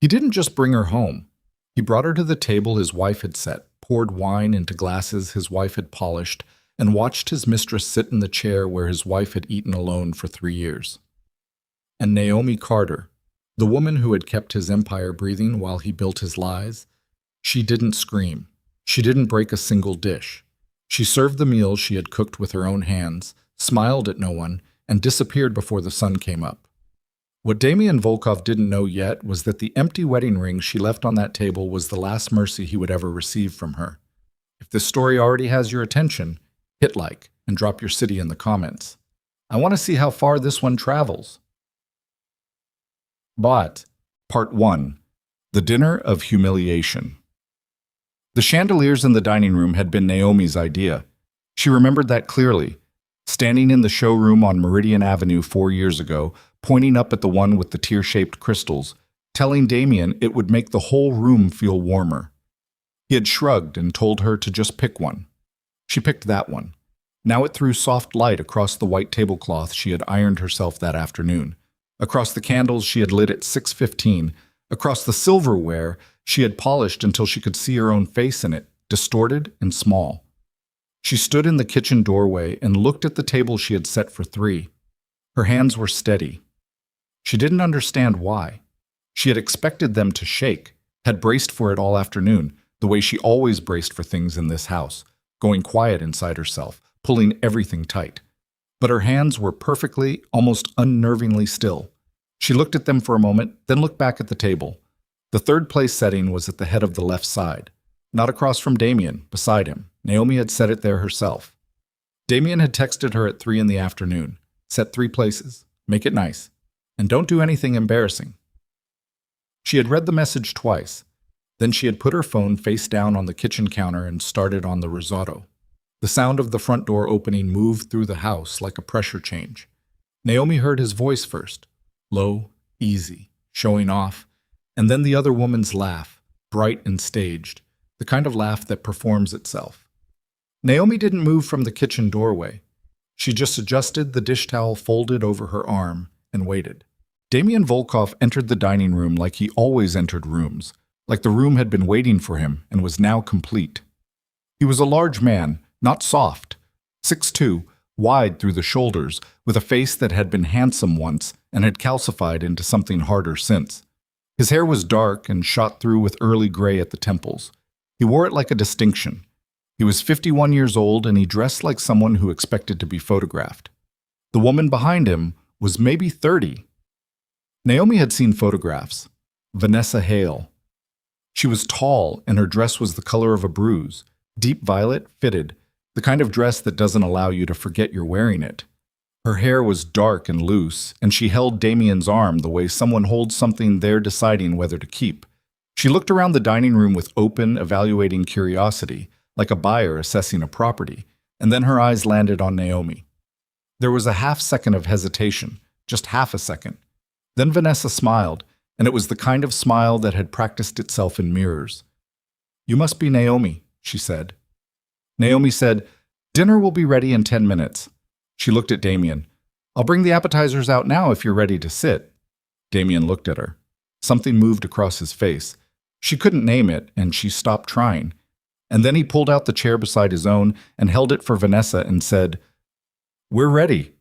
He didn't just bring her home. He brought her to the table his wife had set, poured wine into glasses his wife had polished, and watched his mistress sit in the chair where his wife had eaten alone for 3 years. And Naomi Carter, the woman who had kept his empire breathing while he built his lies, she didn't scream. She didn't break a single dish. She served the meal she had cooked with her own hands, smiled at no one, and disappeared before the sun came up. What Damian Volkov didn't know yet was that the empty wedding ring she left on that table was the last mercy he would ever receive from her. If this story already has your attention, hit like and drop your city in the comments. I want to see how far this one travels. But, Part 1. The Dinner of Humiliation. The chandeliers in the dining room had been Naomi's idea. She remembered that clearly, standing in the showroom on Meridian Avenue 4 years ago, pointing up at the one with the tear-shaped crystals, telling Damian it would make the whole room feel warmer. He had shrugged and told her to just pick one. She picked that one. Now it threw soft light across the white tablecloth she had ironed herself that afternoon, across the candles she had lit at 6:15, across the silverware she had polished until she could see her own face in it, distorted and small. She stood in the kitchen doorway and looked at the table she had set for 3. Her hands were steady. She didn't understand why. She had expected them to shake, had braced for it all afternoon, the way she always braced for things in this house, going quiet inside herself, pulling everything tight. But her hands were perfectly, almost unnervingly still. She looked at them for a moment, then looked back at the table. The third place setting was at the head of the left side, not across from Damian, beside him. Naomi had set it there herself. Damian had texted her at 3 in the afternoon. Set 3 places. Make it nice. And don't do anything embarrassing. She had read the message twice. Then she had put her phone face down on the kitchen counter and started on the risotto. The sound of the front door opening moved through the house like a pressure change. Naomi heard his voice first, low, easy, showing off, and then the other woman's laugh, bright and staged, the kind of laugh that performs itself. Naomi didn't move from the kitchen doorway. She just adjusted the dish towel folded over her arm and waited. Damian Volkov entered the dining room like he always entered rooms, like the room had been waiting for him and was now complete. He was a large man, not soft, 6'2", wide through the shoulders, with a face that had been handsome once and had calcified into something harder since. His hair was dark and shot through with early gray at the temples. He wore it like a distinction. He was 51 years old and he dressed like someone who expected to be photographed. The woman behind him was maybe 30. Naomi had seen photographs. Vanessa Hale. She was tall and her dress was the color of a bruise, deep violet, fitted, the kind of dress that doesn't allow you to forget you're wearing it. Her hair was dark and loose, and she held Damian's arm the way someone holds something they're deciding whether to keep. She looked around the dining room with open, evaluating curiosity, like a buyer assessing a property, and then her eyes landed on Naomi. There was a half-second of hesitation, just half a second. Then Vanessa smiled, and it was the kind of smile that had practiced itself in mirrors. "You must be Naomi," she said. Naomi said, "Dinner will be ready in 10 minutes. She looked at Damian. "I'll bring the appetizers out now if you're ready to sit." Damian looked at her. Something moved across his face. She couldn't name it, and she stopped trying. And then he pulled out the chair beside his own and held it for Vanessa and said, "We're ready."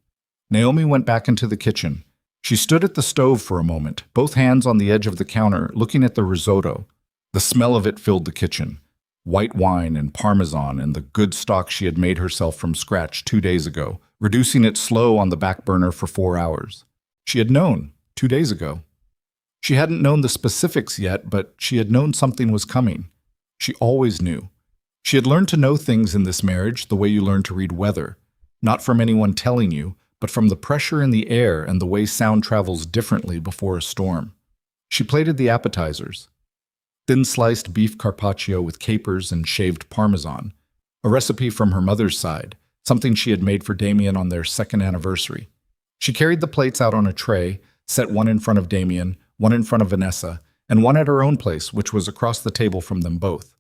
Naomi went back into the kitchen. She stood at the stove for a moment, both hands on the edge of the counter, looking at the risotto. The smell of it filled the kitchen. White wine and parmesan and the good stock she had made herself from scratch 2 days ago, reducing it slow on the back burner for 4 hours. She had known 2 days ago. She hadn't known the specifics yet, but she had known something was coming. She always knew. She had learned to know things in this marriage the way you learn to read weather, not from anyone telling you, but from the pressure in the air and the way sound travels differently before a storm. She plated the appetizers. Thin-sliced beef carpaccio with capers and shaved parmesan, a recipe from her mother's side, something she had made for Damian on their 2nd anniversary. She carried the plates out on a tray, set one in front of Damian, one in front of Vanessa, and one at her own place, which was across the table from them both.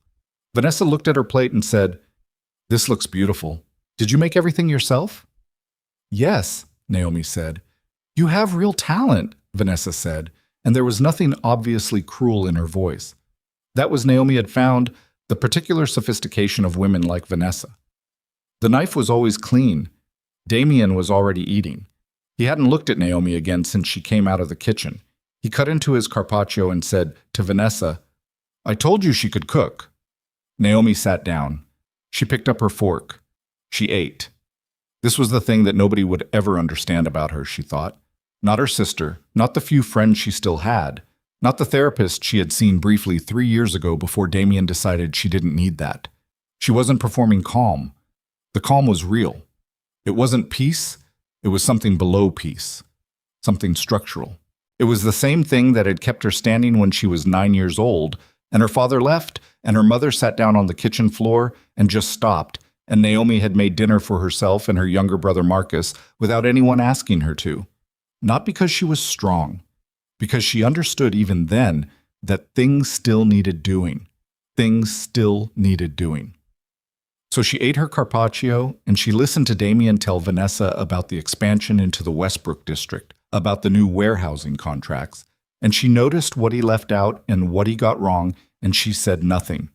Vanessa looked at her plate and said, "This looks beautiful. Did you make everything yourself?" "Yes," Naomi said. "You have real talent," Vanessa said, and there was nothing obviously cruel in her voice. That was Naomi had found the particular sophistication of women like Vanessa. The knife was always clean. Damien was already eating. He hadn't looked at Naomi again since she came out of the kitchen. He cut into his carpaccio and said to Vanessa, "I told you she could cook." Naomi sat down. She picked up her fork. She ate. This was the thing that nobody would ever understand about her, she thought. Not her sister, not the few friends she still had, not the therapist she had seen briefly 3 years ago before Damien decided she didn't need that. She wasn't performing calm. The calm was real. It wasn't peace, it was something below peace, something structural. It was the same thing that had kept her standing when she was 9 years old, and her father left, and her mother sat down on the kitchen floor and just stopped, and Naomi had made dinner for herself and her younger brother Marcus without anyone asking her to. Not because she was strong, because she understood even then that things still needed doing. Things still needed doing. So she ate her carpaccio, and she listened to Damien tell Vanessa about the expansion into the Westbrook district, about the new warehousing contracts, and she noticed what he left out and what he got wrong, and she said nothing.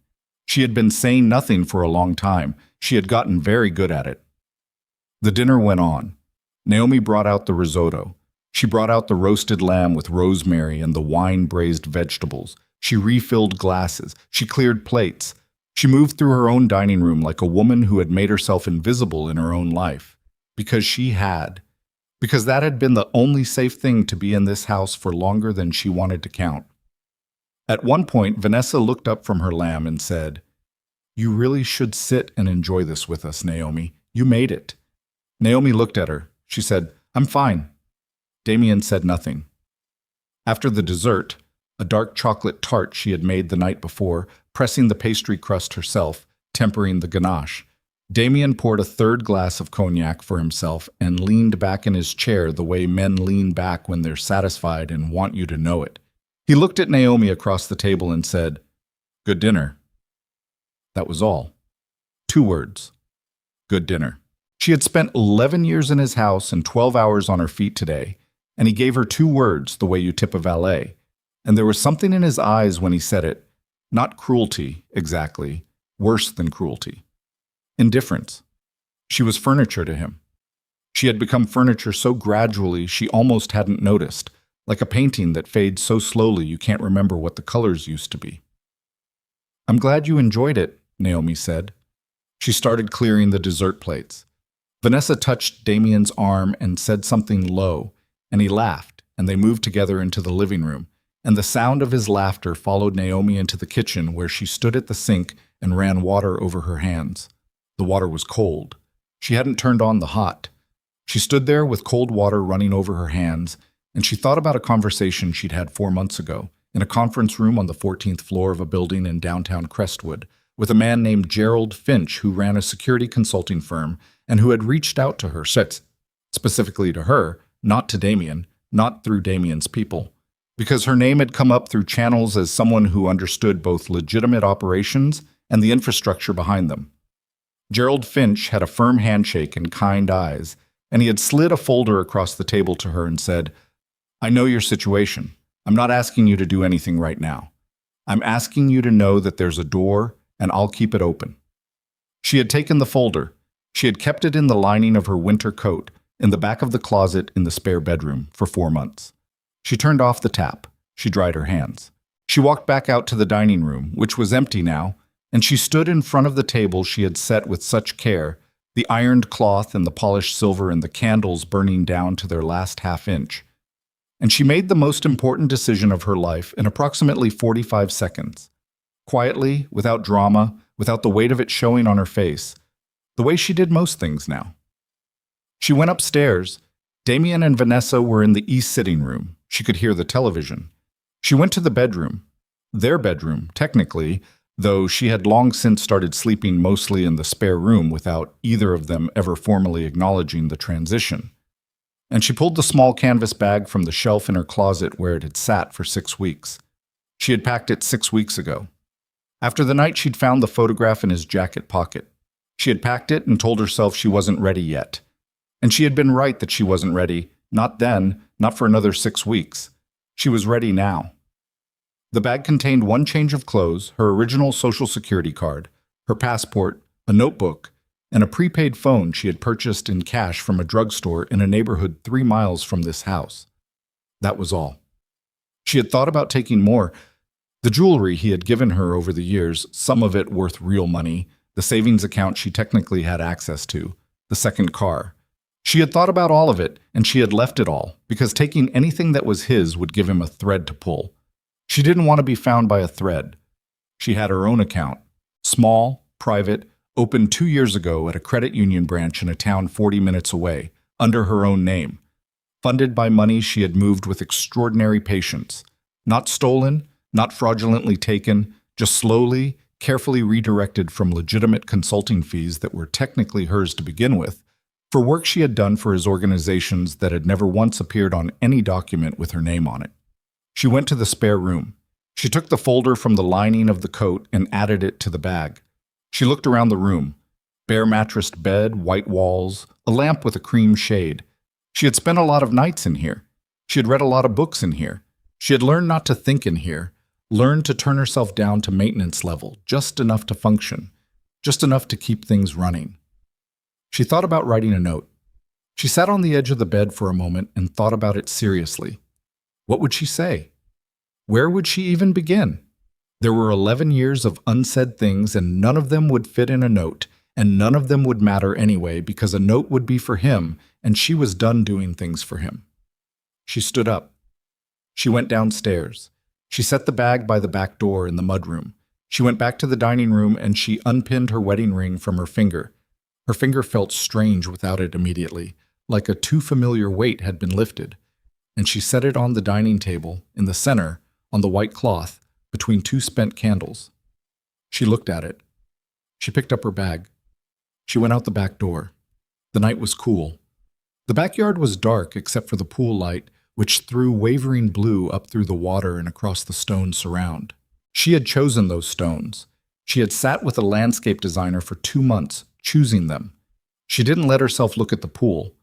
She had been saying nothing for a long time. She had gotten very good at it. The dinner went on. Naomi brought out the risotto. She brought out the roasted lamb with rosemary and the wine-braised vegetables. She refilled glasses. She cleared plates. She moved through her own dining room like a woman who had made herself invisible in her own life. Because she had. Because that had been the only safe thing to be in this house for longer than she wanted to count. At one point, Vanessa looked up from her lamb and said, "You really should sit and enjoy this with us, Naomi. You made it." Naomi looked at her. She said, "I'm fine." Damien said nothing. After the dessert, a dark chocolate tart she had made the night before, pressing the pastry crust herself, tempering the ganache, Damien poured a third glass of cognac for himself and leaned back in his chair the way men lean back when they're satisfied and want you to know it. He looked at Naomi across the table and said, "Good dinner." That was all. 2 words. Good dinner. She had spent 11 years in his house and 12 hours on her feet today, and he gave her 2 words the way you tip a valet. And there was something in his eyes when he said it. Not cruelty, exactly. Worse than cruelty. Indifference. She was furniture to him. She had become furniture so gradually she almost hadn't noticed, like a painting that fades so slowly you can't remember what the colors used to be. "I'm glad you enjoyed it," Naomi said. She started clearing the dessert plates. Vanessa touched Damien's arm and said something low, and he laughed, and they moved together into the living room, and the sound of his laughter followed Naomi into the kitchen where she stood at the sink and ran water over her hands. The water was cold. She hadn't turned on the hot. She stood there with cold water running over her hands, and she thought about a conversation she'd had 4 months ago in a conference room on the 14th floor of a building in downtown Crestwood with a man named Gerald Finch who ran a security consulting firm and who had reached out to her, specifically to her, not to Damien, not through Damien's people, because her name had come up through channels as someone who understood both legitimate operations and the infrastructure behind them. Gerald Finch had a firm handshake and kind eyes, and he had slid a folder across the table to her and said, "I know your situation. I'm not asking you to do anything right now. I'm asking you to know that there's a door, and I'll keep it open." She had taken the folder. She had kept it in the lining of her winter coat, in the back of the closet in the spare bedroom, for 4 months. She turned off the tap. She dried her hands. She walked back out to the dining room, which was empty now, and she stood in front of the table she had set with such care, the ironed cloth and the polished silver and the candles burning down to their last half-inch. And she made the most important decision of her life in approximately 45 seconds. Quietly, without drama, without the weight of it showing on her face, the way she did most things now. She went upstairs. Damien and Vanessa were in the east sitting room. She could hear the television. She went to the bedroom. Their bedroom, technically, though she had long since started sleeping mostly in the spare room without either of them ever formally acknowledging the transition. And she pulled the small canvas bag from the shelf in her closet where it had sat for 6 weeks. She had packed it 6 weeks ago. After the night she'd found the photograph in his jacket pocket. She had packed it and told herself she wasn't ready yet. And she had been right that she wasn't ready, not then, not for another 6 weeks. She was ready now. The bag contained one change of clothes, her original Social Security card, her passport, a notebook, and a prepaid phone she had purchased in cash from a drugstore in a neighborhood 3 miles from this house. That was all. She had thought about taking more. The jewelry he had given her over the years, some of it worth real money, the savings account she technically had access to, the second car. She had thought about all of it, and she had left it all, because taking anything that was his would give him a thread to pull. She didn't want to be found by a thread. She had her own account, small, private, opened 2 years ago at a credit union branch in a town 40 minutes away, under her own name, funded by money she had moved with extraordinary patience. Not stolen, not fraudulently taken, just slowly, carefully redirected from legitimate consulting fees that were technically hers to begin with, for work she had done for his organizations that had never once appeared on any document with her name on it. She went to the spare room. She took the folder from the lining of the coat and added it to the bag. She looked around the room. Bare mattressed bed, white walls, a lamp with a cream shade. She had spent a lot of nights in here. She had read a lot of books in here. She had learned not to think in here, learned to turn herself down to maintenance level, just enough to function, just enough to keep things running. She thought about writing a note. She sat on the edge of the bed for a moment and thought about it seriously. What would she say? Where would she even begin? There were 11 years of unsaid things, and none of them would fit in a note, and none of them would matter anyway, because a note would be for him, and she was done doing things for him. She stood up. She went downstairs. She set the bag by the back door in the mudroom. She went back to the dining room, and she unpinned her wedding ring from her finger. Her finger felt strange without it immediately, like a too familiar weight had been lifted, and she set it on the dining table, in the center, on the white cloth, between 2 spent candles. She looked at it. She picked up her bag. She went out the back door. The night was cool. The backyard was dark except for the pool light, which threw wavering blue up through the water and across the stone surround. She had chosen those stones. She had sat with a landscape designer for 2 months, choosing them. She didn't let herself look at the pool.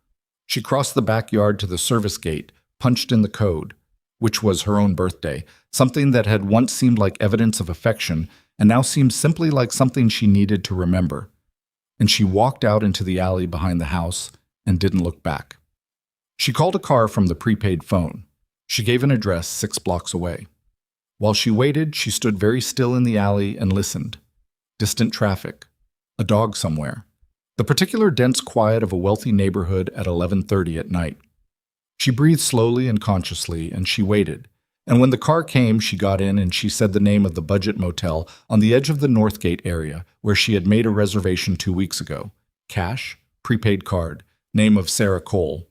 She crossed the backyard to the service gate, punched in the code, which was her own birthday, something that had once seemed like evidence of affection and now seemed simply like something she needed to remember. And she walked out into the alley behind the house and didn't look back. She called a car from the prepaid phone. She gave an address 6 blocks away. While she waited, she stood very still in the alley and listened. Distant traffic. A dog somewhere. The particular dense quiet of a wealthy neighborhood at 11:30 at night. She breathed slowly and consciously, and she waited. And when the car came, she got in and she said the name of the budget motel on the edge of the Northgate area where she had made a reservation 2 weeks ago. Cash, prepaid card, name of Sarah Cole.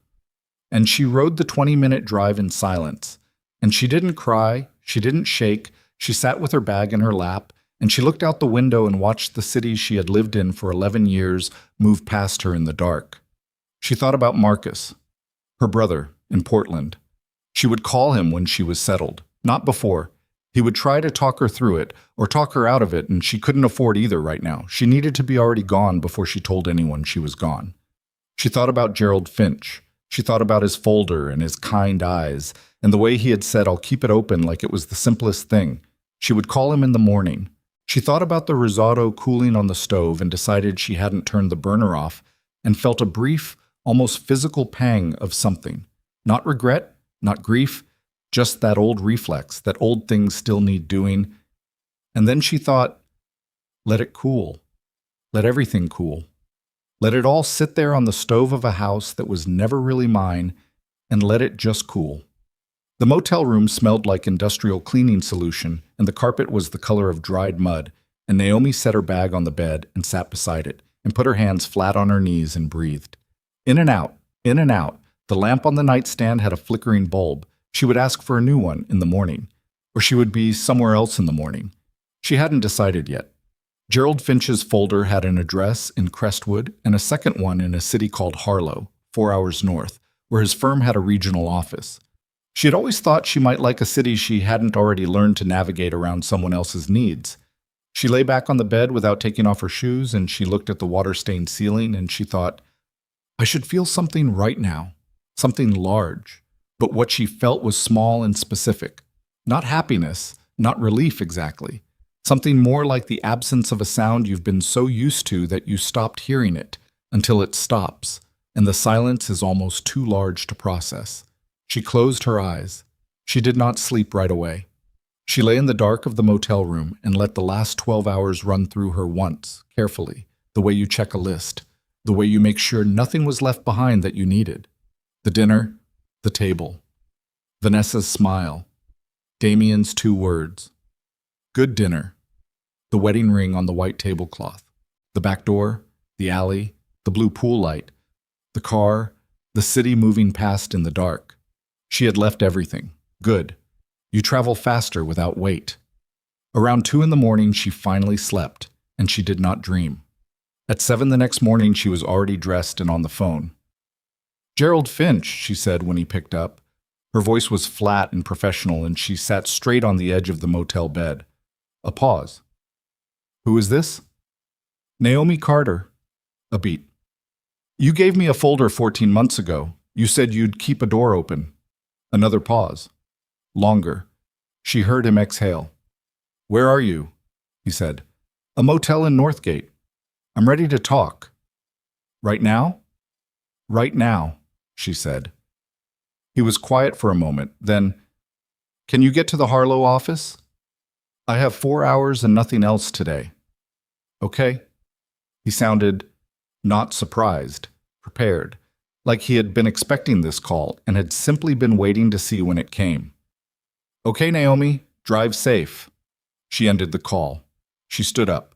And she rode the 20-minute drive in silence. And she didn't cry, she didn't shake, she sat with her bag in her lap, and she looked out the window and watched the city she had lived in for 11 years move past her in the dark. She thought about Marcus, her brother, in Portland. She would call him when she was settled, not before. He would try to talk her through it, or talk her out of it, and she couldn't afford either right now. She needed to be already gone before she told anyone she was gone. She thought about Gerald Finch. She thought about his folder and his kind eyes, and the way he had said, "I'll keep it open," like it was the simplest thing. She would call him in the morning. She thought about the risotto cooling on the stove and decided she hadn't turned the burner off, and felt a brief, almost physical pang of something. Not regret, not grief, just that old reflex, that old things still need doing. And then she thought, let it cool. Let everything cool. Let it all sit there on the stove of a house that was never really mine, and let it just cool. The motel room smelled like industrial cleaning solution, and the carpet was the color of dried mud, and Naomi set her bag on the bed and sat beside it, and put her hands flat on her knees and breathed. In and out, in and out. The lamp on the nightstand had a flickering bulb. She would ask for a new one in the morning, or she would be somewhere else in the morning. She hadn't decided yet. Gerald Finch's folder had an address in Crestwood and a second one in a city called Harlow, 4 hours north, where his firm had a regional office. She had always thought she might like a city she hadn't already learned to navigate around someone else's needs. She lay back on the bed without taking off her shoes, and she looked at the water-stained ceiling, and she thought, I should feel something right now, something large, But what she felt was small and specific. Not happiness, not relief exactly. Something more like the absence of a sound you've been so used to that you stopped hearing it until it stops, and the silence is almost too large to process. She closed her eyes. She did not sleep right away. She lay in the dark of the motel room and let the last 12 hours run through her once, carefully, the way you check a list, the way you make sure nothing was left behind that you needed. The dinner, the table, Vanessa's smile, Damien's 2 words. Good dinner. The wedding ring on the white tablecloth, the back door, the alley, the blue pool light, the car, the city moving past in the dark. She had left everything. Good. You travel faster without weight. Around 2 in the morning, she finally slept, and she did not dream. At 7 the next morning, she was already dressed and on the phone. Gerald Finch, she said when he picked up. Her voice was flat and professional, and she sat straight on the edge of the motel bed. A pause. Who is this? Naomi Carter. A beat. You gave me a folder 14 months ago. You said you'd keep a door open. Another pause. Longer. She heard him exhale. Where are you? He said. A motel in Northgate. I'm ready to talk. Right now? Right now, she said. He was quiet for a moment, then, can you get to the Harlow office? I have 4 hours and nothing else today. Okay. He sounded not surprised, prepared, like he had been expecting this call and had simply been waiting to see when it came. Okay, Naomi, drive safe. She ended the call. She stood up.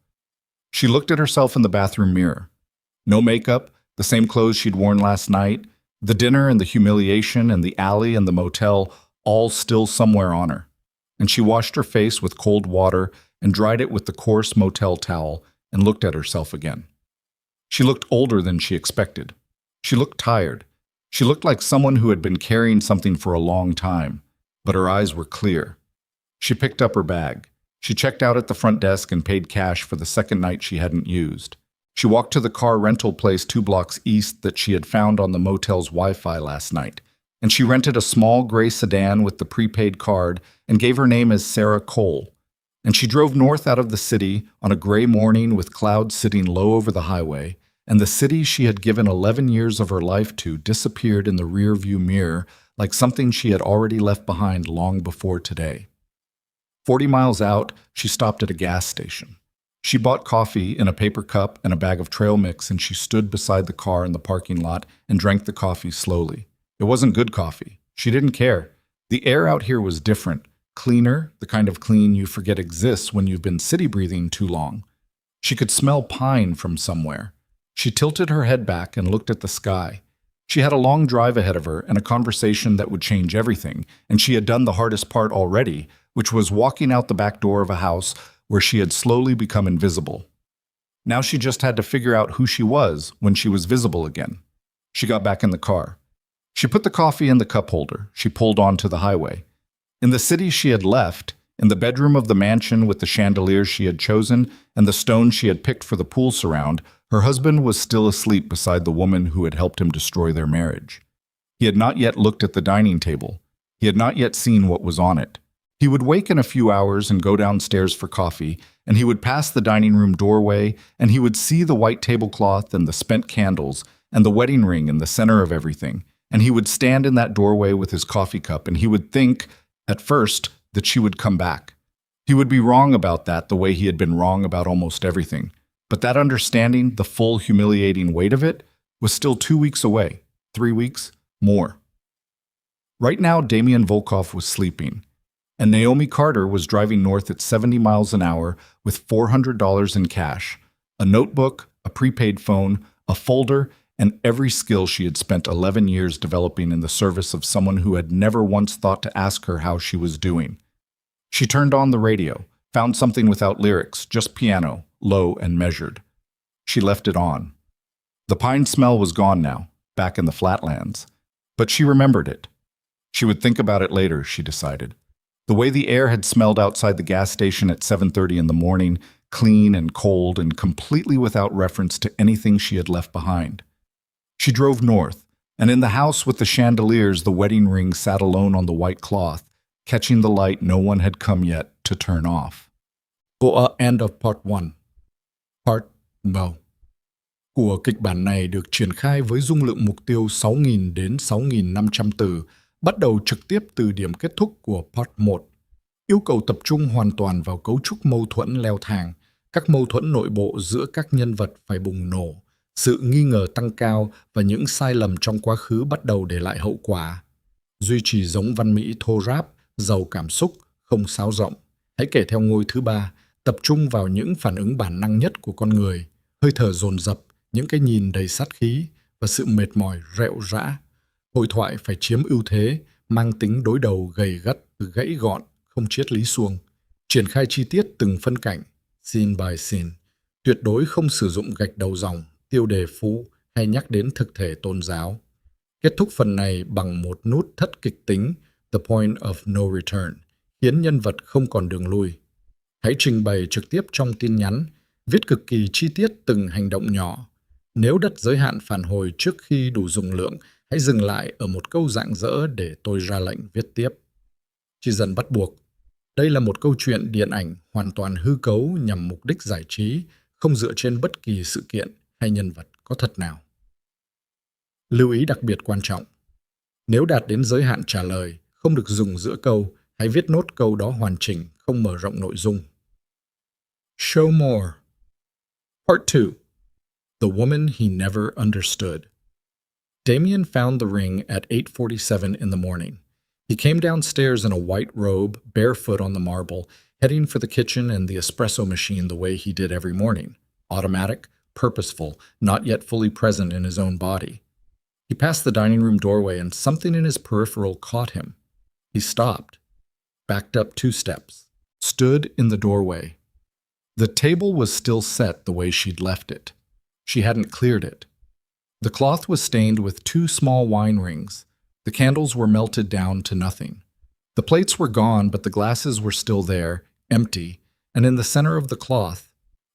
She looked at herself in the bathroom mirror. No makeup, the same clothes she'd worn last night, the dinner and the humiliation and the alley and the motel, all still somewhere on her. And she washed her face with cold water and dried it with the coarse motel towel and looked at herself again. She looked older than she expected. She looked tired. She looked like someone who had been carrying something for a long time, but her eyes were clear. She picked up her bag. She checked out at the front desk and paid cash for the second night she hadn't used. She walked to the car rental place 2 blocks east that she had found on the motel's Wi-Fi last night, and she rented a small gray sedan with the prepaid card and gave her name as Sarah Cole. And she drove north out of the city on a gray morning with clouds sitting low over the highway, and the city she had given 11 years of her life to disappeared in the rearview mirror like something she had already left behind long before today. 40 miles out, she stopped at a gas station. She bought coffee in a paper cup and a bag of trail mix, and she stood beside the car in the parking lot and drank the coffee slowly. It wasn't good coffee. She didn't care. The air out here was different, cleaner, the kind of clean you forget exists when you've been city breathing too long. She could smell pine from somewhere. She tilted her head back and looked at the sky. She had a long drive ahead of her and a conversation that would change everything, and she had done the hardest part already, which was walking out the back door of a house where she had slowly become invisible. Now she just had to figure out who she was when she was visible again. She got back in the car. She put the coffee in the cup holder. She pulled onto the highway. In the city she had left, in the bedroom of the mansion with the chandeliers she had chosen and the stones she had picked for the pool surround, her husband was still asleep beside the woman who had helped him destroy their marriage. He had not yet looked at the dining table. He had not yet seen what was on it. He would wake in a few hours and go downstairs for coffee, and he would pass the dining room doorway, and he would see the white tablecloth and the spent candles and the wedding ring in the center of everything, and he would stand in that doorway with his coffee cup, and he would think, at first, that she would come back. He would be wrong about that the way he had been wrong about almost everything, but that understanding, the full humiliating weight of it, was still 2 weeks away, 3 weeks, more. Right now, Damien Volkov was sleeping, and Naomi Carter was driving north at 70 miles an hour with $400 in cash, a notebook, a prepaid phone, a folder, and every skill she had spent 11 years developing in the service of someone who had never once thought to ask her how she was doing. She turned on the radio, found something without lyrics, just piano, low and measured. She left it on. The pine smell was gone now, back in the flatlands. But she remembered it. She would think about it later, she decided. The way the air had smelled outside the gas station at 7:30 in the morning, clean and cold and completely without reference to anything she had left behind. She drove north, And in the house with the chandeliers, the wedding ring sat alone on the white cloth, catching the light no one had come yet to turn off. End of part 1. Part No của kịch bản này được triển khai với dung lượng mục tiêu 6.000 đến 6.500 từ, bắt đầu trực tiếp từ điểm kết thúc của Part 1. Yêu cầu tập trung hoàn toàn vào cấu trúc mâu thuẫn leo thang, các mâu thuẫn nội bộ giữa các nhân vật phải bùng nổ, sự nghi ngờ tăng cao và những sai lầm trong quá khứ bắt đầu để lại hậu quả. Duy trì giống văn mỹ thô ráp, giàu cảm xúc, không sáo rỗng. Hãy kể theo ngôi thứ 3, tập trung vào những phản ứng bản năng nhất của con người, hơi thở dồn dập, những cái nhìn đầy sát khí và sự mệt mỏi rệu rã. Hội thoại phải chiếm ưu thế, mang tính đối đầu gầy gắt, gãy gọn, không triết lý suông. Triển khai chi tiết từng phân cảnh, scene by scene. Tuyệt đối không sử dụng gạch đầu dòng, tiêu đề phụ hay nhắc đến thực thể tôn giáo. Kết thúc phần này bằng một nút thất kịch tính, The Point of No Return, khiến nhân vật không còn đường lui. Hãy trình bày trực tiếp trong tin nhắn, viết cực kỳ chi tiết từng hành động nhỏ. Nếu đặt giới hạn phản hồi trước khi đủ dung lượng, hãy dừng lại ở một câu rạng rỡ để tôi ra lệnh viết tiếp. Chỉ dần bắt buộc. Đây là một câu chuyện điện ảnh hoàn toàn hư cấu nhằm mục đích giải trí, không dựa trên bất kỳ sự kiện hay nhân vật có thật nào. Lưu ý đặc biệt quan trọng. Nếu đạt đến giới hạn trả lời, không được dùng giữa câu, hãy viết nốt câu đó hoàn chỉnh, không mở rộng nội dung. Show more. Part 2. The woman he never understood. Damien found the ring at 8:47 in the morning. He came downstairs in a white robe, barefoot on the marble, heading for the kitchen and the espresso machine the way he did every morning. Automatic, purposeful, not yet fully present in his own body. He passed the dining room doorway and something in his peripheral caught him. He stopped, backed up 2 steps, stood in the doorway. The table was still set the way she'd left it. She hadn't cleared it. The cloth was stained with 2 small wine rings. The candles were melted down to nothing. The plates were gone, but the glasses were still there, empty, and in the center of the cloth,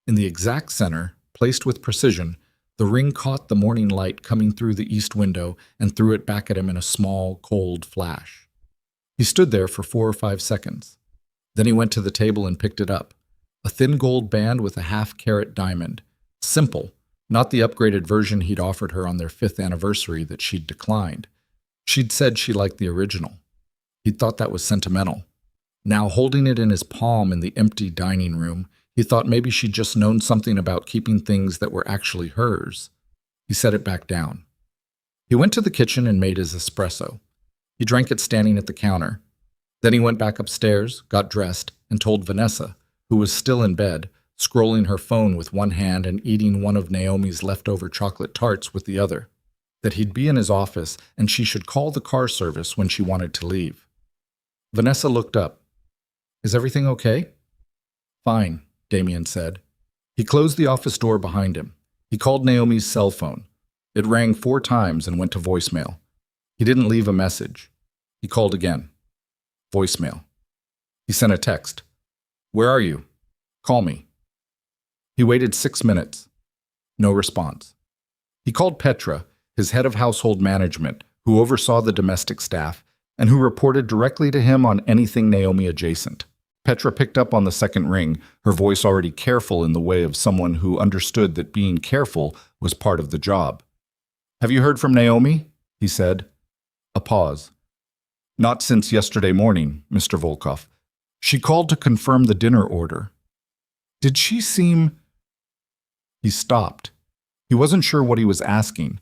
in the exact center, placed with precision, the ring caught the morning light coming through the east window and threw it back at him in a small, cold flash. He stood there for 4 or 5 seconds. Then he went to the table and picked it up. A thin gold band with a half-carat diamond. Simple, not the upgraded version he'd offered her on their 5th anniversary that she'd declined. She'd said she liked the original. He'd thought that was sentimental. Now, holding it in his palm in the empty dining room, he thought maybe she'd just known something about keeping things that were actually hers. He set it back down. He went to the kitchen and made his espresso. He drank it standing at the counter. Then he went back upstairs, got dressed, and told Vanessa, who was still in bed, scrolling her phone with one hand and eating one of Naomi's leftover chocolate tarts with the other, that he'd be in his office and she should call the car service when she wanted to leave. Vanessa looked up. "Is everything okay?" "Fine," Damien said. He closed the office door behind him. He called Naomi's cell phone. It rang 4 times and went to voicemail. He didn't leave a message. He called again. Voicemail. He sent a text. "Where are you? Call me." He waited 6 minutes. No response. He called Petra, his head of household management, who oversaw the domestic staff, and who reported directly to him on anything Naomi adjacent. Petra picked up on the second ring, her voice already careful in the way of someone who understood that being careful was part of the job. "Have you heard from Naomi?" he said. A pause. "Not since yesterday morning, Mr. Volkov. She called to confirm the dinner order." "Did she seem—" He stopped. He wasn't sure what he was asking.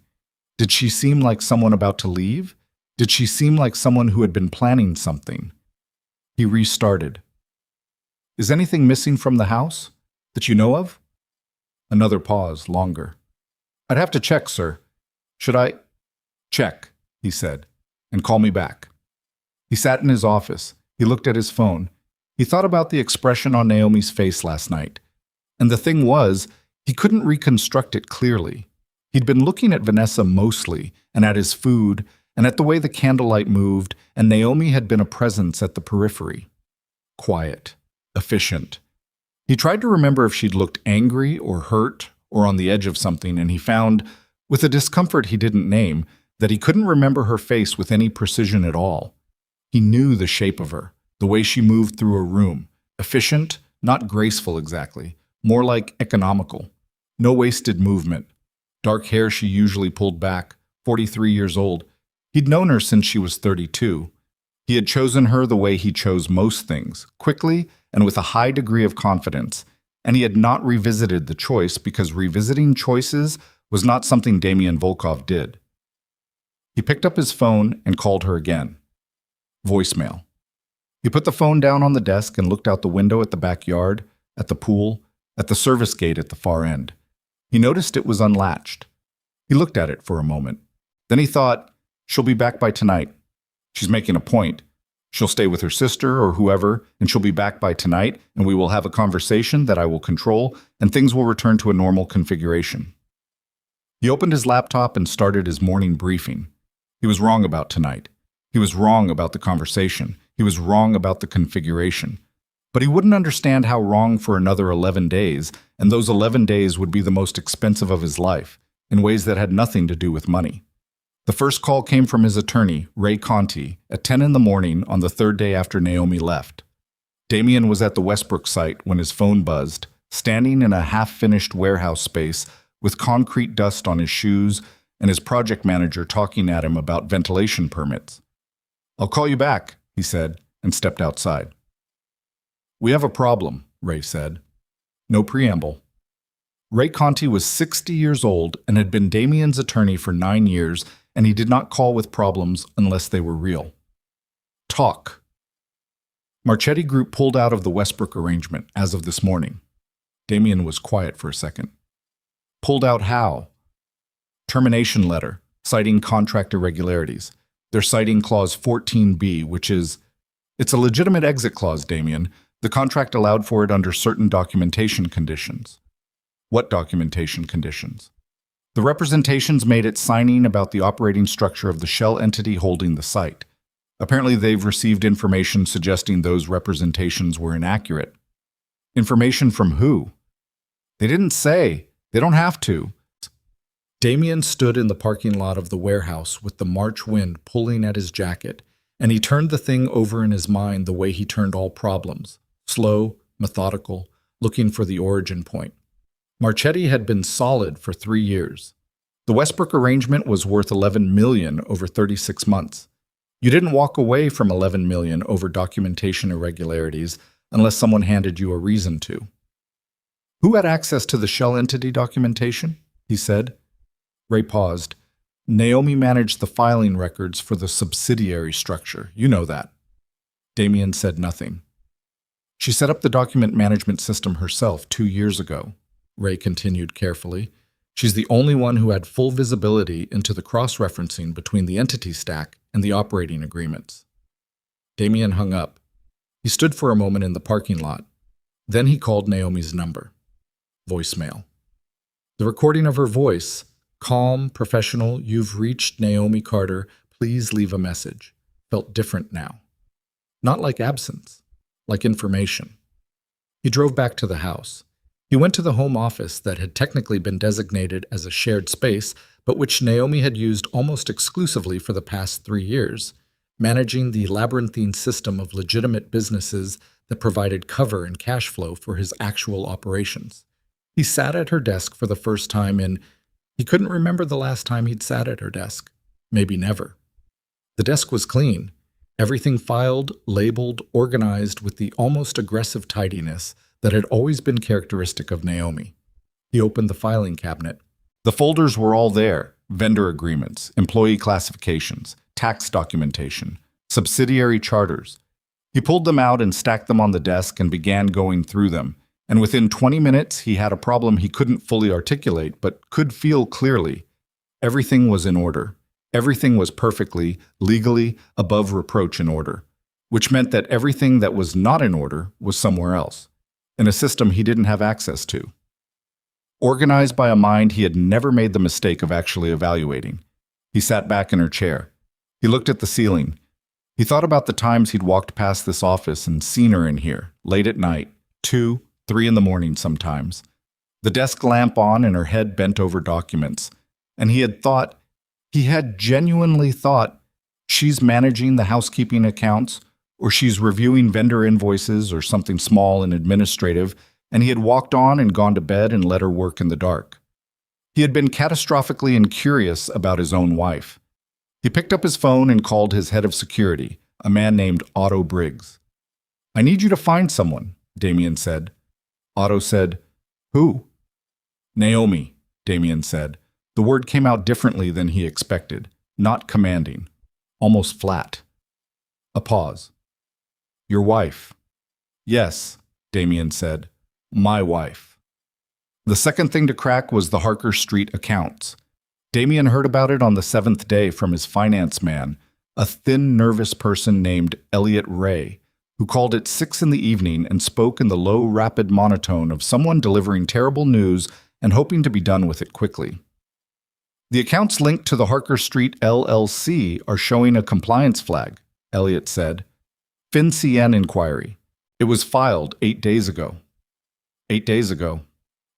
Did she seem like someone about to leave? Did she seem like someone who had been planning something? He restarted. "Is anything missing from the house that you know of?" Another pause, longer. "I'd have to check, sir. Should I—" "Check," he said, "and call me back." He sat in his office. He looked at his phone. He thought about the expression on Naomi's face last night. And the thing was, he couldn't reconstruct it clearly. He'd been looking at Vanessa mostly, and at his food, and at the way the candlelight moved, and Naomi had been a presence at the periphery. Quiet, efficient. He tried to remember if she'd looked angry or hurt or on the edge of something, and he found, with a discomfort he didn't name, that he couldn't remember her face with any precision at all. He knew the shape of her, the way she moved through a room. Efficient, not graceful exactly, more like economical. No wasted movement. Dark hair she usually pulled back, 43 years old. He'd known her since she was 32. He had chosen her the way he chose most things, quickly and with a high degree of confidence, and he had not revisited the choice because revisiting choices was not something Damien Volkov did. He picked up his phone and called her again. Voicemail. He put the phone down on the desk and looked out the window at the backyard, at the pool, at the service gate at the far end. He noticed it was unlatched. He looked at it for a moment. Then he thought, she'll be back by tonight. She's making a point. She'll stay with her sister or whoever, and she'll be back by tonight, and we will have a conversation that I will control, and things will return to a normal configuration. He opened his laptop and started his morning briefing. He was wrong about tonight. He was wrong about the conversation. He was wrong about the configuration. But he wouldn't understand how wrong for another 11 days, and those 11 days would be the most expensive of his life, in ways that had nothing to do with money. The first call came from his attorney, Ray Conti, at 10 in the morning on the third day after Naomi left. Damien was at the Westbrook site when his phone buzzed, standing in a half-finished warehouse space with concrete dust on his shoes and his project manager talking at him about ventilation permits. "I'll call you back," he said, and stepped outside. "We have a problem," Ray said. No preamble. Ray Conti was 60 years old and had been Damien's attorney for 9 years, and he did not call with problems unless they were real. Talk. Marchetti Group pulled out of the Westbrook arrangement as of this morning. Damien was quiet for a second. Pulled out how? Termination letter, citing contract irregularities. They're citing Clause 14B, which is, it's a legitimate exit clause, Damien. The contract allowed for it under certain documentation conditions. What documentation conditions? The representations made it signing about the operating structure of the shell entity holding the site. Apparently they've received information suggesting those representations were inaccurate. Information from who? They didn't say. They don't have to. Damien stood in the parking lot of the warehouse with the March wind pulling at his jacket, and he turned the thing over in his mind the way he turned all problems, slow, methodical, looking for the origin point. Marchetti had been solid for 3 years. The Westbrook arrangement was worth $11 million over 36 months. You didn't walk away from $11 million over documentation irregularities unless someone handed you a reason to. Who had access to the shell entity documentation? He said. Ray paused. Naomi managed the filing records for the subsidiary structure. You know that. Damien said nothing. She set up the document management system herself 2 years ago. Ray continued carefully. She's the only one who had full visibility into the cross-referencing between the entity stack and the operating agreements. Damien hung up. He stood for a moment in the parking lot. Then he called Naomi's number. Voicemail. The recording of her voice, calm, professional, "You've reached Naomi Carter, please leave a message," felt different now. Not like absence, like information. He drove back to the house. He went to the home office that had technically been designated as a shared space, but which Naomi had used almost exclusively for the past 3 years, managing the labyrinthine system of legitimate businesses that provided cover and cash flow for his actual operations. He sat at her desk for the first time he couldn't remember the last time he'd sat at her desk. Maybe never. The desk was clean. Everything filed, labeled, organized with the almost aggressive tidiness that had always been characteristic of Naomi. He opened the filing cabinet. The folders were all there: vendor agreements, employee classifications, tax documentation, subsidiary charters. He pulled them out and stacked them on the desk and began going through them, and within 20 minutes he had a problem he couldn't fully articulate but could feel clearly. Everything was in order. Everything was perfectly, legally, above reproach in order, which meant that everything that was not in order was somewhere else, in a system he didn't have access to. Organized by a mind he had never made the mistake of actually evaluating. He sat back in her chair. He looked at the ceiling. He thought about the times he'd walked past this office and seen her in here, late at night, 2, 3 in the morning sometimes. The desk lamp on and her head bent over documents. And he had thought, He had genuinely thought, she's managing the housekeeping accounts, or she's reviewing vendor invoices or something small and administrative, and he had walked on and gone to bed and let her work in the dark. He had been catastrophically incurious about his own wife. He picked up his phone and called his head of security, a man named Otto Briggs. "I need you to find someone," Damien said. Otto said, "Who?" "Naomi," Damien said. The word came out differently than he expected, not commanding, almost flat. A pause. "Your wife." "Yes," Damien said. "My wife." The second thing to crack was the Harker Street accounts. Damien heard about it on the 7th day from his finance man, a thin, nervous person named Elliot Ray, who called at 6 in the evening and spoke in the low, rapid monotone of someone delivering terrible news and hoping to be done with it quickly. "The accounts linked to the Harker Street LLC are showing a compliance flag," Elliot said. "FinCN inquiry. It was filed 8 days ago." 8 days ago.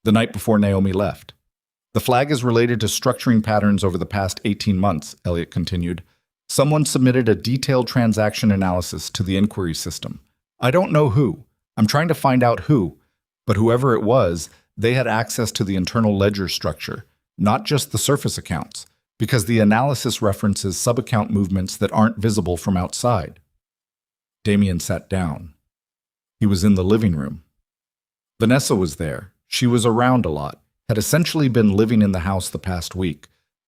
The night before Naomi left. "The flag is related to structuring patterns over the past 18 months, Elliot continued. "Someone submitted a detailed transaction analysis to the inquiry system. I don't know who. I'm trying to find out who. But whoever it was, they had access to the internal ledger structure, not just the surface accounts, because the analysis references sub-account movements that aren't visible from outside." Damien sat down. He was in the living room. Vanessa was there. She was around a lot, had essentially been living in the house the past week,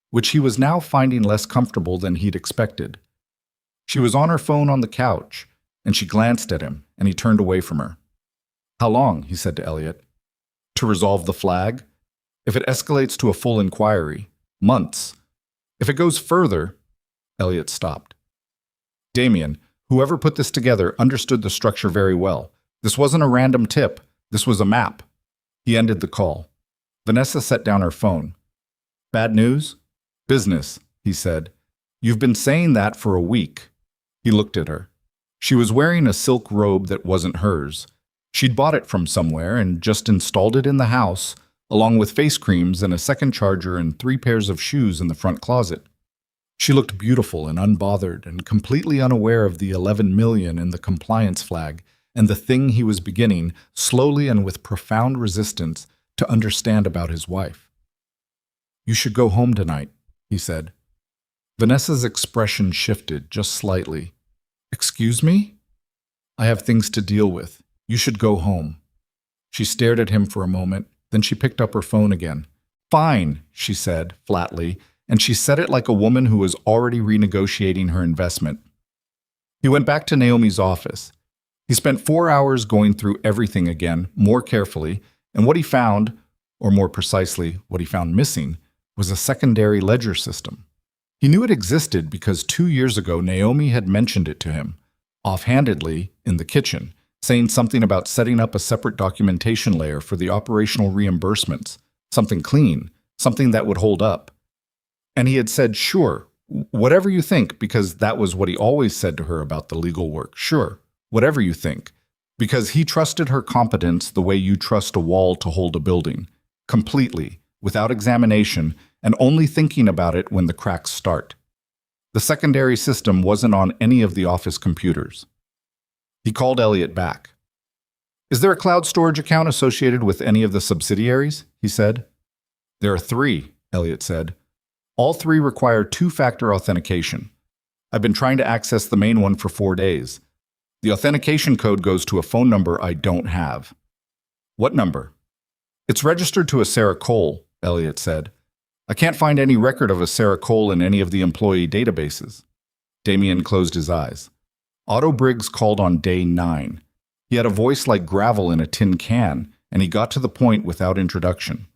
which he was now finding less comfortable than he'd expected. She was on her phone on the couch, and she glanced at him, and he turned away from her. "How long?" he said to Elliot. "To resolve the flag? If it escalates to a full inquiry, months. If it goes further—" Elliot stopped. Damien, whoever put this together, understood the structure very well. This wasn't a random tip. This was a map. He ended the call. Vanessa set down her phone. "Bad news?" "Business," he said. "You've been saying that for a week." He looked at her. She was wearing a silk robe that wasn't hers. She'd bought it from somewhere and just installed it in the house, along with face creams and a second charger and 3 pairs of shoes in the front closet. She looked beautiful and unbothered and completely unaware of the 11 million in the compliance flag and the thing he was beginning, slowly and with profound resistance, to understand about his wife. "You should go home tonight," he said. Vanessa's expression shifted just slightly. "Excuse me? I have things to deal with. You should go home." She stared at him for a moment, then she picked up her phone again. "Fine," she said, flatly, and she said it like a woman who was already renegotiating her investment. He went back to Naomi's office. He spent 4 hours going through everything again, more carefully, and what he found, or more precisely, what he found missing, was a secondary ledger system. He knew it existed because 2 years ago Naomi had mentioned it to him, offhandedly, in the kitchen, saying something about setting up a separate documentation layer for the operational reimbursements, something clean, something that would hold up. And he had said, "Sure, whatever you think," because that was what he always said to her about the legal work. "Sure, whatever you think," because he trusted her competence the way you trust a wall to hold a building, completely, without examination, and only thinking about it when the cracks start. The secondary system wasn't on any of the office computers. He called Elliot back. "Is there a cloud storage account associated with any of the subsidiaries?" he said. "There are 3, Elliot said. "All 3 require 2-factor authentication. I've been trying to access the main one for 4 days. The authentication code goes to a phone number I don't have." "What number?" "It's registered to a Sarah Cole," Elliot said. "I can't find any record of a Sarah Cole in any of the employee databases." Damien closed his eyes. Otto Briggs called on day 9. He had a voice like gravel in a tin can, and he got to the point without introduction.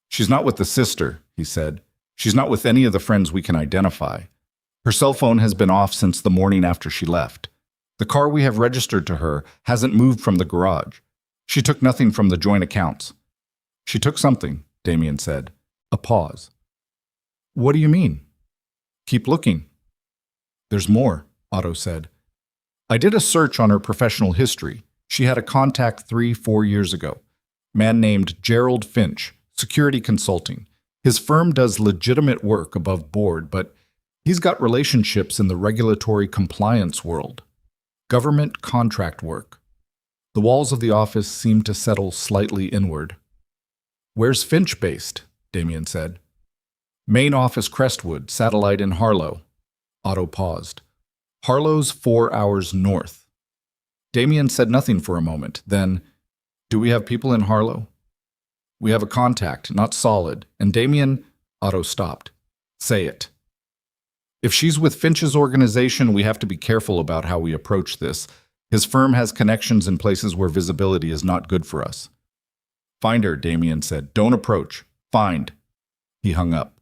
"She's not with the sister," he said. "She's not with any of the friends we can identify. Her cell phone has been off since the morning after she left. The car we have registered to her hasn't moved from the garage. She took nothing from the joint accounts." "She took something," Damien said. A pause. "What do you mean?" "Keep looking." "There's more," Otto said. "I did a search on her professional history. She had a contact 3-4 years ago. Man named Gerald Finch, security consulting. His firm does legitimate work above board, but he's got relationships in the regulatory compliance world. Government contract work. The walls of the office seemed to settle slightly inward. "Where's Finch based?" Damien said. "Main office Crestwood, satellite in Harlow." Otto paused. "Harlow's 4 hours north." Damien said nothing for a moment. Then, "Do we have people in Harlow?" "We have a contact, not solid, and Damien—" Otto stopped. "Say it." "If she's with Finch's organization, we have to be careful about how we approach this. His firm has connections in places where visibility is not good for us." "Find her," Damien said. "Don't approach. Find." He hung up.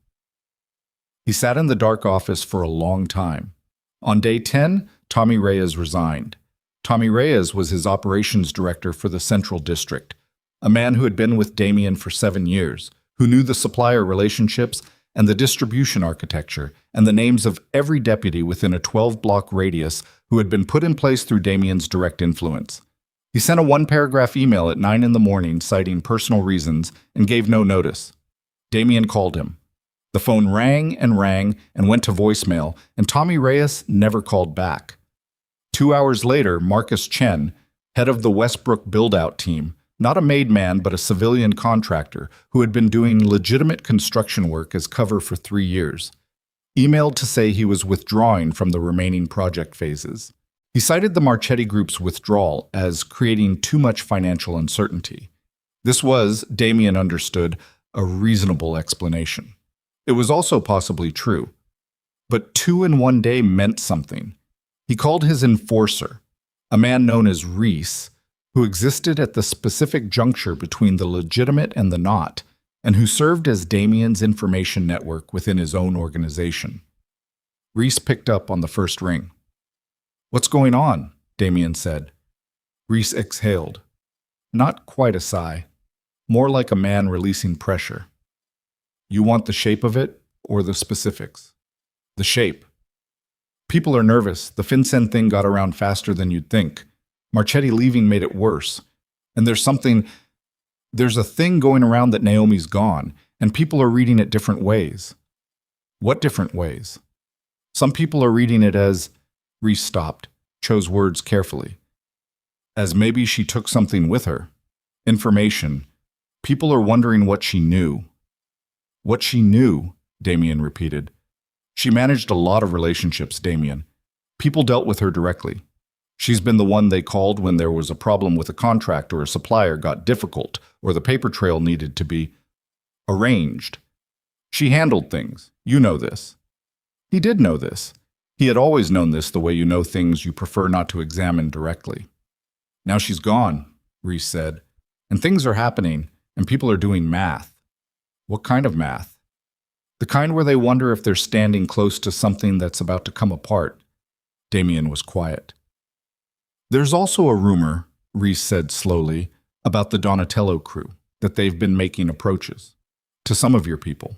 He sat in the dark office for a long time. On day 10, Tommy Reyes resigned. Tommy Reyes was his operations director for the Central District, a man who had been with Damien for 7 years, who knew the supplier relationships and the distribution architecture and the names of every deputy within a 12-block radius who had been put in place through Damien's direct influence. He sent a 1-paragraph email at 9 in the morning citing personal reasons and gave no notice. Damien called him. The phone rang and went to voicemail, and Tommy Reyes never called back. 2 hours later, Marcus Chen, head of the Westbrook build-out team, not a made man but a civilian contractor who had been doing legitimate construction work as cover for 3 years, emailed to say he was withdrawing from the remaining project phases. He cited the Marchetti Group's withdrawal as creating too much financial uncertainty. This was, Damien understood, a reasonable explanation. It was also possibly true. But 2 in 1 day meant something. He called his enforcer, a man known as Reese, who existed at the specific juncture between the legitimate and the not, and who served as Damien's information network within his own organization. Reese picked up on the first ring. "What's going on?" Damien said. Reese exhaled. Not quite a sigh, more like a man releasing pressure. "You want the shape of it, or the specifics?" "The shape." "People are nervous. The FinCEN thing got around faster than you'd think. Marchetti leaving made it worse. And there's a thing going around that Naomi's gone, and people are reading it different ways." "What different ways?" "Some people are reading it as—" Reese stopped, chose words carefully. "As maybe she took something with her. Information. People are wondering what she knew." "What she knew," Damien repeated. "She managed a lot of relationships, Damien. People dealt with her directly. She's been the one they called when there was a problem with a contract or a supplier got difficult or the paper trail needed to be arranged. She handled things. You know this." He did know this. He had always known this the way you know things you prefer not to examine directly. "Now she's gone," Reese said, "and things are happening, and people are doing math." "What kind of math?" "The kind where they wonder if they're standing close to something that's about to come apart." Damien was quiet. "There's also a rumor," Reese said slowly, "about the Donatello crew, that they've been making approaches to some of your people."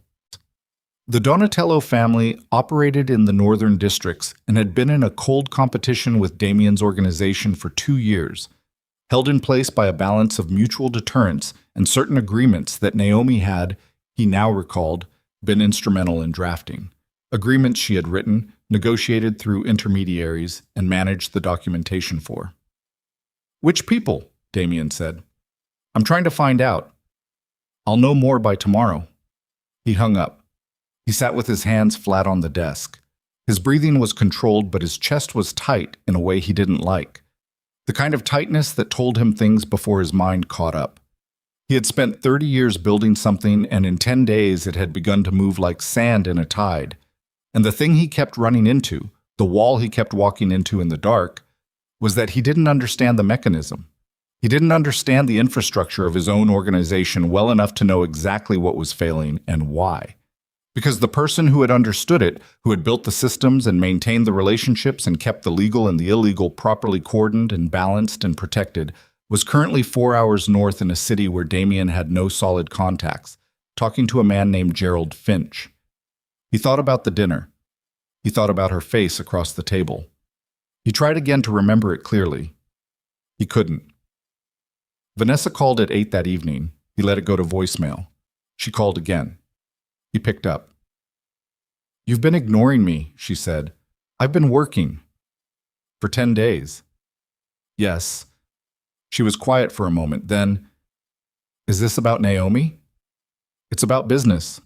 The Donatello family operated in the northern districts and had been in a cold competition with Damien's organization for 2 years, held in place by a balance of mutual deterrence and certain agreements that Naomi had, he now recalled, been instrumental in drafting. Agreements she had written, negotiated through intermediaries, and managed the documentation for. "Which people?" Damien said. "I'm trying to find out. I'll know more by tomorrow." He hung up. He sat with his hands flat on the desk. His breathing was controlled, but his chest was tight in a way he didn't like. The kind of tightness that told him things before his mind caught up. He had spent 30 years building something, and in 10 days it had begun to move like sand in a tide. And the thing he kept running into, the wall he kept walking into in the dark, was that he didn't understand the mechanism. He didn't understand the infrastructure of his own organization well enough to know exactly what was failing and why. Because the person who had understood it, who had built the systems and maintained the relationships and kept the legal and the illegal properly cordoned and balanced and protected, was currently 4 hours north in a city where Damien had no solid contacts, talking to a man named Gerald Finch. He thought about the dinner. He thought about her face across the table. He tried again to remember it clearly. He couldn't. Vanessa called at 8 that evening. He let it go to voicemail. She called again. He picked up. "You've been ignoring me," she said. "I've been working." "For 10 days." "Yes." She was quiet for a moment. Then, "Is this about Naomi?" "It's about business."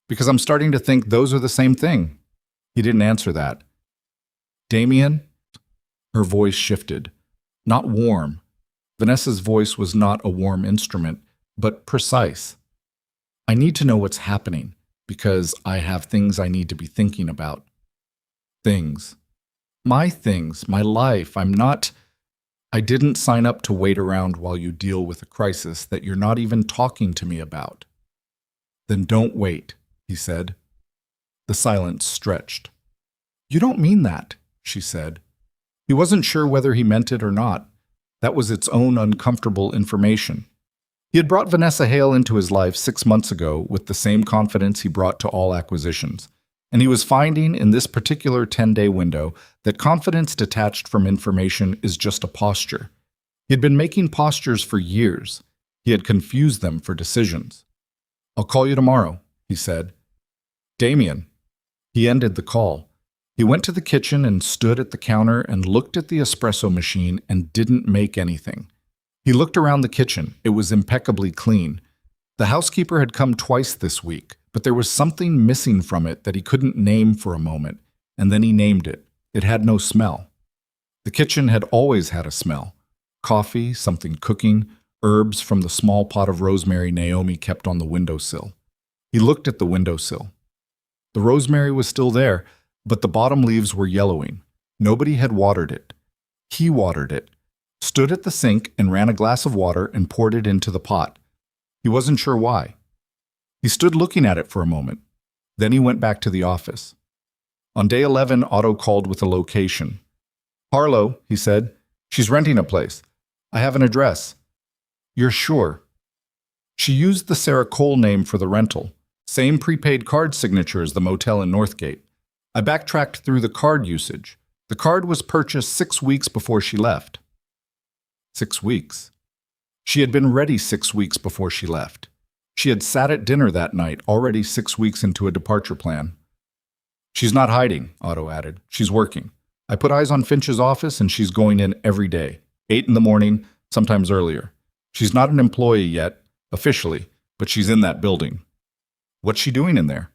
"Because I'm starting to think those are the same thing." He didn't answer that. "Damien?" Her voice shifted. Not warm. Vanessa's voice was not a warm instrument, but precise. "I need to know what's happening, because I have things I need to be thinking about." Things. My things, my life. I didn't sign up to wait around while you deal with a crisis that you're not even talking to me about. "Then don't wait," he said. The silence stretched. "You don't mean that," she said. He wasn't sure whether he meant it or not. That was its own uncomfortable information. He had brought Vanessa Hale into his life 6 months ago with the same confidence he brought to all acquisitions. And he was finding in this particular 10-day window that confidence detached from information is just a posture. He had been making postures for years. He had confused them for decisions. "I'll call you tomorrow," he said. "Damien." He ended the call. He went to the kitchen and stood at the counter and looked at the espresso machine and didn't make anything. He looked around the kitchen. It was impeccably clean. The housekeeper had come twice this week, but there was something missing from it that he couldn't name for a moment, and then he named it. It had no smell. The kitchen had always had a smell. Coffee, something cooking, herbs from the small pot of rosemary Naomi kept on the windowsill. He looked at the windowsill. The rosemary was still there, but the bottom leaves were yellowing. Nobody had watered it. He watered it, stood at the sink and ran a glass of water and poured it into the pot. He wasn't sure why. He stood looking at it for a moment. Then he went back to the office. On day 11, Otto called with a location. "Harlow," he said. "She's renting a place. I have an address." "You're sure?" She used the Sarah Cole name for the rental. Same prepaid card signature as the motel in Northgate. I backtracked through the card usage. The card was purchased 6 weeks before she left. 6 weeks. She had been ready 6 weeks before she left. She had sat at dinner that night, already 6 weeks into a departure plan. "She's not hiding," Otto added. "She's working. I put eyes on Finch's office and she's going in every day. 8 in the morning, sometimes earlier. She's not an employee yet, officially, but she's in that building." "What's she doing in there?"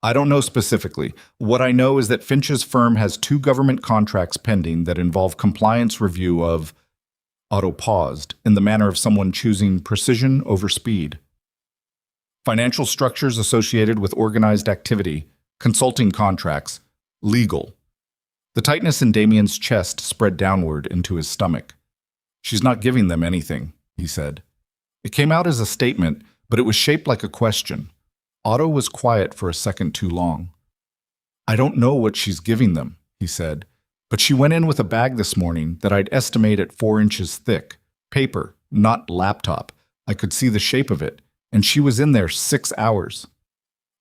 "I don't know specifically. What I know is that Finch's firm has 2 government contracts pending that involve compliance review of—" Otto paused, in the manner of someone choosing precision over speed. "Financial structures associated with organized activity, consulting contracts, legal." The tightness in Damien's chest spread downward into his stomach. "She's not giving them anything," he said. It came out as a statement, but it was shaped like a question. Otto was quiet for a second too long. "I don't know what she's giving them," he said, "but she went in with a bag this morning that I'd estimate at 4 inches thick. Paper, not laptop. I could see the shape of it, and she was in there 6 hours.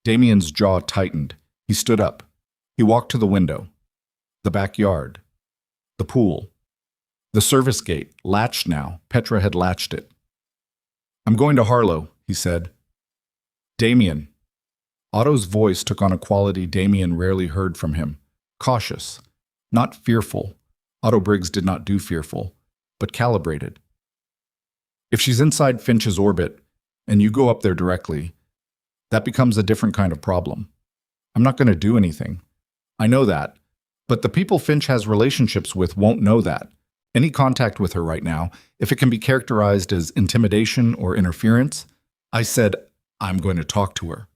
Damien's jaw tightened. He stood up. He walked to the window. The backyard. The pool. The service gate, latched now. Petra had latched it. "I'm going to Harlow," he said. "Damien." Otto's voice took on a quality Damien rarely heard from him. Cautious. Not fearful. Otto Briggs did not do fearful, but calibrated. "If she's inside Finch's orbit, and you go up there directly, that becomes a different kind of problem. I'm not going to do anything. I know that, but the people Finch has relationships with won't know that. Any contact with her right now, if it can be characterized as intimidation or interference, I said, I'm going to talk to her.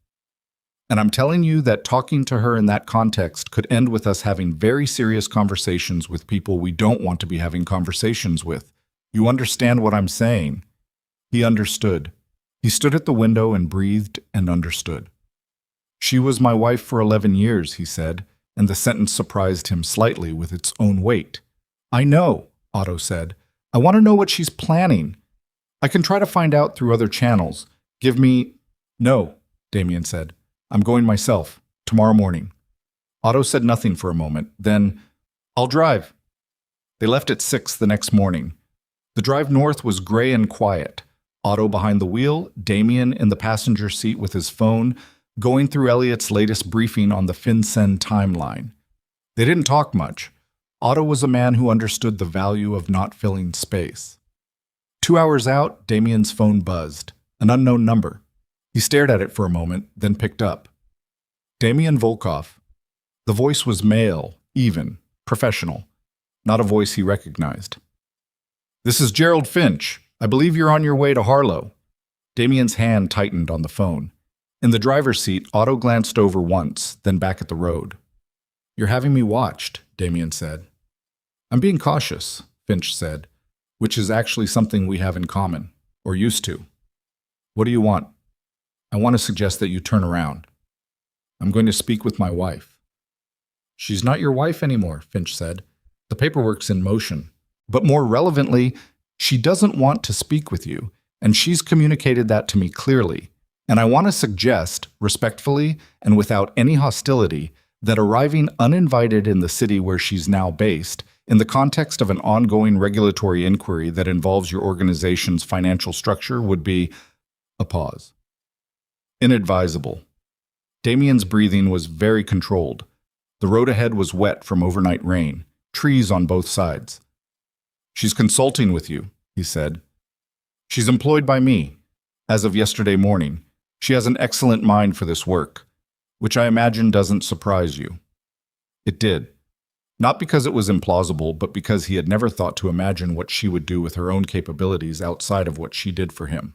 And I'm telling you that talking to her in that context could end with us having very serious conversations with people we don't want to be having conversations with. You understand what I'm saying?" He understood. He stood at the window and breathed and understood. "She was my wife for 11 years, he said, and the sentence surprised him slightly with its own weight. "I know," Otto said. "I want to know what she's planning. I can try to find out through other channels. Give me—" "No," Damien said. "I'm going myself, tomorrow morning." Otto said nothing for a moment. Then, "I'll drive." They left at 6 the next morning. The drive north was gray and quiet. Otto behind the wheel, Damien in the passenger seat with his phone, going through Elliot's latest briefing on the FinCEN timeline. They didn't talk much. Otto was a man who understood the value of not filling space. 2 hours out, Damien's phone buzzed. An unknown number. He stared at it for a moment, then picked up. Damien Volkov. The voice was male, even, professional. Not a voice he recognized. "This is Gerald Finch. I believe you're on your way to Harlow." Damien's hand tightened on the phone. In the driver's seat, Otto glanced over once, then back at the road. "You're having me watched," Damien said. "I'm being cautious," Finch said, "which is actually something we have in common, or used to." "What do you want?" "I want to suggest that you turn around. I'm going to speak with my wife." "She's not your wife anymore," Finch said. "The paperwork's in motion. But more relevantly, she doesn't want to speak with you, and she's communicated that to me clearly. And I want to suggest, respectfully and without any hostility, that arriving uninvited in the city where she's now based, in the context of an ongoing regulatory inquiry that involves your organization's financial structure, would be—" a pause. "Inadvisable." Damien's breathing was very controlled. The road ahead was wet from overnight rain, trees on both sides. "She's consulting with you," he said. "She's employed by me. As of yesterday morning, she has an excellent mind for this work, which I imagine doesn't surprise you." It did. Not because it was implausible, but because he had never thought to imagine what she would do with her own capabilities outside of what she did for him.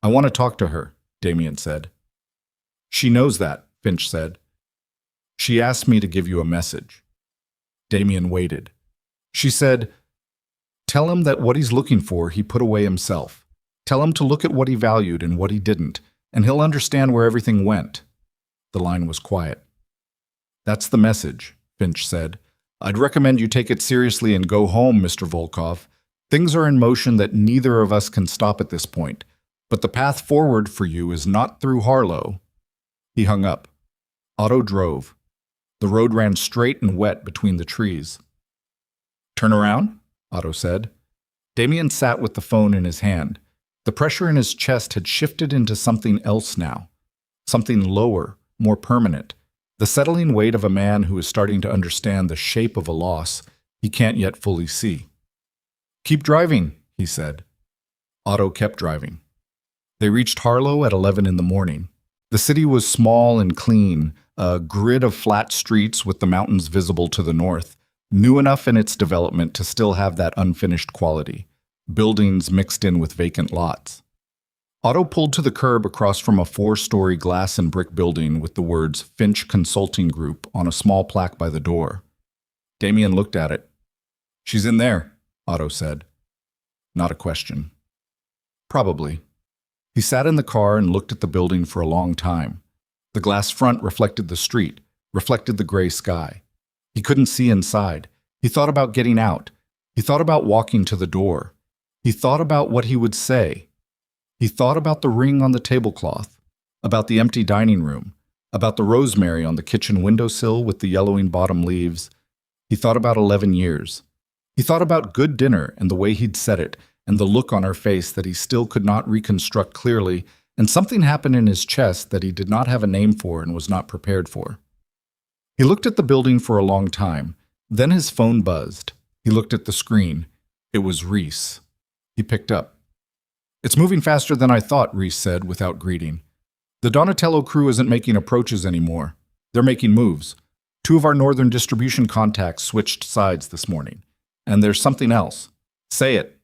"I want to talk to her," Damien said. "She knows that," Finch said. "She asked me to give you a message." Damien waited. She said, "Tell him that what he's looking for, he put away himself. Tell him to look at what he valued and what he didn't, and he'll understand where everything went." The line was quiet. "That's the message," Finch said. "I'd recommend you take it seriously and go home, Mr. Volkov. Things are in motion that neither of us can stop at this point, but the path forward for you is not through Harlow." He hung up. Otto drove. The road ran straight and wet between the trees. "Turn around?" Otto said. Damien sat with the phone in his hand. The pressure in his chest had shifted into something else now. Something lower, more permanent. The settling weight of a man who is starting to understand the shape of a loss he can't yet fully see. "Keep driving," he said. Otto kept driving. They reached Harlow at 11 in the morning. The city was small and clean, a grid of flat streets with the mountains visible to the north, new enough in its development to still have that unfinished quality, buildings mixed in with vacant lots. Otto pulled to the curb across from a 4-story glass and brick building with the words Finch Consulting Group on a small plaque by the door. Damien looked at it. "She's in there," Otto said. Not a question. "Probably." He sat in the car and looked at the building for a long time. The glass front reflected the street, reflected the gray sky. He couldn't see inside. He thought about getting out. He thought about walking to the door. He thought about what he would say. He thought about the ring on the tablecloth, about the empty dining room, about the rosemary on the kitchen windowsill with the yellowing bottom leaves. He thought about 11 years. He thought about good dinner and the way he'd said it, and the look on her face that he still could not reconstruct clearly, and something happened in his chest that he did not have a name for and was not prepared for. He looked at the building for a long time. Then his phone buzzed. He looked at the screen. It was Reese. He picked up. "It's moving faster than I thought," Reese said without greeting. "The Donatello crew isn't making approaches anymore. They're making moves. 2 of our northern distribution contacts switched sides this morning. And there's something else. Say it.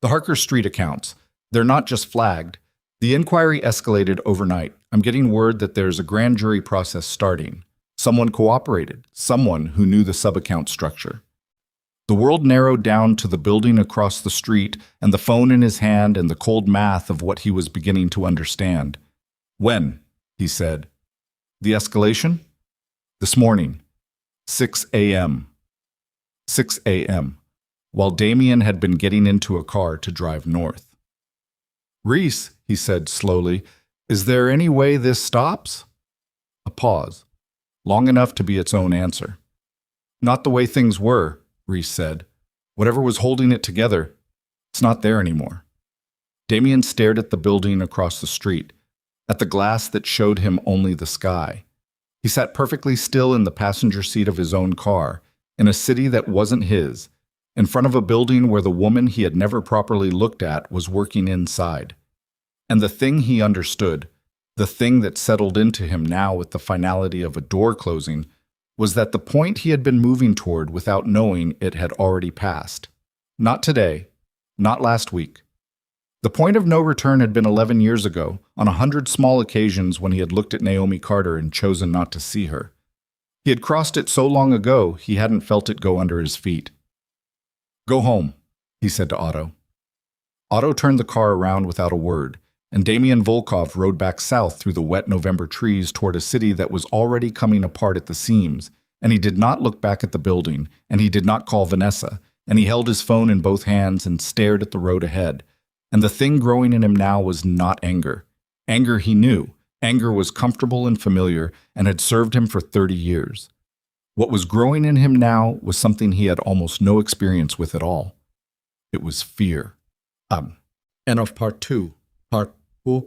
The Harker Street accounts. They're not just flagged. The inquiry escalated overnight. I'm getting word that there's a grand jury process starting. Someone cooperated. Someone who knew the sub-account structure." The world narrowed down to the building across the street and the phone in his hand and the cold math of what he was beginning to understand. "When?" he said. "The escalation?" "This morning. 6 a.m. 6 a.m. while Damien had been getting into a car to drive north. "Reese," he said slowly, "is there any way this stops?" A pause, long enough to be its own answer. "Not the way things were," Reese said. "Whatever was holding it together, it's not there anymore." Damien stared at the building across the street. at the glass that showed him only the sky. He sat perfectly still in the passenger seat of his own car, in a city that wasn't his, in front of a building where the woman he had never properly looked at was working inside. And the thing he understood, the thing that settled into him now with the finality of a door closing, was that the point he had been moving toward without knowing it had already passed. Not today, not last week. The point of no return had been 11 years ago, on 100 small occasions when he had looked at Naomi Carter and chosen not to see her. He had crossed it so long ago he hadn't felt it go under his feet. "Go home," he said to Otto. Otto turned the car around without a word, and Damian Volkov rode back south through the wet November trees toward a city that was already coming apart at the seams, and he did not look back at the building, and he did not call Vanessa, and he held his phone in both hands and stared at the road ahead. And the thing growing in him now was not anger. Anger he knew. Anger was comfortable and familiar and had served him for 30 years. What was growing in him now was something he had almost no experience with at all. It was fear. End of part 2. Part 4.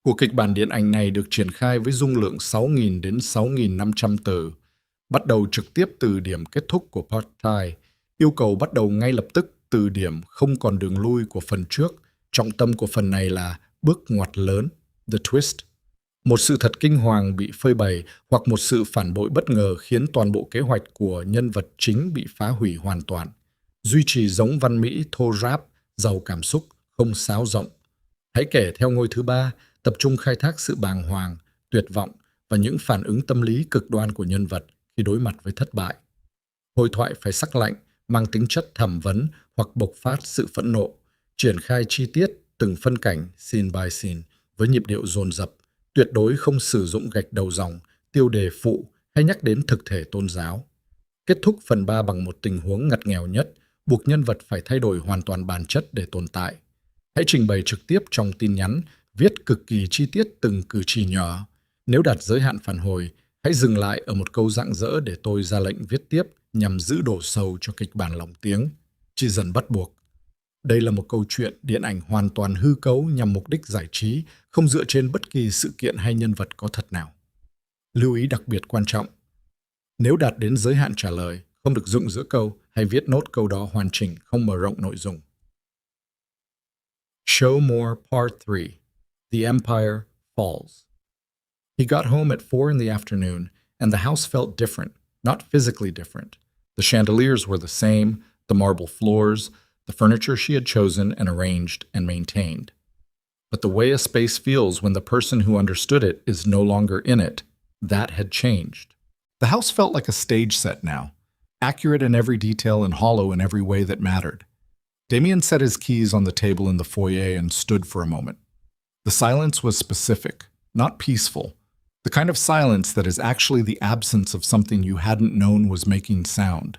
Cuộc kịch bản điện ảnh này được triển khai với dung lượng 6.000 đến 6.500 từ, bắt đầu trực tiếp từ điểm kết thúc của part 2, yêu cầu bắt đầu ngay lập tức từ điểm không còn đường lui của phần trước. Trọng tâm của phần này là bước ngoặt lớn, the twist. Một sự thật kinh hoàng bị phơi bày hoặc một sự phản bội bất ngờ khiến toàn bộ kế hoạch của nhân vật chính bị phá hủy hoàn toàn. Duy trì giống văn mỹ thô ráp, giàu cảm xúc, không sáo rộng. Hãy kể theo ngôi thứ 3, tập trung khai thác sự bàng hoàng, tuyệt vọng và những phản ứng tâm lý cực đoan của nhân vật khi đối mặt với thất bại. Hồi thoại phải sắc lạnh, mang tính chất thẩm vấn hoặc bộc phát sự phẫn nộ, triển khai chi tiết từng phân cảnh scene by scene với nhịp điệu dồn dập, tuyệt đối không sử dụng gạch đầu dòng, tiêu đề phụ hay nhắc đến thực thể tôn giáo. Kết thúc phần 3 bằng một tình huống ngặt nghèo nhất, buộc nhân vật phải thay đổi hoàn toàn bản chất để tồn tại. Hãy trình bày trực tiếp trong tin nhắn, viết cực kỳ chi tiết từng cử chỉ nhỏ. Nếu đạt giới hạn phản hồi, hãy dừng lại ở một câu rạng rỡ để tôi ra lệnh viết tiếp nhằm giữ đổ sâu cho kịch bản lồng tiếng. Chỉ dần bắt buộc. Đây là một câu chuyện điện ảnh hoàn toàn hư cấu nhằm mục đích giải trí, không dựa trên bất kỳ sự kiện hay nhân vật có thật nào. Lưu ý đặc biệt quan trọng. Nếu đạt đến giới hạn trả lời, không được dựng giữa câu hay viết nốt câu đó hoàn chỉnh, không mở rộng nội dung. Show More Part 3. The Empire Falls. He got home at 4 in the afternoon, and the house felt different, not physically different. The chandeliers were the same, the marble floors, the furniture she had chosen and arranged and maintained. But the way a space feels when the person who understood it is no longer in it, that had changed. The house felt like a stage set now, accurate in every detail and hollow in every way that mattered. Damian set his keys on the table in the foyer and stood for a moment. The silence was specific, not peaceful, the kind of silence that is actually the absence of something you hadn't known was making sound.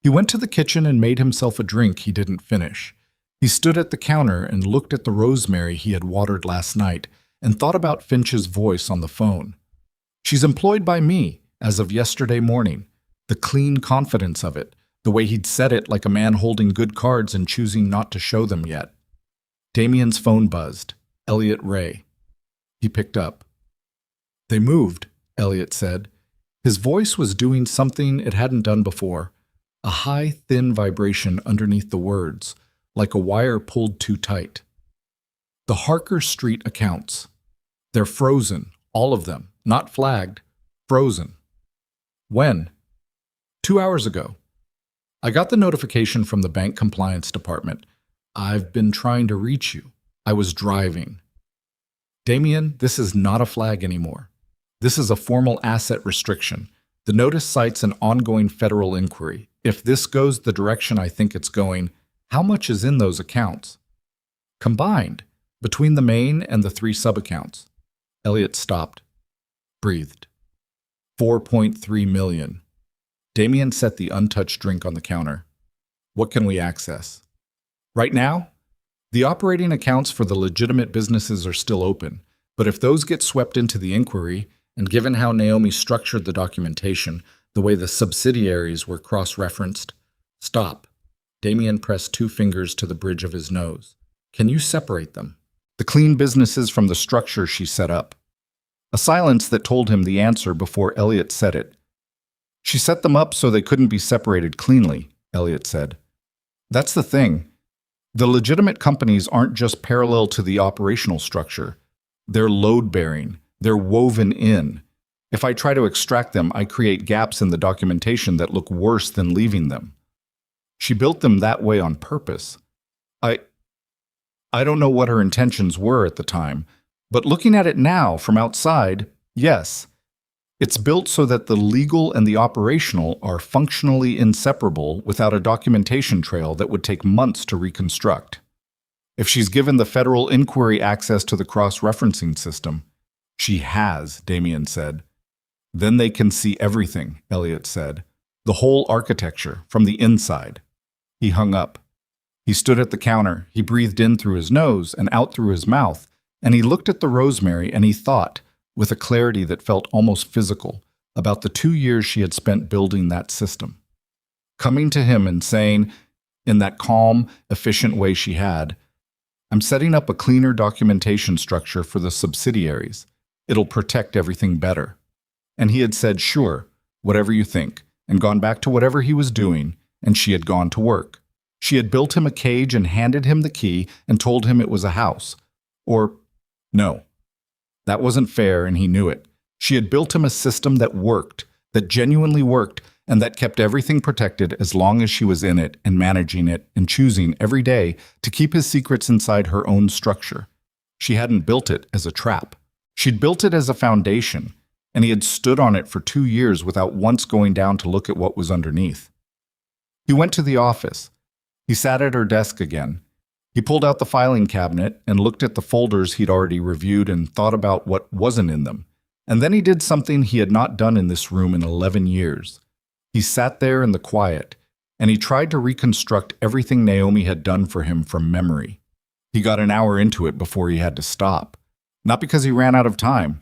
He went to the kitchen and made himself a drink he didn't finish. He stood at the counter and looked at the rosemary he had watered last night and thought about Finch's voice on the phone. "She's employed by me, as of yesterday morning." The clean confidence of it, the way he'd said it like a man holding good cards and choosing not to show them yet. Damian's phone buzzed. Elliot Ray. He picked up. "They moved," Elliot said. His voice was doing something it hadn't done before, a high, thin vibration underneath the words, like a wire pulled too tight. "The Harker Street accounts. They're frozen, all of them, not flagged, frozen." "When?" 2 hours ago. "I got the notification from the bank compliance department. I've been trying to reach you. I was driving." "Damian, this is not a flag anymore. This is a formal asset restriction. The notice cites an ongoing federal inquiry. If this goes the direction I think it's going, how much is in those accounts?" "Combined, between the main and the 3 sub-accounts." Elliot stopped, breathed. 4.3 million. Damian set the untouched drink on the counter. "What can we access?" "Right now, the operating accounts for the legitimate businesses are still open, but if those get swept into the inquiry, and given how Naomi structured the documentation, the way the subsidiaries were cross-referenced..." "Stop." Damian pressed 2 fingers to the bridge of his nose. "Can you separate them? The clean businesses from the structure she set up. A silence that told him the answer before Elliot said it. She set them up so they couldn't be separated cleanly, Elliot said. That's the thing. The legitimate companies aren't just parallel to the operational structure. They're load-bearing. They're woven in. If I try to extract them, I create gaps in the documentation that look worse than leaving them. She built them that way on purpose. I don't know what her intentions were at the time, but looking at it now from outside, yes. It's built so that the legal and the operational are functionally inseparable without a documentation trail that would take months to reconstruct. If she's given the federal inquiry access to the cross-referencing system, she has, Damien said. Then they can see everything, Elliot said. The whole architecture, from the inside. He hung up. He stood at the counter. He breathed in through his nose and out through his mouth, and he looked at the rosemary and he thought, with a clarity that felt almost physical, about the 2 years she had spent building that system. Coming to him and saying, in that calm, efficient way she had, I'm setting up a cleaner documentation structure for the subsidiaries. It'll protect everything better. And he had said, sure, whatever you think, and gone back to whatever he was doing, and she had gone to work. She had built him a cage and handed him the key and told him it was a house. Or, no. That wasn't fair, and he knew it. She had built him a system that worked, that genuinely worked, and that kept everything protected as long as she was in it and managing it and choosing every day to keep his secrets inside her own structure. She hadn't built it as a trap. She'd built it as a foundation, and he had stood on it for 2 years without once going down to look at what was underneath. He went to the office. He sat at her desk again. He pulled out the filing cabinet and looked at the folders he'd already reviewed and thought about what wasn't in them. And then he did something he had not done in this room in 11 years. He sat there in the quiet, and he tried to reconstruct everything Naomi had done for him from memory. He got an hour into it before he had to stop. Not because he ran out of time,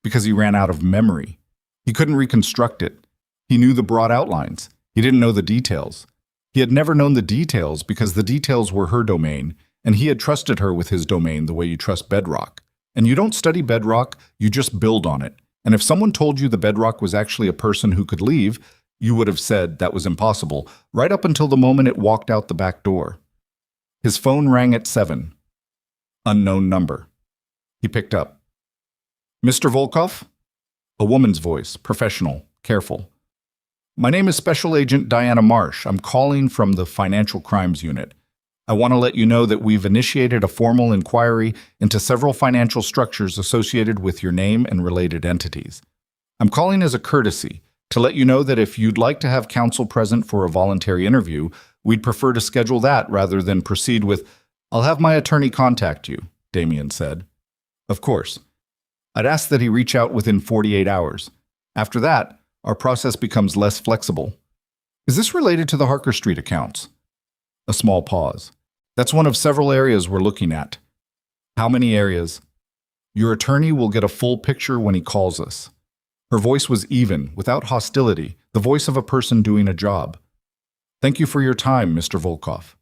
because he ran out of memory. He couldn't reconstruct it. He knew the broad outlines. He didn't know the details. He had never known the details because the details were her domain, and he had trusted her with his domain the way you trust bedrock. And you don't study bedrock, you just build on it. And if someone told you the bedrock was actually a person who could leave, you would have said that was impossible, right up until the moment it walked out the back door. His phone rang at 7. Unknown number. He picked up. Mr. Volkov? A woman's voice, professional, careful. My name is Special Agent Diana Marsh. I'm calling from the Financial Crimes Unit. I want to let you know that we've initiated a formal inquiry into several financial structures associated with your name and related entities. I'm calling as a courtesy to let you know that if you'd like to have counsel present for a voluntary interview, we'd prefer to schedule that rather than proceed with, I'll have my attorney contact you, Damien said. Of course. I'd ask that he reach out within 48 hours. After that, our process becomes less flexible. Is this related to the Harker Street accounts? A small pause. That's one of several areas we're looking at. How many areas? Your attorney will get a full picture when he calls us. Her voice was even, without hostility, the voice of a person doing a job. Thank you for your time, Mr. Volkov.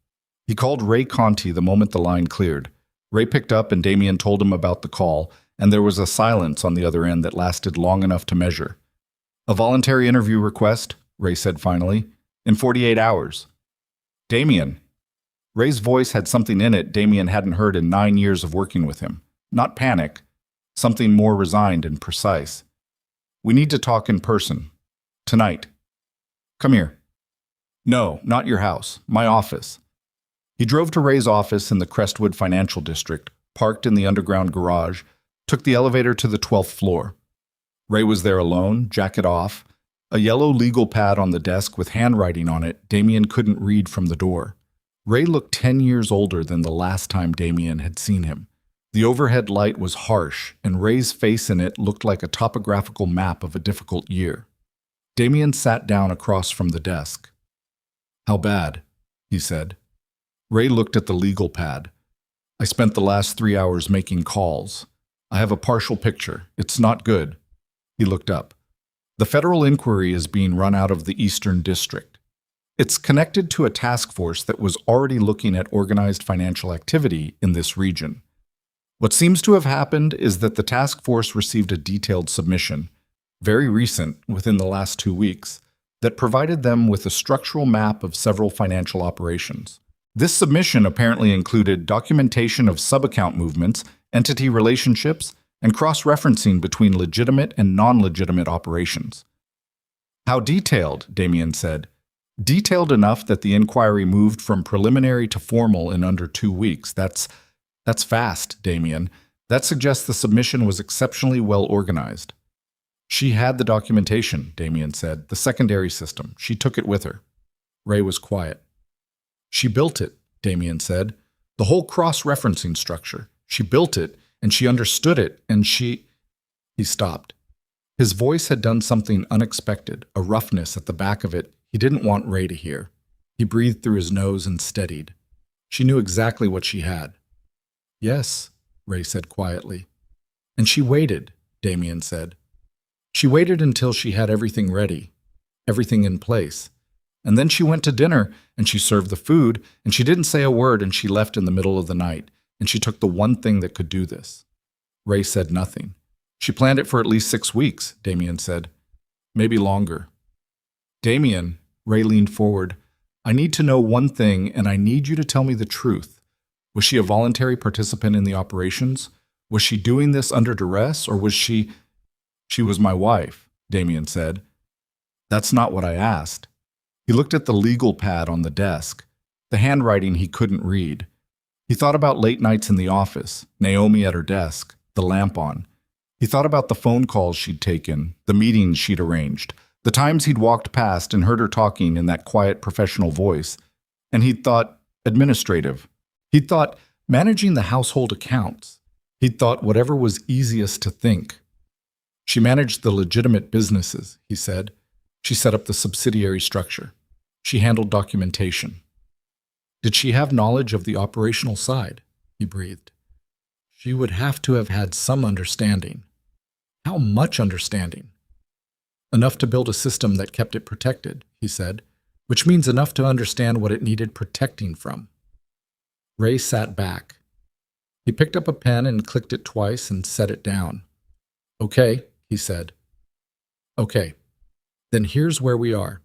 He called Ray Conti the moment the line cleared. Ray picked up and Damien told him about the call, and there was a silence on the other end that lasted long enough to measure. A voluntary interview request, Ray said finally, in 48 hours. Damien. Ray's voice had something in it Damien hadn't heard in 9 years of working with him. Not panic, something more resigned and precise. We need to talk in person. Tonight. Come here. No, not your house. My office. He drove to Ray's office in the Crestwood Financial District, parked in the underground garage, took the elevator to the 12th floor. Ray was there alone, jacket off, a yellow legal pad on the desk with handwriting on it Damien couldn't read from the door. Ray looked 10 years older than the last time Damien had seen him. The overhead light was harsh, and Ray's face in it looked like a topographical map of a difficult year. Damien sat down across from the desk. How bad? He said. Ray looked at the legal pad. I spent the last 3 hours making calls. I have a partial picture. It's not good. He looked up. The federal inquiry is being run out of the Eastern District. It's connected to a task force that was already looking at organized financial activity in this region. What seems to have happened is that the task force received a detailed submission, very recent, within the last 2 weeks, that provided them with a structural map of several financial operations. This submission apparently included documentation of sub-account movements, entity relationships, and cross-referencing between legitimate and non-legitimate operations. How detailed, Damien said. Detailed enough that the inquiry moved from preliminary to formal in under 2 weeks. That's fast, Damien. That suggests the submission was exceptionally well organized. She had the documentation, Damien said, the secondary system. She took it with her. Ray was quiet. She built it, Damien said. The whole cross-referencing structure. She built it, and she understood it, and she... He stopped. His voice had done something unexpected, a roughness at the back of it he didn't want Ray to hear. He breathed through his nose and steadied. She knew exactly what she had. Yes, Ray said quietly. And she waited, Damien said. She waited until she had everything ready, everything in place. And then she went to dinner, and she served the food, and she didn't say a word, and she left in the middle of the night, and she took the one thing that could do this. Ray said nothing. She planned it for at least 6 weeks, Damien said. Maybe longer. Damien, Ray leaned forward. I need to know one thing, and I need you to tell me the truth. Was she a voluntary participant in the operations? Was she doing this under duress, or was she... She was my wife, Damien said. That's not what I asked. He looked at the legal pad on the desk, the handwriting he couldn't read. He thought about late nights in the office, Naomi at her desk, the lamp on. He thought about the phone calls she'd taken, the meetings she'd arranged, the times he'd walked past and heard her talking in that quiet professional voice. And he'd thought administrative. He'd thought managing the household accounts. He'd thought whatever was easiest to think. She managed the legitimate businesses, he said. She set up the subsidiary structure. She handled documentation. Did she have knowledge of the operational side? He breathed. She would have to have had some understanding. How much understanding? Enough to build a system that kept it protected, he said, which means enough to understand what it needed protecting from. Ray sat back. He picked up a pen and clicked it twice and set it down. Okay, he said. Okay, then here's where we are.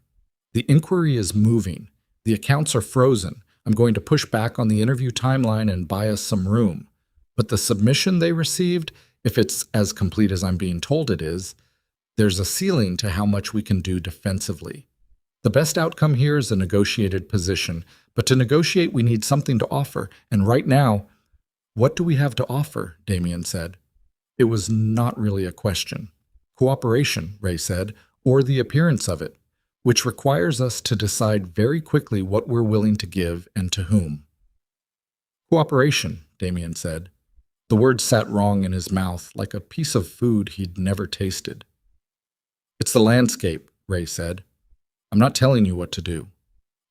The inquiry is moving. The accounts are frozen. I'm going to push back on the interview timeline and buy us some room. But the submission they received, if it's as complete as I'm being told it is, there's a ceiling to how much we can do defensively. The best outcome here is a negotiated position, but to negotiate we need something to offer, and right now, what do we have to offer? Damien said. It was not really a question. Cooperation, Ray said, or the appearance of it, which requires us to decide very quickly what we're willing to give and to whom. Cooperation, Damien said. The word sat wrong in his mouth, like a piece of food he'd never tasted. It's the landscape, Ray said. I'm not telling you what to do.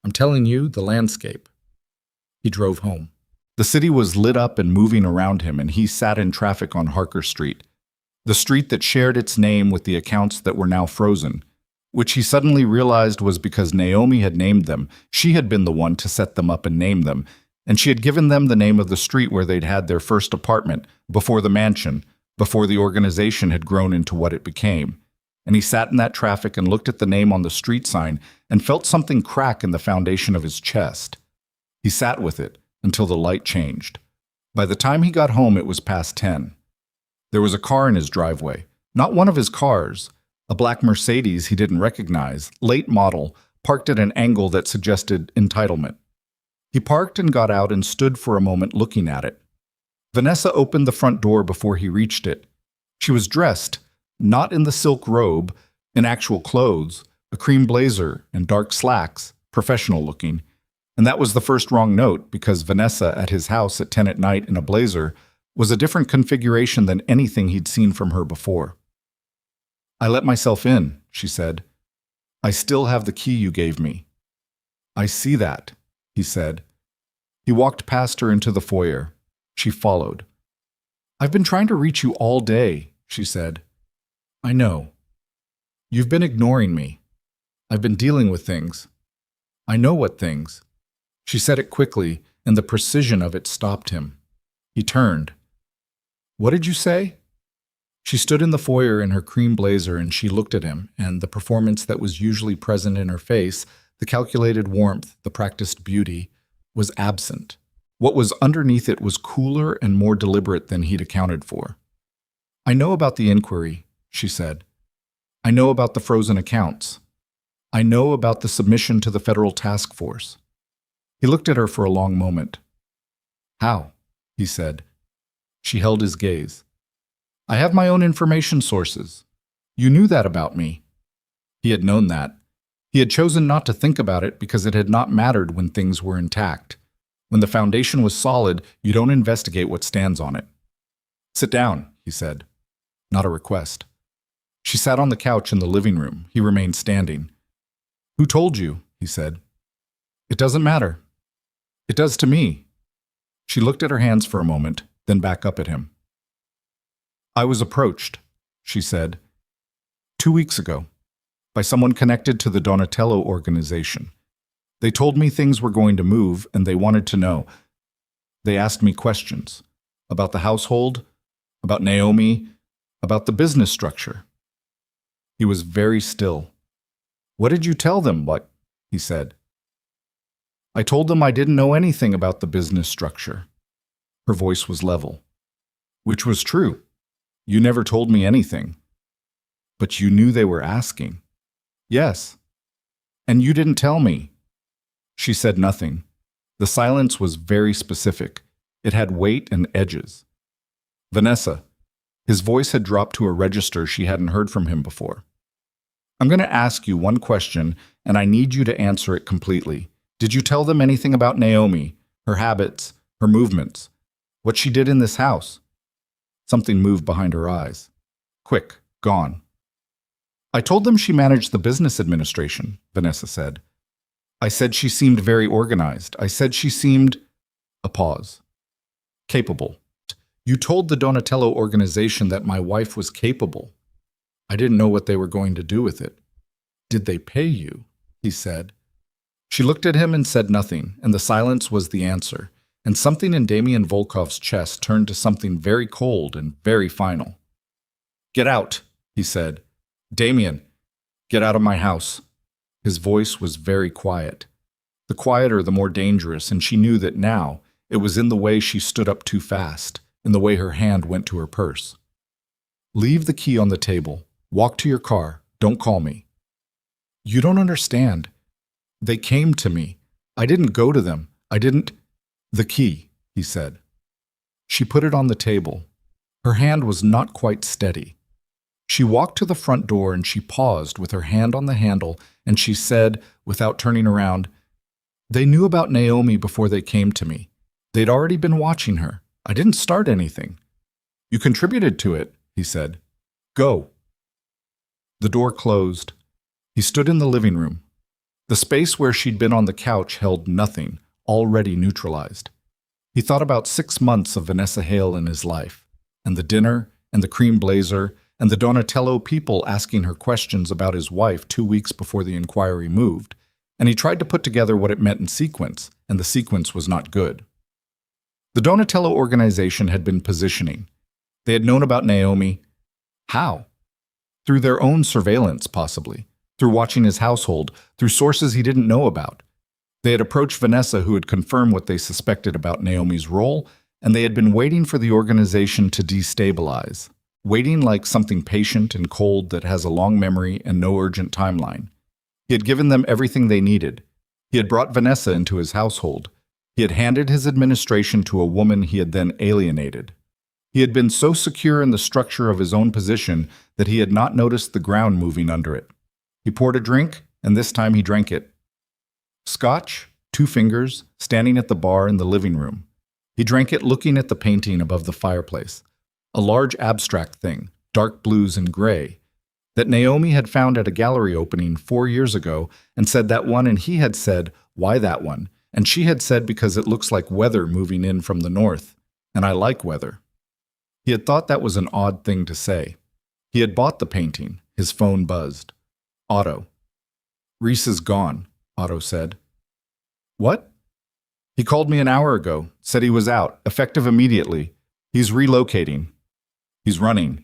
I'm telling you the landscape. He drove home. The city was lit up and moving around him, and he sat in traffic on Harker Street, the street that shared its name with the accounts that were now frozen, which he suddenly realized was because Naomi had named them. She had been the one to set them up and name them, and she had given them the name of the street where they'd had their first apartment, before the mansion, before the organization had grown into what it became. And he sat in that traffic and looked at the name on the street sign and felt something crack in the foundation of his chest. He sat with it until the light changed. By the time he got home, it was past 10. There was a car in his driveway, not one of his cars, a black Mercedes he didn't recognize, late model, parked at an angle that suggested entitlement. He parked and got out and stood for a moment looking at it. Vanessa opened the front door before he reached it. She was dressed, not in the silk robe, in actual clothes, a cream blazer and dark slacks, professional looking. And that was the first wrong note, because Vanessa at his house at 10 at night in a blazer was a different configuration than anything he'd seen from her before. I let myself in, she said. I still have the key you gave me. I see that, he said. He walked past her into the foyer. She followed. I've been trying to reach you all day, she said. I know. You've been ignoring me. I've been dealing with things. I know what things. She said it quickly, and the precision of it stopped him. He turned. What did you say? She stood in the foyer in her cream blazer and she looked at him, and the performance that was usually present in her face, the calculated warmth, the practiced beauty, was absent. What was underneath it was cooler and more deliberate than he'd accounted for. I know about the inquiry, she said. I know about the frozen accounts. I know about the submission to the federal task force. He looked at her for a long moment. How? He said. She held his gaze. I have my own information sources. You knew that about me. He had known that. He had chosen not to think about it because it had not mattered when things were intact. When the foundation was solid, you don't investigate what stands on it. Sit down, he said. Not a request. She sat on the couch in the living room. He remained standing. Who told you? He said. It doesn't matter. It does to me. She looked at her hands for a moment, then back up at him. I was approached, she said, 2 weeks ago, by someone connected to the Donatello organization. They told me things were going to move and they wanted to know. They asked me questions about the household, about Naomi, about the business structure. He was very still. What did you tell them, what? He said. I told them I didn't know anything about the business structure. Her voice was level. Which was true. You never told me anything. But you knew they were asking. Yes. And you didn't tell me. She said nothing. The silence was very specific. It had weight and edges. Vanessa. His voice had dropped to a register she hadn't heard from him before. I'm going to ask you one question, and I need you to answer it completely. Did you tell them anything about Naomi, her habits, her movements, what she did in this house? Something moved behind her eyes. Quick, gone. I told them she managed the business administration, Vanessa said. I said she seemed very organized. I said she seemed... A pause. Capable. You told the Donatello organization that my wife was capable. I didn't know what they were going to do with it. Did they pay you? He said. She looked at him and said nothing, and the silence was the answer, and something in Damien Volkov's chest turned to something very cold and very final. Get out, he said. Damien, get out of my house. His voice was very quiet. The quieter, the more dangerous, and she knew that now it was in the way she stood up too fast, in the way her hand went to her purse. Leave the key on the table. Walk to your car. Don't call me. You don't understand. They came to me. I didn't go to them. I didn't... The key, he said. She put it on the table. Her hand was not quite steady. She walked to the front door and she paused with her hand on the handle and she said, without turning around, They knew about Naomi before they came to me. They'd already been watching her. I didn't start anything. You contributed to it, he said. Go. The door closed. He stood in the living room. The space where she'd been on the couch held nothing, already neutralized. He thought about 6 months of Vanessa Hale in his life, and the dinner, and the cream blazer, and the Donatello people asking her questions about his wife 2 weeks before the inquiry moved, and he tried to put together what it meant in sequence, and the sequence was not good. The Donatello organization had been positioning. They had known about Naomi. How? Through their own surveillance, possibly. Through watching his household, through sources he didn't know about. They had approached Vanessa, who had confirmed what they suspected about Naomi's role, and they had been waiting for the organization to destabilize. Waiting like something patient and cold that has a long memory and no urgent timeline. He had given them everything they needed. He had brought Vanessa into his household. He had handed his administration to a woman he had then alienated. He had been so secure in the structure of his own position that he had not noticed the ground moving under it. He poured a drink, and this time he drank it. Scotch, 2 fingers, standing at the bar in the living room. He drank it looking at the painting above the fireplace. A large abstract thing, dark blues and gray, that Naomi had found at a gallery opening 4 years ago and said that one, and he had said, why that one? And she had said because it looks like weather moving in from the north, and I like weather. He had thought that was an odd thing to say. He had bought the painting. His phone buzzed. Otto. Reese is gone, Otto said. What? He called me an hour ago, said he was out, effective immediately. He's relocating. He's running.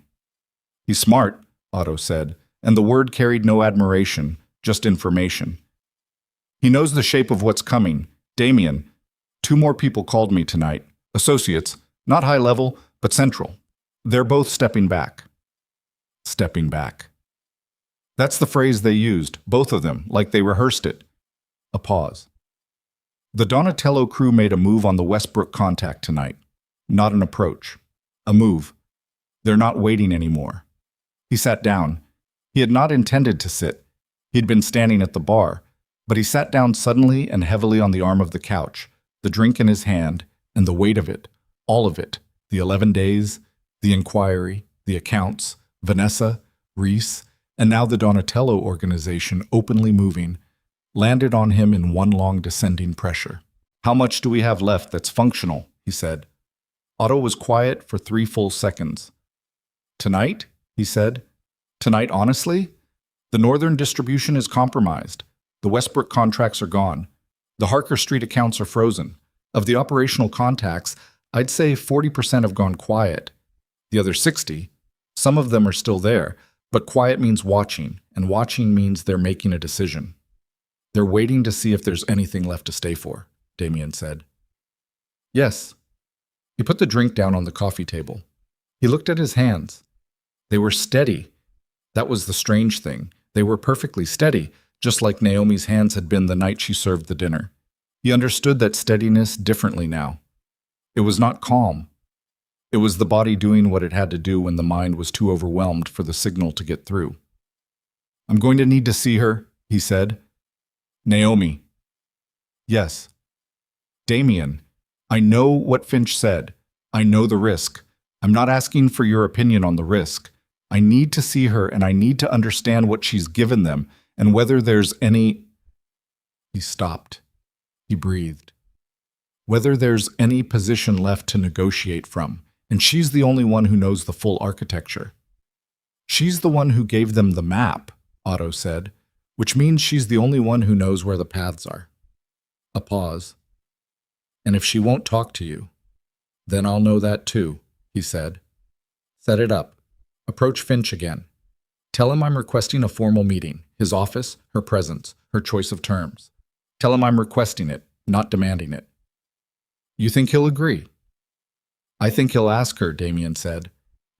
He's smart, Otto said, and the word carried no admiration, just information. He knows the shape of what's coming. Damien, 2 more people called me tonight. Associates, not high level, but central. They're both stepping back. Stepping back. That's the phrase they used, both of them, like they rehearsed it. A pause. The Donatello crew made a move on the Westbrook contact tonight. Not an approach. A move. They're not waiting anymore. He sat down. He had not intended to sit. He'd been standing at the bar, but he sat down suddenly and heavily on the arm of the couch, the drink in his hand, and the weight of it, all of it, the 11 days, the inquiry, the accounts, Vanessa, Reese, and now the Donatello organization openly moving, landed on him in one long descending pressure. How much do we have left that's functional? He said. Otto was quiet for 3 full seconds. Tonight? He said. Tonight, honestly? The northern distribution is compromised. The Westbrook contracts are gone. The Harker Street accounts are frozen. Of the operational contacts, I'd say 40% have gone quiet. The other 60, some of them are still there, but quiet means watching, and watching means they're making a decision. They're waiting to see if there's anything left to stay for, Damien said. Yes. He put the drink down on the coffee table. He looked at his hands. They were steady. That was the strange thing. They were perfectly steady, just like Naomi's hands had been the night she served the dinner. He understood that steadiness differently now. It was not calm. It was the body doing what it had to do when the mind was too overwhelmed for the signal to get through. I'm going to need to see her, he said. Naomi. Yes. Damien, I know what Finch said. I know the risk. I'm not asking for your opinion on the risk. I need to see her and I need to understand what she's given them and whether there's any... He stopped. He breathed. Whether there's any position left to negotiate from, and she's the only one who knows the full architecture. She's the one who gave them the map, Otto said, which means she's the only one who knows where the paths are. A pause. And if she won't talk to you, then I'll know that too, he said. Set it up. Approach Finch again. Tell him I'm requesting a formal meeting, his office, her presence, her choice of terms. Tell him I'm requesting it, not demanding it. You think he'll agree? I think he'll ask her, Damien said,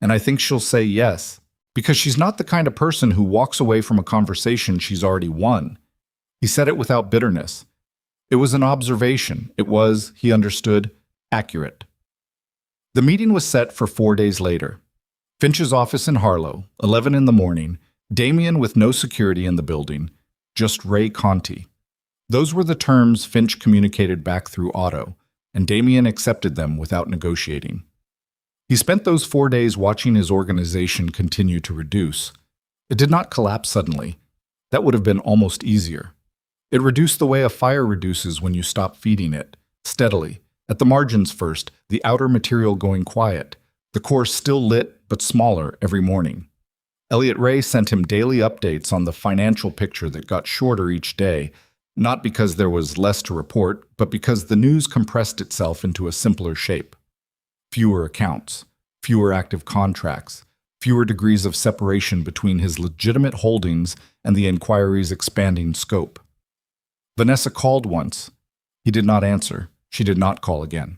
and I think she'll say yes, because she's not the kind of person who walks away from a conversation she's already won. He said it without bitterness. It was an observation. It was, he understood, accurate. The meeting was set for 4 days later. Finch's office in Harlow, 11 in the morning, Damien with no security in the building, just Ray Conti. Those were the terms Finch communicated back through Otto, and Damien accepted them without negotiating. He spent those 4 days watching his organization continue to reduce. It did not collapse suddenly. That would have been almost easier. It reduced the way a fire reduces when you stop feeding it, steadily, at the margins first, the outer material going quiet, the core still lit but smaller every morning. Elliot Ray sent him daily updates on the financial picture that got shorter each day, not because there was less to report, but because the news compressed itself into a simpler shape. Fewer accounts, fewer active contracts, fewer degrees of separation between his legitimate holdings and the inquiry's expanding scope. Vanessa called once. He did not answer. She did not call again.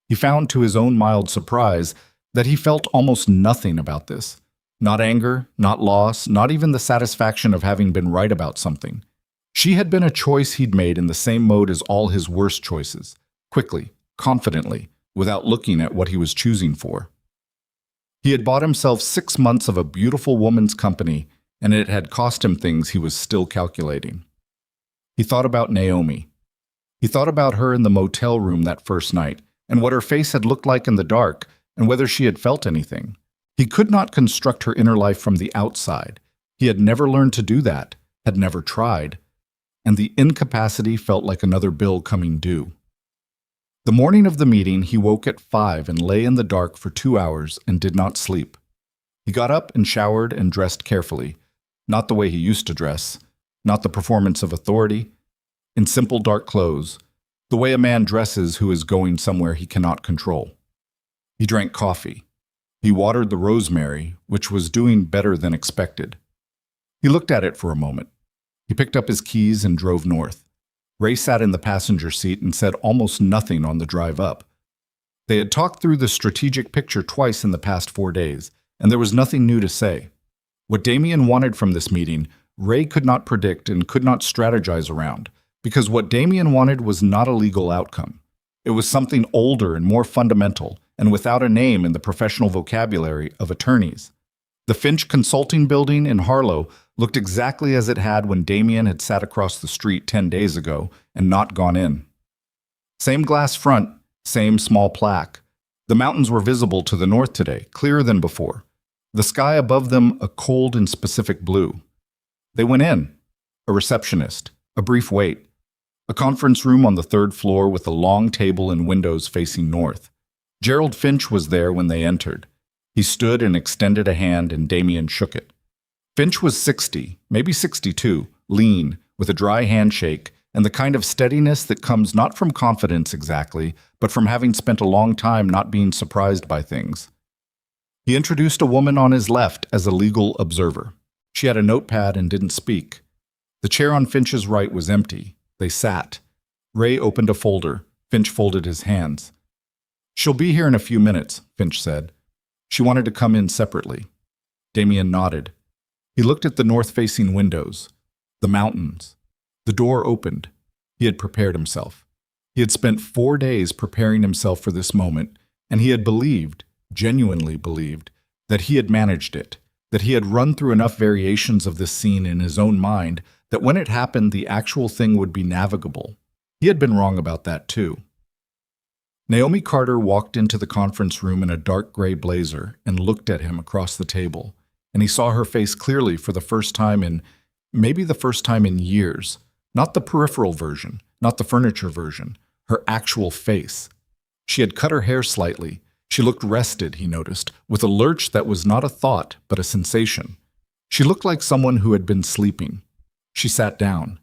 He found to his own mild surprise that he felt almost nothing about this. Not anger, not loss, not even the satisfaction of having been right about something. She had been a choice he'd made in the same mode as all his worst choices, quickly, confidently, without looking at what he was choosing for. He had bought himself 6 months of a beautiful woman's company, and it had cost him things he was still calculating. He thought about Naomi. He thought about her in the motel room that first night, and what her face had looked like in the dark, and whether she had felt anything. He could not construct her inner life from the outside. He had never learned to do that, had never tried, and the incapacity felt like another bill coming due. The morning of the meeting, he woke at 5 and lay in the dark for 2 hours and did not sleep. He got up and showered and dressed carefully, not the way he used to dress, not the performance of authority, in simple dark clothes, the way a man dresses who is going somewhere he cannot control. He drank coffee. He watered the rosemary, which was doing better than expected. He looked at it for a moment. He picked up his keys and drove north. Ray sat in the passenger seat and said almost nothing on the drive up. They had talked through the strategic picture twice in the past 4 days, and there was nothing new to say. What Damien wanted from this meeting, Ray could not predict and could not strategize around, because what Damien wanted was not a legal outcome. It was something older and more fundamental, and without a name in the professional vocabulary of attorneys. The Finch Consulting Building in Harlow looked exactly as it had when Damien had sat across the street 10 days ago and not gone in. Same glass front, same small plaque. The mountains were visible to the north today, clearer than before. The sky above them a cold and specific blue. They went in. A receptionist. A brief wait. A conference room on the 3rd floor with a long table and windows facing north. Gerald Finch was there when they entered. He stood and extended a hand, and Damien shook it. Finch was 60, maybe 62, lean, with a dry handshake, and the kind of steadiness that comes not from confidence exactly, but from having spent a long time not being surprised by things. He introduced a woman on his left as a legal observer. She had a notepad and didn't speak. The chair on Finch's right was empty. They sat. Ray opened a folder. Finch folded his hands. "She'll be here in a few minutes," Finch said. She wanted to come in separately. Damien nodded. He looked at the north-facing windows, the mountains. The door opened. He had prepared himself. He had spent 4 days preparing himself for this moment, and he had believed, genuinely believed, that he had managed it, that he had run through enough variations of this scene in his own mind that when it happened, the actual thing would be navigable. He had been wrong about that too. Naomi Carter walked into the conference room in a dark gray blazer and looked at him across the table, and he saw her face clearly for the first time in, maybe the first time in years. Not the peripheral version, not the furniture version, her actual face. She had cut her hair slightly. She looked rested, he noticed, with a lurch that was not a thought, but a sensation. She looked like someone who had been sleeping. She sat down.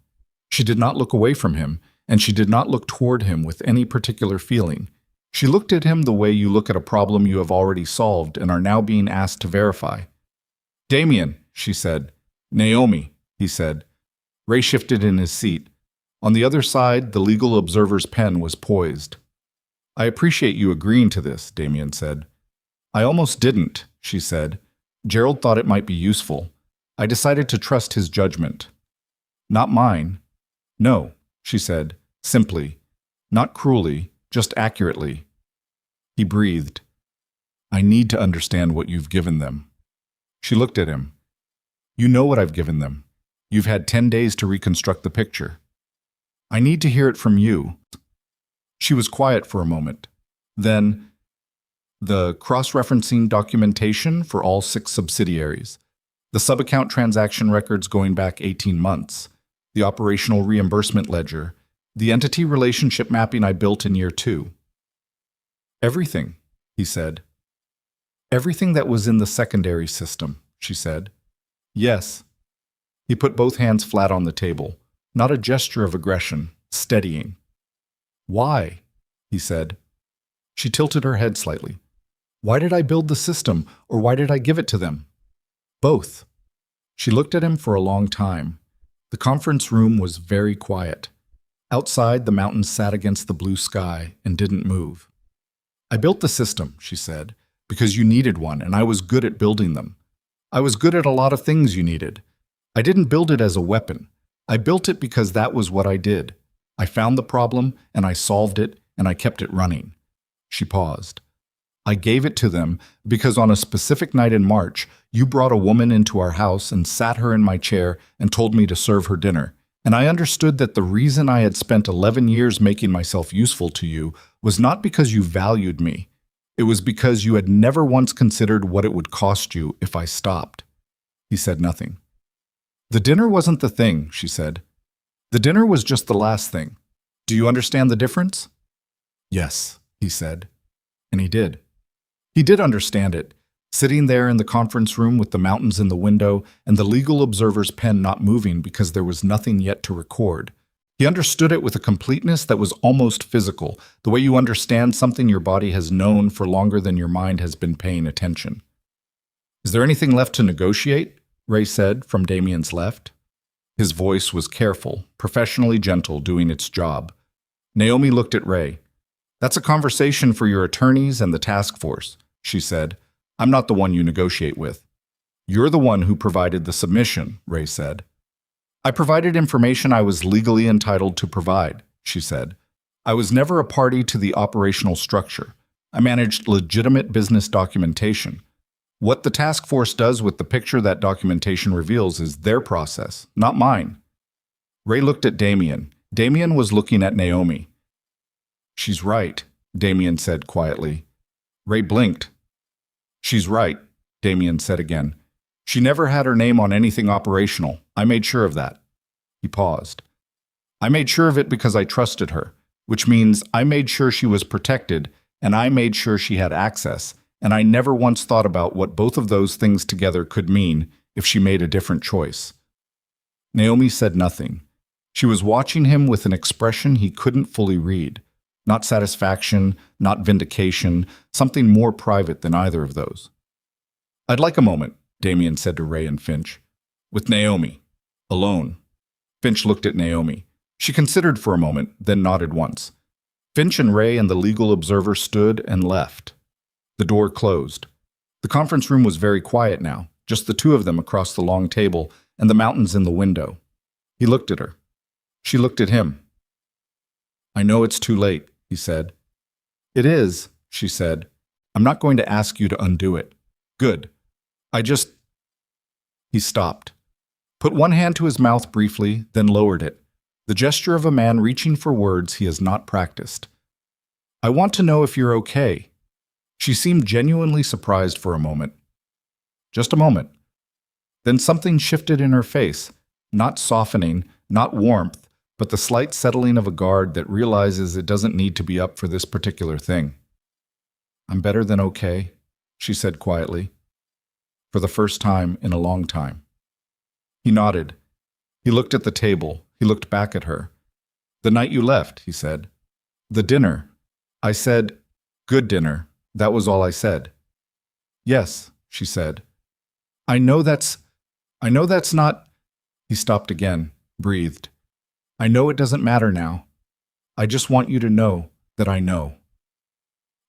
She did not look away from him, and she did not look toward him with any particular feeling. She looked at him the way you look at a problem you have already solved and are now being asked to verify. "Damien," she said. "Naomi," he said. Ray shifted in his seat. On the other side, the legal observer's pen was poised. "I appreciate you agreeing to this," Damien said. "I almost didn't," she said. "Gerald thought it might be useful. I decided to trust his judgment." "Not mine." "No," she said, simply. "Not cruelly, just accurately." He breathed. "I need to understand what you've given them." She looked at him. "You know what I've given them. You've had 10 days to reconstruct the picture. I need to hear it from you." She was quiet for a moment. Then, "The cross-referencing documentation for all 6 subsidiaries, the sub-account transaction records going back 18 months, the operational reimbursement ledger, the entity relationship mapping I built in year 2. "Everything," he said. "Everything that was in the secondary system," she said. "Yes." He put both hands flat on the table, not a gesture of aggression, steadying. "Why?" he said. She tilted her head slightly. "Why did I build the system, or why did I give it to them?" "Both." She looked at him for a long time. The conference room was very quiet. Outside, the mountains sat against the blue sky and didn't move. "I built the system," she said, "because you needed one, and I was good at building them. I was good at a lot of things you needed. I didn't build it as a weapon. I built it because that was what I did. I found the problem, and I solved it, and I kept it running." She paused. "I gave it to them because on a specific night in March, you brought a woman into our house and sat her in my chair and told me to serve her dinner. And I understood that the reason I had spent 11 years making myself useful to you was not because you valued me. It was because you had never once considered what it would cost you if I stopped." He said nothing. "The dinner wasn't the thing," she said. "The dinner was just the last thing. Do you understand the difference?" "Yes," he said. And he did. He did understand it, sitting there in the conference room with the mountains in the window and the legal observer's pen not moving because there was nothing yet to record. He understood it with a completeness that was almost physical, the way you understand something your body has known for longer than your mind has been paying attention. Is there anything left to negotiate? Ray said from Damien's left. His voice was careful, professionally gentle, doing its job. Naomi looked at Ray. That's a conversation for your attorneys and the task force, she said. I'm not the one you negotiate with. You're the one who provided the submission, Ray said. I provided information I was legally entitled to provide, she said. I was never a party to the operational structure. I managed legitimate business documentation. What the task force does with the picture that documentation reveals is their process, not mine. Ray looked at Damien. Damien was looking at Naomi. She's right, Damien said quietly. Ray blinked. She's right, Damien said again. She never had her name on anything operational. I made sure of that. He paused. I made sure of it because I trusted her, which means I made sure she was protected, and I made sure she had access, and I never once thought about what both of those things together could mean if she made a different choice. Naomi said nothing. She was watching him with an expression he couldn't fully read. Not satisfaction, not vindication, something more private than either of those. I'd like a moment, Damien said to Ray and Finch. With Naomi. Alone. Finch looked at Naomi. She considered for a moment, then nodded once. Finch and Ray and the legal observer stood and left. The door closed. The conference room was very quiet now, just the two of them across the long table and the mountains in the window. He looked at her. She looked at him. I know it's too late, he said. It is, she said. I'm not going to ask you to undo it. Good. He stopped. Put one hand to his mouth briefly, then lowered it. The gesture of a man reaching for words he has not practiced. I want to know if you're okay. She seemed genuinely surprised for a moment. Just a moment. Then something shifted in her face, not softening, not warmth, but the slight settling of a guard that realizes it doesn't need to be up for this particular thing. I'm better than okay, she said quietly. For the first time in a long time. He nodded. He looked at the table. He looked back at her. The night you left, he said. The dinner. I said, good dinner. That was all I said. Yes, she said. I know that's not... He stopped again, breathed. I know it doesn't matter now. I just want you to know that I know.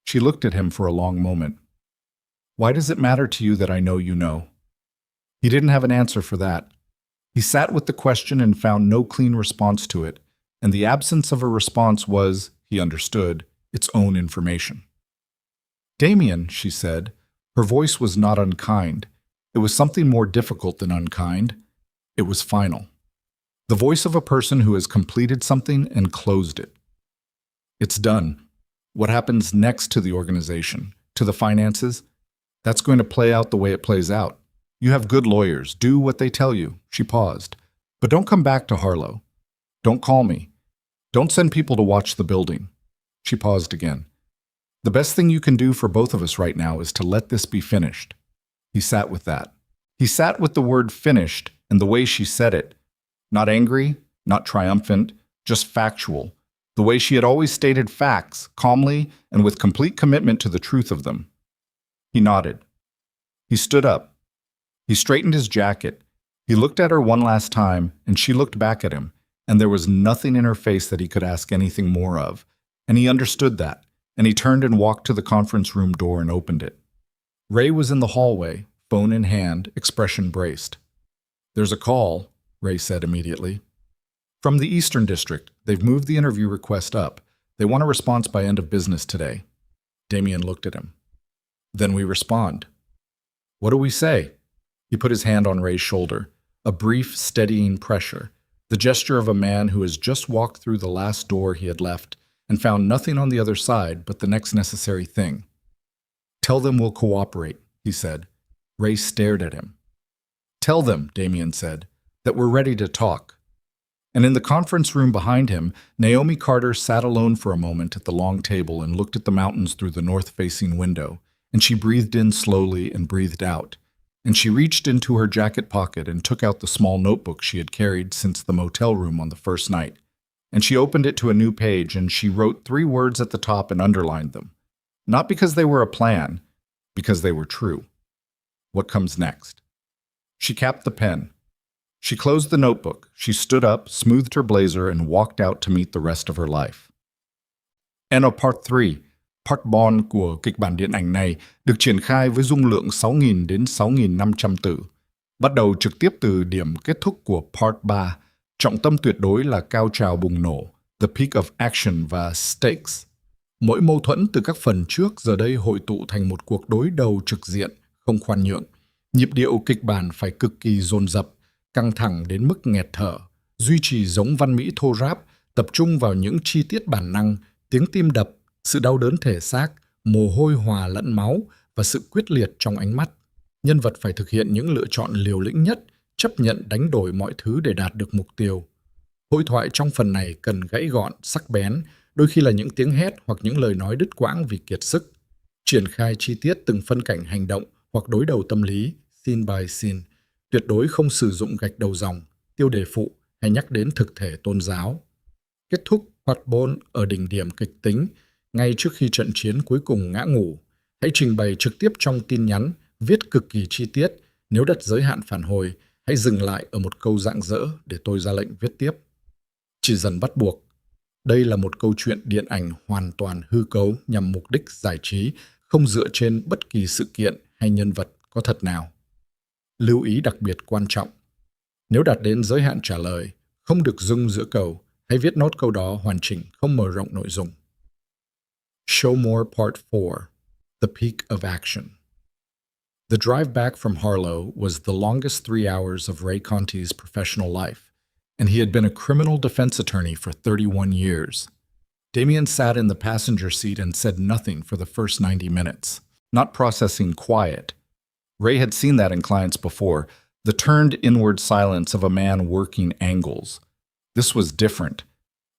She looked at him for a long moment. Why does it matter to you that I know you know? He didn't have an answer for that. He sat with the question and found no clean response to it, and the absence of a response was, he understood, its own information. Damien, she said. Her voice was not unkind. It was something more difficult than unkind. It was final. The voice of a person who has completed something and closed it. It's done. What happens next to the organization, to the finances? That's going to play out the way it plays out. You have good lawyers. Do what they tell you. She paused. But don't come back to Harlow. Don't call me. Don't send people to watch the building. She paused again. The best thing you can do for both of us right now is to let this be finished. He sat with that. He sat with the word finished and the way she said it. Not angry, not triumphant, just factual. The way she had always stated facts, calmly and with complete commitment to the truth of them. He nodded. He stood up. He straightened his jacket. He looked at her one last time, and she looked back at him, and there was nothing in her face that he could ask anything more of, and he understood that, and he turned and walked to the conference room door and opened it. Ray was in the hallway, phone in hand, expression braced. There's a call, Ray said immediately. From the Eastern District, they've moved the interview request up. They want a response by end of business today. Damien looked at him. Then we respond. What do we say? He put his hand on Ray's shoulder, a brief, steadying pressure, the gesture of a man who has just walked through the last door he had left and found nothing on the other side but the next necessary thing. Tell them we'll cooperate, he said. Ray stared at him. Tell them, Damien said, that we're ready to talk. And in the conference room behind him, Naomi Carter sat alone for a moment at the long table and looked at the mountains through the north-facing window, and she breathed in slowly and breathed out. And she reached into her jacket pocket and took out the small notebook she had carried since the motel room on the first night. and she opened it to a new page and she wrote 3 words at the top and underlined them. Not because they were a plan, because they were true. What comes next? She capped the pen. She closed the notebook. She stood up, smoothed her blazer, and walked out to meet the rest of her life. End of Part 3. Part 1 của kịch bản điện ảnh này được triển khai với dung lượng 6.000 đến 6.500 từ. Bắt đầu trực tiếp từ điểm kết thúc của Part 3. Trọng tâm tuyệt đối là cao trào bùng nổ, the peak of action và stakes. Mỗi mâu thuẫn từ các phần trước giờ đây hội tụ thành một cuộc đối đầu trực diện, không khoan nhượng. Nhịp điệu kịch bản phải cực kỳ dồn dập, căng thẳng đến mức nghẹt thở, duy trì giống văn mỹ thô ráp, tập trung vào những chi tiết bản năng, tiếng tim đập, sự đau đớn thể xác, mồ hôi hòa lẫn máu và sự quyết liệt trong ánh mắt. Nhân vật phải thực hiện những lựa chọn liều lĩnh nhất, chấp nhận đánh đổi mọi thứ để đạt được mục tiêu. Hội thoại trong phần này cần gãy gọn, sắc bén, đôi khi là những tiếng hét hoặc những lời nói đứt quãng vì kiệt sức. Triển khai chi tiết từng phân cảnh hành động hoặc đối đầu tâm lý, scene by scene. Tuyệt đối không sử dụng gạch đầu dòng, tiêu đề phụ hay nhắc đến thực thể tôn giáo. Kết thúc Part 4 ở đỉnh điểm kịch tính, ngay trước khi trận chiến cuối cùng ngã ngủ. Hãy trình bày trực tiếp trong tin nhắn, viết cực kỳ chi tiết. Nếu đặt giới hạn phản hồi, hãy dừng lại ở một câu rạng rỡ để tôi ra lệnh viết tiếp. Chỉ dần bắt buộc. Đây là một câu chuyện điện ảnh hoàn toàn hư cấu nhằm mục đích giải trí, không dựa trên bất kỳ sự kiện hay nhân vật có thật nào. Lưu ý đặc biệt quan trọng. Nếu đạt đến giới hạn trả lời, không được dưng giữa câu, hãy viết nốt câu đó hoàn chỉnh, không mở rộng nội dung. Show More Part 4. The Peak of Action. The drive back from Harlow was the longest 3 hours of Ray Conti's professional life, and he had been a criminal defense attorney for 31 years. Damien sat in the passenger seat and said nothing for the first 90 minutes, not processing quiet. Ray had seen that in clients before, the turned inward silence of a man working angles. This was different.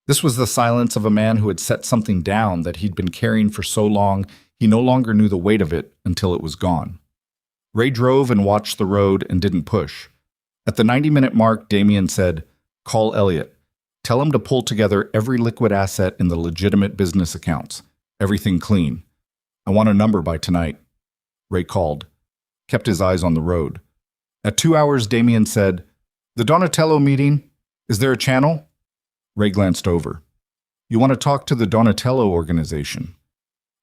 This was the silence of a man who had set something down that he'd been carrying for so long he no longer knew the weight of it until it was gone. Ray drove and watched the road and didn't push. At the 90-minute mark, Damien said, "Call Elliot. Tell him to pull together every liquid asset in the legitimate business accounts. Everything clean. I want a number by tonight." Ray called, kept his eyes on the road. At 2 hours, Damien said, "The Donatello meeting. Is there a channel?" Ray glanced over. "You want to talk to the Donatello organization?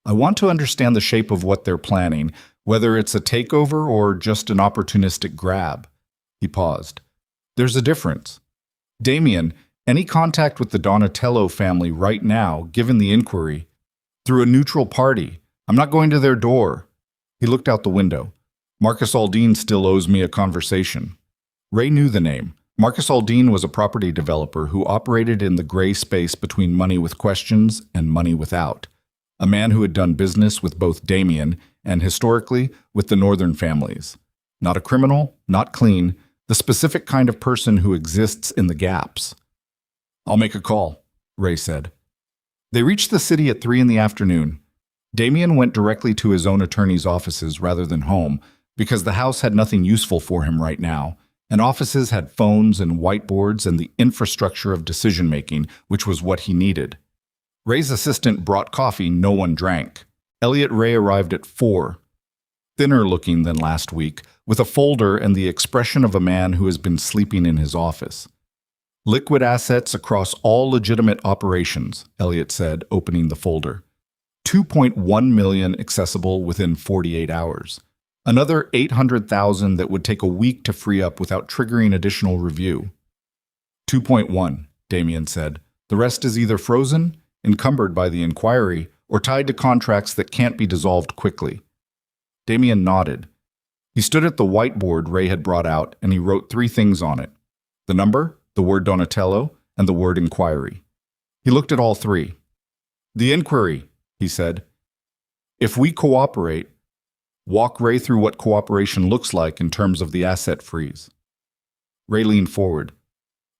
I want to understand the shape of what they're planning, whether it's a takeover or just an opportunistic grab." He paused. "There's a difference. Damien, any contact with the Donatello family right now, given the inquiry, through a neutral party. I'm not going to their door." He looked out the window. "Marcus Aldine still owes me a conversation." Ray knew the name. Marcus Aldine was a property developer who operated in the gray space between money with questions and money without. A man who had done business with both Damien and, historically, with the northern families. Not a criminal, not clean, the specific kind of person who exists in the gaps. "I'll make a call," Ray said. They reached the city at 3 in the afternoon. Damien went directly to his own attorney's offices rather than home, because the house had nothing useful for him right now, and offices had phones and whiteboards and the infrastructure of decision-making, which was what he needed. Ray's assistant brought coffee no one drank. Elliot Ray arrived at 4, thinner-looking than last week, with a folder and the expression of a man who has been sleeping in his office. "Liquid assets across all legitimate operations," Elliot said, opening the folder. 2.1 million accessible within 48 hours. Another 800,000 that would take a week to free up without triggering additional review. 2.1, Damien said. "The rest is either frozen, encumbered by the inquiry, or tied to contracts that can't be dissolved quickly." Damien nodded. He stood at the whiteboard Ray had brought out, and he wrote 3 things on it. The number, the word Donatello, and the word inquiry. He looked at all 3. "The inquiry," he said. "If we cooperate, walk Ray through what cooperation looks like in terms of the asset freeze." Ray leaned forward.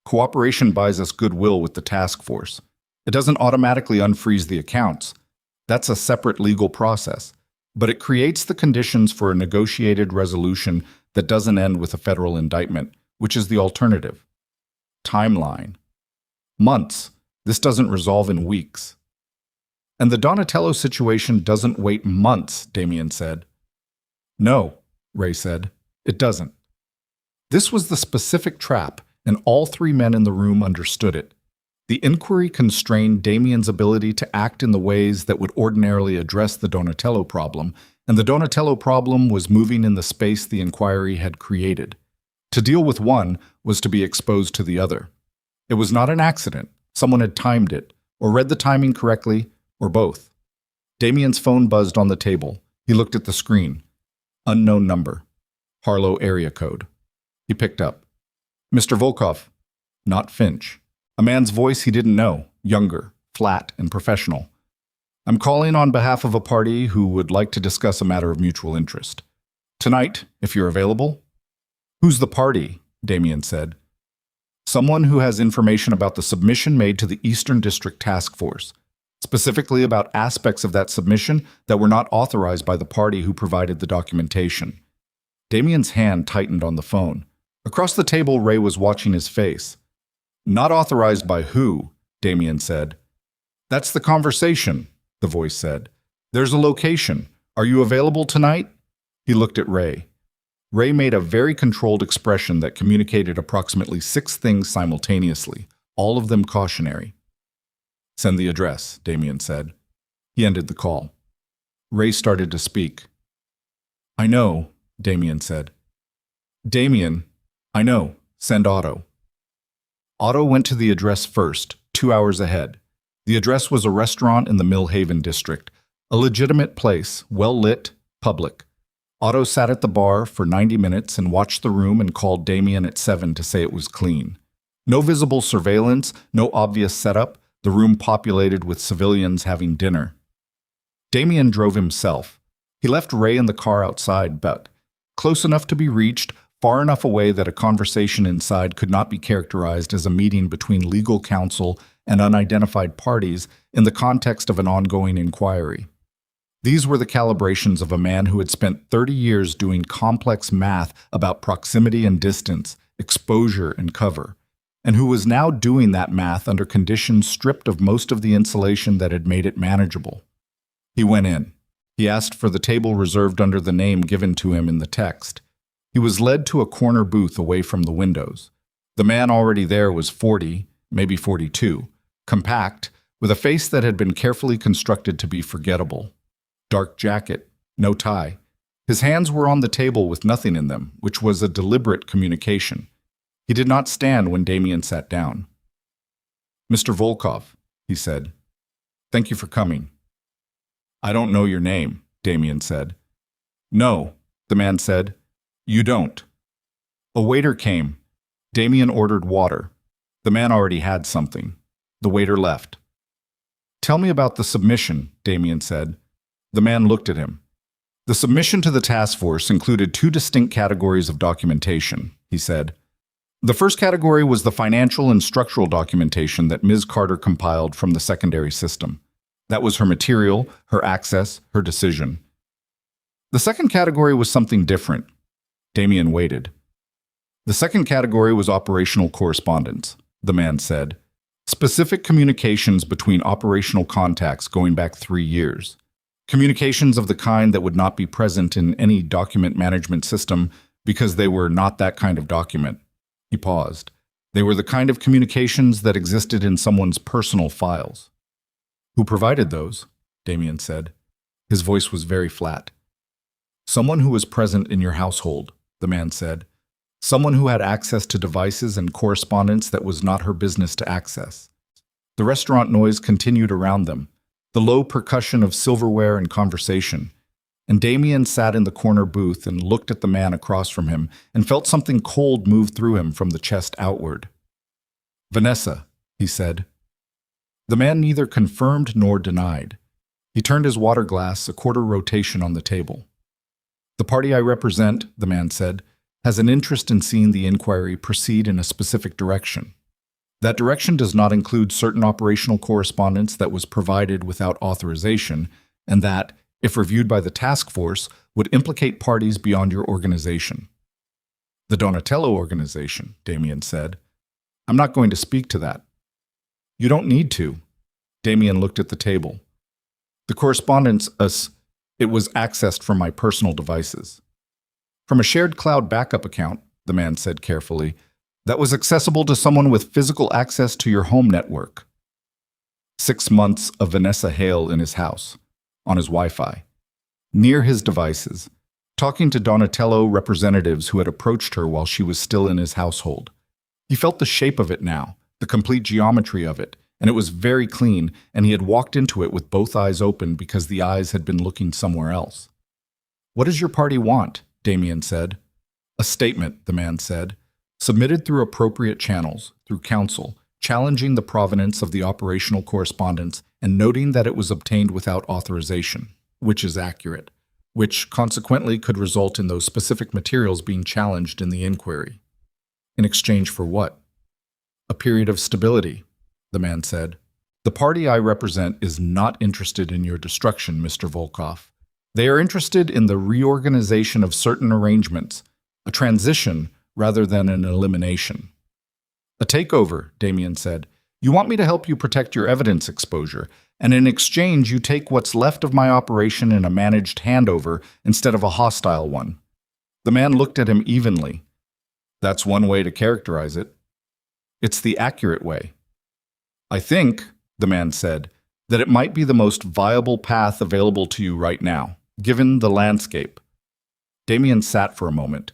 "Cooperation buys us goodwill with the task force. It doesn't automatically unfreeze the accounts. That's a separate legal process. But it creates the conditions for a negotiated resolution that doesn't end with a federal indictment, which is the alternative. Timeline. Months. This doesn't resolve in weeks. And the Donatello situation doesn't wait months, Damien said. No, Ray said. It doesn't. This was the specific trap, and all three men in the room understood it. The inquiry constrained Damien's ability to act in the ways that would ordinarily address the Donatello problem, and the Donatello problem was moving in the space the inquiry had created. To deal with one was to be exposed to the other. It was not an accident. Someone had timed it, or read the timing correctly, or both. Damien's phone buzzed on the table. He looked at the screen. Unknown number. Harlow area code. He picked up. Mr. Volkov. Not Finch. A man's voice he didn't know, younger, flat, and professional. I'm calling on behalf of a party who would like to discuss a matter of mutual interest. Tonight, if you're available. Who's the party? Damien said. Someone who has information about the submission made to the Eastern District Task Force, specifically about aspects of that submission that were not authorized by the party who provided the documentation. Damien's hand tightened on the phone. Across the table, Ray was watching his face. Not authorized by who? Damien said. That's the conversation, the voice said. There's a location. Are you available tonight? He looked at Ray. Ray made a very controlled expression that communicated approximately 6 things simultaneously, all of them cautionary. Send the address, Damien said. He ended the call. Ray started to speak. I know, Damien said. Damien, I know. Send Otto. Otto went to the address first, 2 hours ahead. The address was a restaurant in the Millhaven district, a legitimate place, well-lit, public. Otto sat at the bar for 90 minutes and watched the room and called Damien at 7 to say it was clean. No visible surveillance, no obvious setup, the room populated with civilians having dinner. Damien drove himself. He left Ray in the car outside, but close enough to be reached, far enough away that a conversation inside could not be characterized as a meeting between legal counsel and unidentified parties in the context of an ongoing inquiry. These were the calibrations of a man who had spent 30 years doing complex math about proximity and distance, exposure and cover, and who was now doing that math under conditions stripped of most of the insulation that had made it manageable. He went in. He asked for the table reserved under the name given to him in the text. He was led to a corner booth away from the windows. The man already there was 40, maybe 42, compact, with a face that had been carefully constructed to be forgettable. Dark jacket, no tie. His hands were on the table with nothing in them, which was a deliberate communication. He did not stand when Damien sat down. Mr. Volkov, he said. Thank you for coming. I don't know your name, Damien said. No, the man said. You don't. A waiter came. Damien ordered water. The man already had something. The waiter left. Tell me about the submission, Damien said. The man looked at him. The submission to the task force included 2 distinct categories of documentation, he said. The first category was the financial and structural documentation that Ms. Carter compiled from the secondary system. That was her material, her access, her decision. The second category was something different. Damien waited. The second category was operational correspondence, the man said. Specific communications between operational contacts going back 3 years. Communications of the kind that would not be present in any document management system because they were not that kind of document. He paused. They were the kind of communications that existed in someone's personal files. Who provided those? Damien said. His voice was very flat. Someone who was present in your household, the man said. Someone who had access to devices and correspondence that was not her business to access. The restaurant noise continued around them, the low percussion of silverware and conversation, and Damien sat in the corner booth and looked at the man across from him and felt something cold move through him from the chest outward. Vanessa, he said. The man neither confirmed nor denied. He turned his water glass a quarter rotation on the table. The party I represent, the man said, has an interest in seeing the inquiry proceed in a specific direction. That direction does not include certain operational correspondence that was provided without authorization, and that, if reviewed by the task force, would implicate parties beyond your organization. The Donatello organization, Damien said. I'm not going to speak to that. You don't need to. Damien looked at the table. The correspondence, it was accessed from my personal devices. From a shared cloud backup account, the man said carefully, that was accessible to someone with physical access to your home network. 6 months of Vanessa Hale in his house, on his Wi-Fi, near his devices, talking to Donatello representatives who had approached her while she was still in his household. He felt the shape of it now, the complete geometry of it, and it was very clean, and he had walked into it with both eyes open because the eyes had been looking somewhere else. What does your party want? Damien said. A statement, the man said, submitted through appropriate channels, through counsel, challenging the provenance of the operational correspondence and noting that it was obtained without authorization, which is accurate, which consequently could result in those specific materials being challenged in the inquiry. In exchange for what? A period of stability, the man said. The party I represent is not interested in your destruction, Mr. Volkov. They are interested in the reorganization of certain arrangements, a transition rather than an elimination. A takeover, Damien said. You want me to help you protect your evidence exposure, and in exchange you take what's left of my operation in a managed handover instead of a hostile one. The man looked at him evenly. That's one way to characterize it. It's the accurate way. I think, the man said, that it might be the most viable path available to you right now, given the landscape. Damien sat for a moment.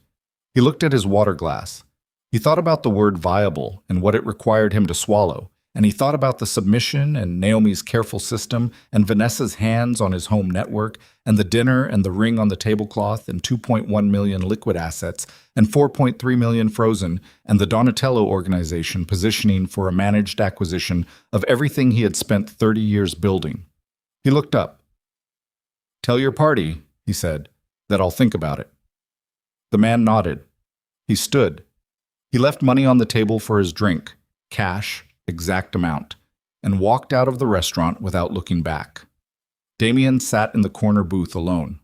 He looked at his water glass. He thought about the word viable and what it required him to swallow, and he thought about the submission and Naomi's careful system and Vanessa's hands on his home network and the dinner and the ring on the tablecloth and 2.1 million liquid assets and 4.3 million frozen and the Donatello organization positioning for a managed acquisition of everything he had spent 30 years building. He looked up. Tell your party, he said, that I'll think about it. The man nodded. He stood. He left money on the table for his drink, cash, exact amount, and walked out of the restaurant without looking back. Damien sat in the corner booth alone.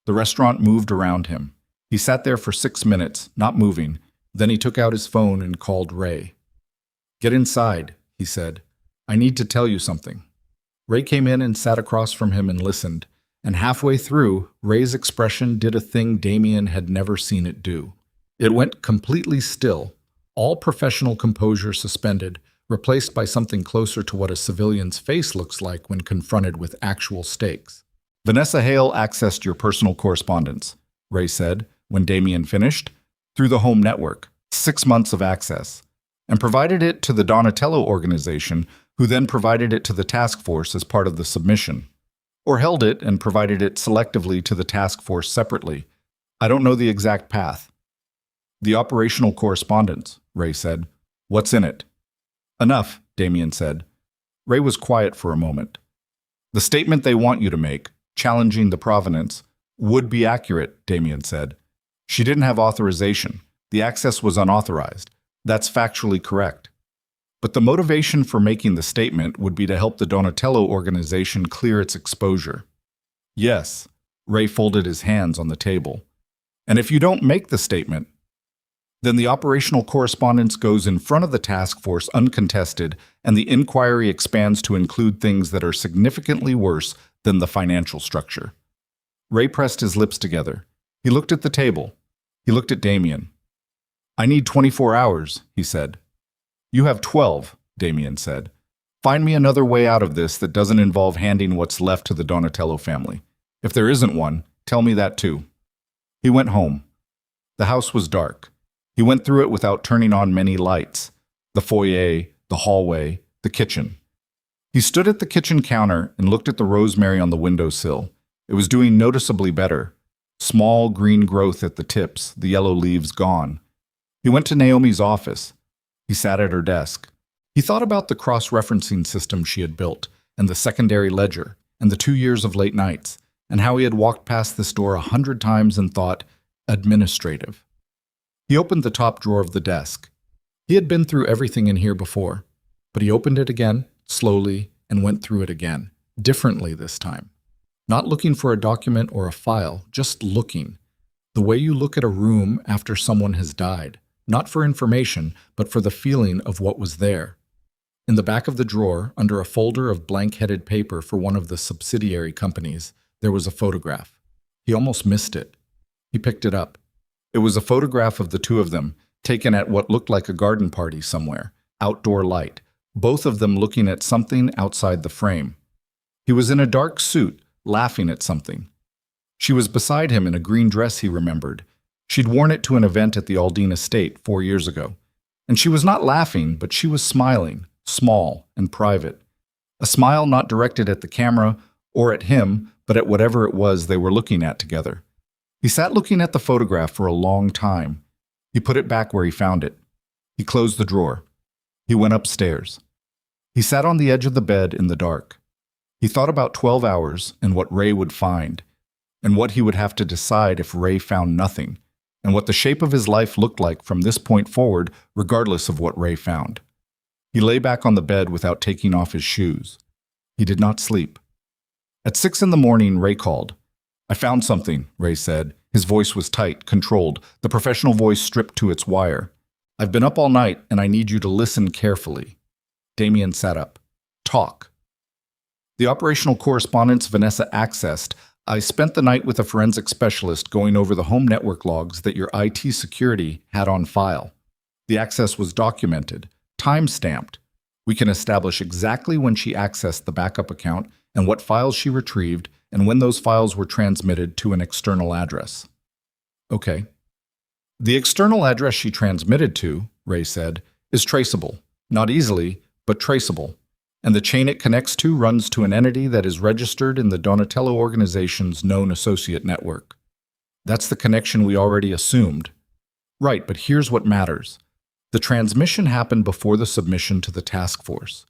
The restaurant moved around him. He sat there for 6 minutes, not moving. Then he took out his phone and called Ray. Get inside, he said. I need to tell you something. Ray came in and sat across from him and listened, and halfway through, Ray's expression did a thing Damien had never seen it do. It went completely still, all professional composure suspended, replaced by something closer to what a civilian's face looks like when confronted with actual stakes. Vanessa Hale accessed your personal correspondence, Ray said, when Damien finished, through the home network, 6 months of access, and provided it to the Donatello organization, who then provided it to the task force as part of the submission, or held it and provided it selectively to the task force separately. I don't know the exact path. The operational correspondence, Ray said. What's in it? Enough, Damien said. Ray was quiet for a moment. The statement they want you to make, challenging the provenance, would be accurate, Damien said. She didn't have authorization. The access was unauthorized. That's factually correct. But the motivation for making the statement would be to help the Donatello organization clear its exposure. Yes, Ray folded his hands on the table. And if you don't make the statement, then the operational correspondence goes in front of the task force uncontested, and the inquiry expands to include things that are significantly worse than the financial structure. Ray pressed his lips together. He looked at the table. He looked at Damien. I need 24 hours, he said. You have 12, Damien said. Find me another way out of this that doesn't involve handing what's left to the Donatello family. If there isn't one, tell me that too. He went home. The house was dark. He went through it without turning on many lights. The foyer, the hallway, the kitchen. He stood at the kitchen counter and looked at the rosemary on the windowsill. It was doing noticeably better. Small green growth at the tips, the yellow leaves gone. He went to Naomi's office. He sat at her desk. He thought about the cross-referencing system she had built, and the secondary ledger, and the 2 years of late nights, and how he had walked past this door 100 times and thought, administrative. He opened the top drawer of the desk. He had been through everything in here before, but he opened it again, slowly, and went through it again, differently this time. Not looking for a document or a file, just looking. The way you look at a room after someone has died, not for information, but for the feeling of what was there. In the back of the drawer, under a folder of blank-headed paper for one of the subsidiary companies, there was a photograph. He almost missed it. He picked it up. It was a photograph of the two of them, taken at what looked like a garden party somewhere, outdoor light, both of them looking at something outside the frame. He was in a dark suit, laughing at something. She was beside him in a green dress, he remembered. She'd worn it to an event at the Aldine estate 4 years ago. And she was not laughing, but she was smiling, small and private. A smile not directed at the camera or at him, but at whatever it was they were looking at together. He sat looking at the photograph for a long time. He put it back where he found it. He closed the drawer. He went upstairs. He sat on the edge of the bed in the dark. He thought about 12 hours and what Ray would find, and what he would have to decide if Ray found nothing, and what the shape of his life looked like from this point forward, regardless of what Ray found. He lay back on the bed without taking off his shoes. He did not sleep. At 6 a.m, Ray called. "I found something," Ray said. His voice was tight, controlled, the professional voice stripped to its wire. "I've been up all night, and I need you to listen carefully." Damien sat up. "Talk." The operational correspondence Vanessa accessed. "I spent the night with a forensic specialist going over the home network logs that your IT security had on file. The access was documented, time-stamped. We can establish exactly when she accessed the backup account and what files she retrieved and when those files were transmitted to an external address." "Okay." "The external address she transmitted to," Ray said, "is traceable. Not easily, but traceable. And the chain it connects to runs to an entity that is registered in the Donatello organization's known associate network. That's the connection we already assumed." "Right, but here's what matters. The transmission happened before the submission to the task force,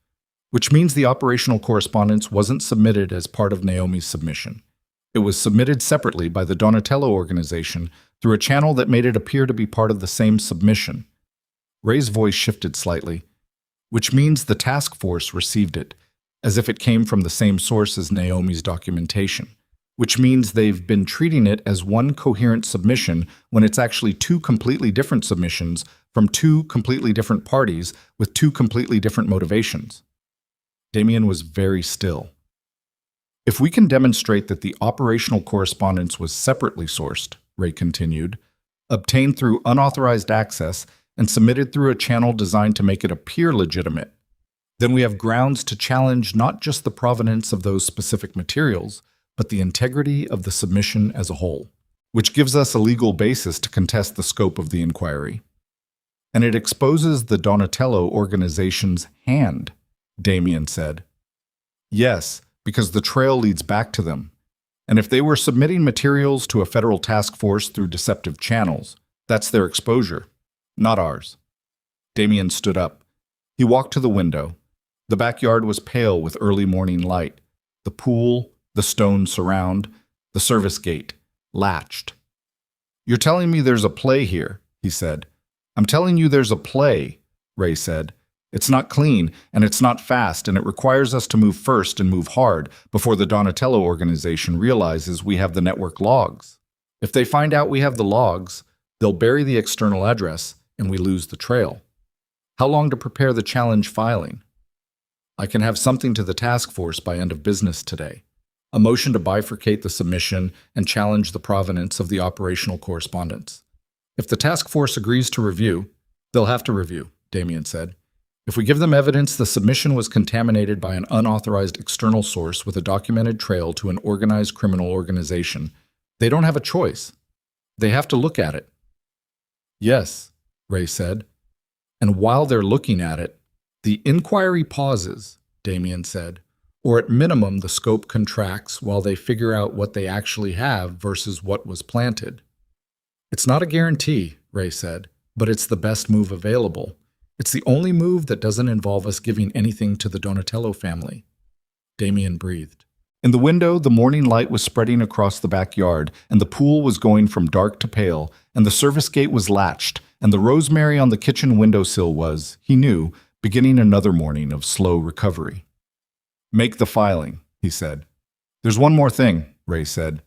which means the operational correspondence wasn't submitted as part of Naomi's submission. It was submitted separately by the Donatello organization through a channel that made it appear to be part of the same submission." Ray's voice shifted slightly. "Which means the task force received it, as if it came from the same source as Naomi's documentation. Which means they've been treating it as one coherent submission when it's actually two completely different submissions from two completely different parties with two completely different motivations." Damien was very still. "If we can demonstrate that the operational correspondence was separately sourced," Ray continued, "obtained through unauthorized access and submitted through a channel designed to make it appear legitimate, then we have grounds to challenge not just the provenance of those specific materials, but the integrity of the submission as a whole, which gives us a legal basis to contest the scope of the inquiry. And it exposes the Donatello organization's hand," Damien said. "Yes, because the trail leads back to them. And if they were submitting materials to a federal task force through deceptive channels, that's their exposure, not ours." Damien stood up. He walked to the window. The backyard was pale with early morning light. The pool, the stone surround, the service gate, latched. "You're telling me there's a play here," he said. "I'm telling you there's a play," Ray said. "It's not clean, and it's not fast, and it requires us to move first and move hard before the Donatello organization realizes we have the network logs. If they find out we have the logs, they'll bury the external address, and we lose the trail. How long to prepare the challenge filing?" "I can have something to the task force by end of business today. A motion to bifurcate the submission and challenge the provenance of the operational correspondence. If the task force agrees to review, they'll have to review," Damien said. "If we give them evidence the submission was contaminated by an unauthorized external source with a documented trail to an organized criminal organization, they don't have a choice. They have to look at it." "Yes," Ray said. "And while they're looking at it, the inquiry pauses," Damien said. "Or at minimum, the scope contracts while they figure out what they actually have versus what was planted." "It's not a guarantee," Ray said, "but it's the best move available. It's the only move that doesn't involve us giving anything to the Donatello family." Damien breathed. In the window, the morning light was spreading across the backyard, and the pool was going from dark to pale, and the service gate was latched, and the rosemary on the kitchen windowsill was, he knew, beginning another morning of slow recovery. "Make the filing," he said. "There's one more thing," Ray said.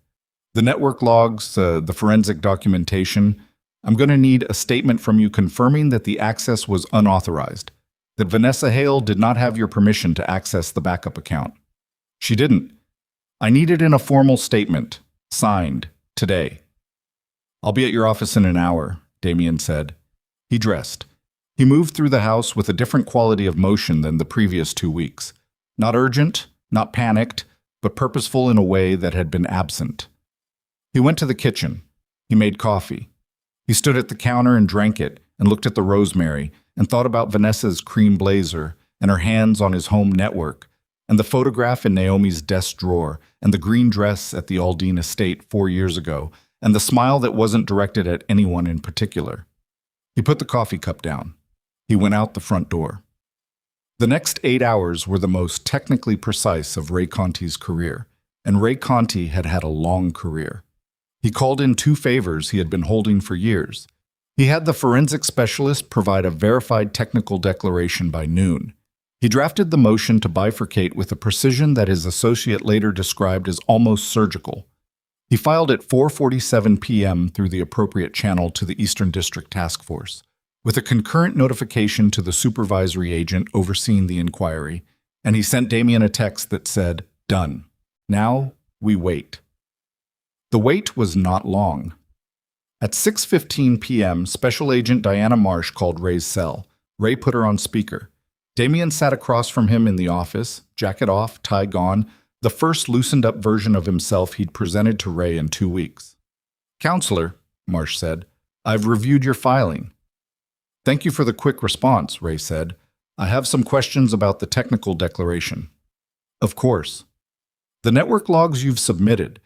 "The network logs, the forensic documentation. I'm going to need a statement from you confirming that the access was unauthorized. that Vanessa Hale did not have your permission to access the backup account. She didn't. I need it in a formal statement, signed, today. I'll be at your office in an hour, Damien said. He dressed. He moved through the house with a different quality of motion than the previous 2 weeks. Not urgent, not panicked, but purposeful in a way that had been absent. He went to the kitchen. He made coffee. He stood at the counter and drank it and looked at the rosemary and thought about Vanessa's cream blazer and her hands on his home network and the photograph in Naomi's desk drawer and the green dress at the Aldine estate 4 years ago and the smile that wasn't directed at anyone in particular. He put the coffee cup down. He went out the front door. The next 8 hours were the most technically precise of Ray Conti's career, and Ray Conti had had a long career. He called in 2 favors he had been holding for years. He had the forensic specialist provide a verified technical declaration by noon. He drafted the motion to bifurcate with a precision that his associate later described as almost surgical. He filed at 4:47 p.m. through the appropriate channel to the Eastern District Task Force, with a concurrent notification to the supervisory agent overseeing the inquiry, and he sent Damien a text that said, "Done. Now we wait." The wait was not long. At 6:15 p.m., Special Agent Diana Marsh called Ray's cell. Ray put her on speaker. Damien sat across from him in the office, jacket off, tie gone, the first loosened-up version of himself he'd presented to Ray in 2 weeks. "Counselor," Marsh said, "I've reviewed your filing." "Thank you for the quick response," Ray said. "I have some questions about the technical declaration." "Of course." "The network logs you've submitted,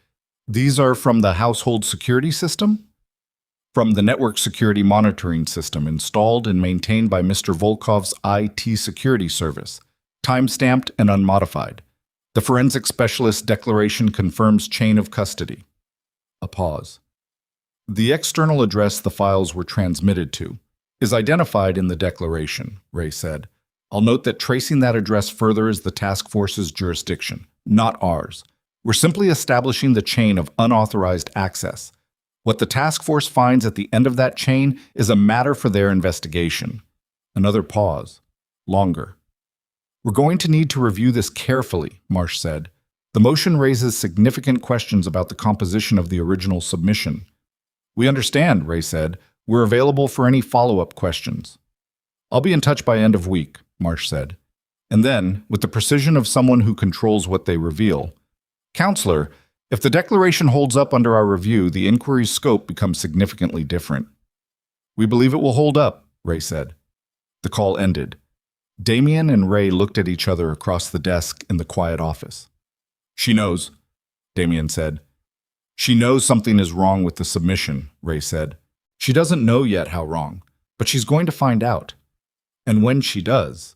these are from the household security system?" "From the network security monitoring system installed and maintained by Mr. Volkov's IT security service, time-stamped and unmodified. The forensic specialist declaration confirms chain of custody." A pause. "The external address the files were transmitted to is identified in the declaration," Ray said. "I'll note that tracing that address further is the task force's jurisdiction, not ours. We're simply establishing the chain of unauthorized access. What the task force finds at the end of that chain is a matter for their investigation." Another pause. Longer. "We're going to need to review this carefully," Marsh said. "The motion raises significant questions about the composition of the original submission." "We understand," Ray said. "We're available for any follow-up questions." "I'll be in touch by end of week," Marsh said. And then, with the precision of someone who controls what they reveal, "Counselor, if the declaration holds up under our review, the inquiry's scope becomes significantly different." "We believe it will hold up," Ray said. The call ended. Damien and Ray looked at each other across the desk in the quiet office. "She knows," Damien said. "She knows something is wrong with the submission," Ray said. "She doesn't know yet how wrong, but she's going to find out. And when she does..."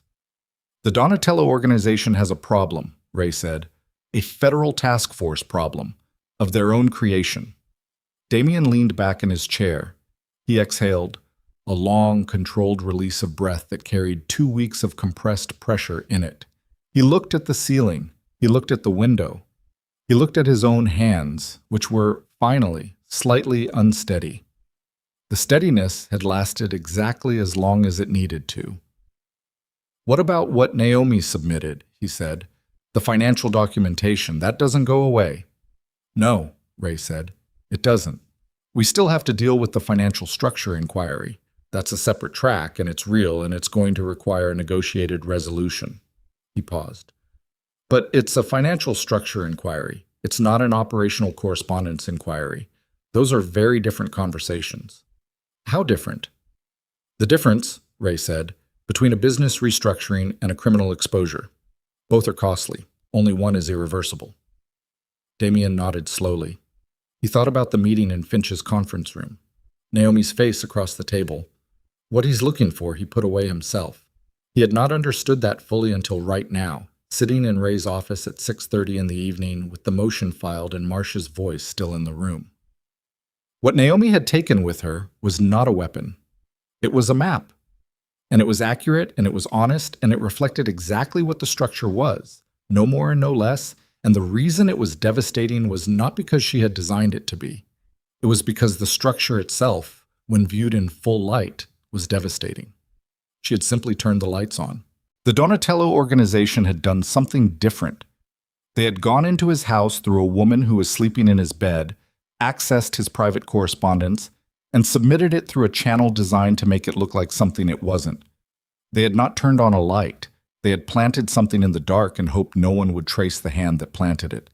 "The Donatello organization has a problem," Ray said. "A federal task force problem, of their own creation." Damien leaned back in his chair. He exhaled, a long, controlled release of breath that carried 2 weeks of compressed pressure in it. He looked at the ceiling. He looked at the window. He looked at his own hands, which were, finally, slightly unsteady. The steadiness had lasted exactly as long as it needed to. "What about what Naomi submitted?" he said. "The financial documentation, that doesn't go away." "No," Ray said. "It doesn't. We still have to deal with the financial structure inquiry. That's a separate track, and it's real, and it's going to require a negotiated resolution." He paused. "But it's a financial structure inquiry. It's not an operational correspondence inquiry. Those are very different conversations." "How different?" "The difference," Ray said, "between a business restructuring and a criminal exposure. Both are costly. Only one is irreversible." Damien nodded slowly. He thought about the meeting in Finch's conference room. Naomi's face across the table. What he's looking for, he put away himself. He had not understood that fully until right now, sitting in Ray's office at 6:30 in the evening with the motion filed and Marsh's voice still in the room. What Naomi had taken with her was not a weapon. It was a map. And it was accurate, and it was honest, and it reflected exactly what the structure was, no more and no less, and the reason it was devastating was not because she had designed it to be. It was because the structure itself, when viewed in full light, was devastating. She had simply turned the lights on. The Donatello organization had done something different. They had gone into his house through a woman who was sleeping in his bed, accessed his private correspondence, and submitted it through a channel designed to make it look like something it wasn't. They had not turned on a light. They had planted something in the dark and hoped no one would trace the hand that planted it.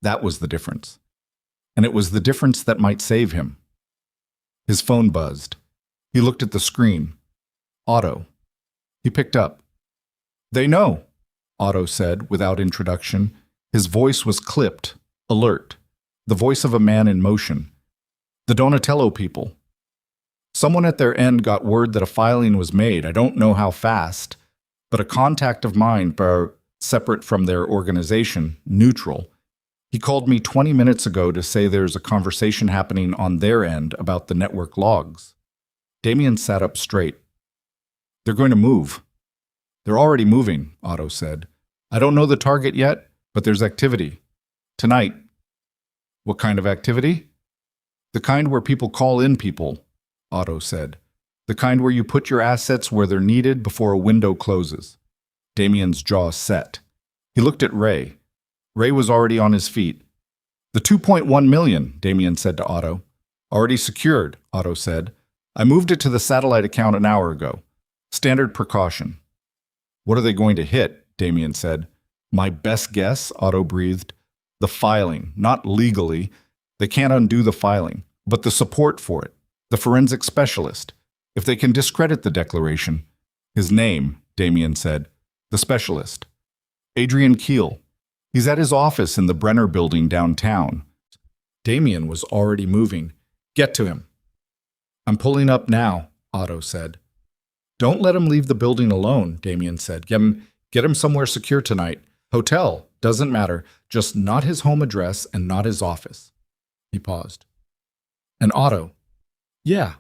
That was the difference. And it was the difference that might save him. His phone buzzed. He looked at the screen. Otto. He picked up. "They know," Otto said without introduction. His voice was clipped, alert, the voice of a man in motion. "The Donatello people. Someone at their end got word that a filing was made. I don't know how fast, but a contact of mine, separate from their organization, neutral. He called me 20 minutes ago to say there's a conversation happening on their end about the network logs." Damien sat up straight. "They're going to move." "They're already moving," Otto said. "I don't know the target yet, but there's activity. Tonight." "What kind of activity?" "The kind where people call in people," Otto said. "The kind where you put your assets where they're needed before a window closes." Damien's jaw set. He looked at Ray. Ray was already on his feet. "The 2.1 million, Damien said to Otto. "Already secured," Otto said. "I moved it to the satellite account an hour ago. Standard precaution." "What are they going to hit?" Damien said. "My best guess," Otto breathed. "The filing, not legally. They can't undo the filing, but the support for it. The forensic specialist. If they can discredit the declaration." "His name," Damien said. "The specialist." "Adrian Keel. He's at his office in the Brenner building downtown." Damien was already moving. "Get to him." "I'm pulling up now," Otto said. "Don't let him leave the building alone," Damien said. Get him somewhere secure tonight. Hotel, doesn't matter. Just not his home address and not his office." He paused. "And Otto." "Yeah."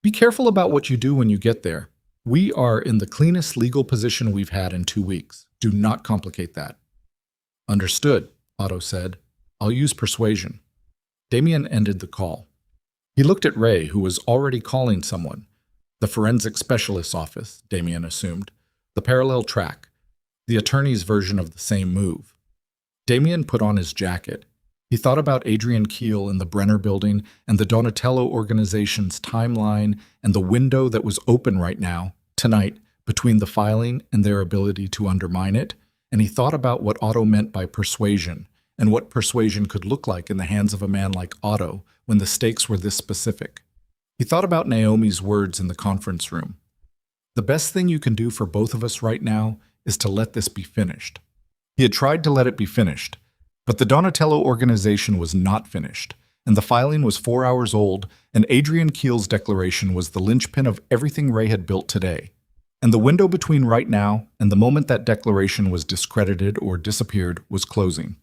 "Be careful about what you do when you get there. We are in the cleanest legal position we've had in 2 weeks. Do not complicate that." "Understood," Otto said. "I'll use persuasion." Damien ended the call. He looked at Ray, who was already calling someone. The forensic specialist's office, Damien assumed. The parallel track. The attorney's version of the same move. Damien put on his jacket. He thought about Adrian Keel in the Brenner building and the Donatello organization's timeline and the window that was open right now, tonight, between the filing and their ability to undermine it, and he thought about what Otto meant by persuasion and what persuasion could look like in the hands of a man like Otto when the stakes were this specific. He thought about Naomi's words in the conference room. "The best thing you can do for both of us right now is to let this be finished." He had tried to let it be finished, but the Donatello organization was not finished, and the filing was 4 hours old, and Adrian Keel's declaration was the linchpin of everything Ray had built today. And the window between right now and the moment that declaration was discredited or disappeared was closing.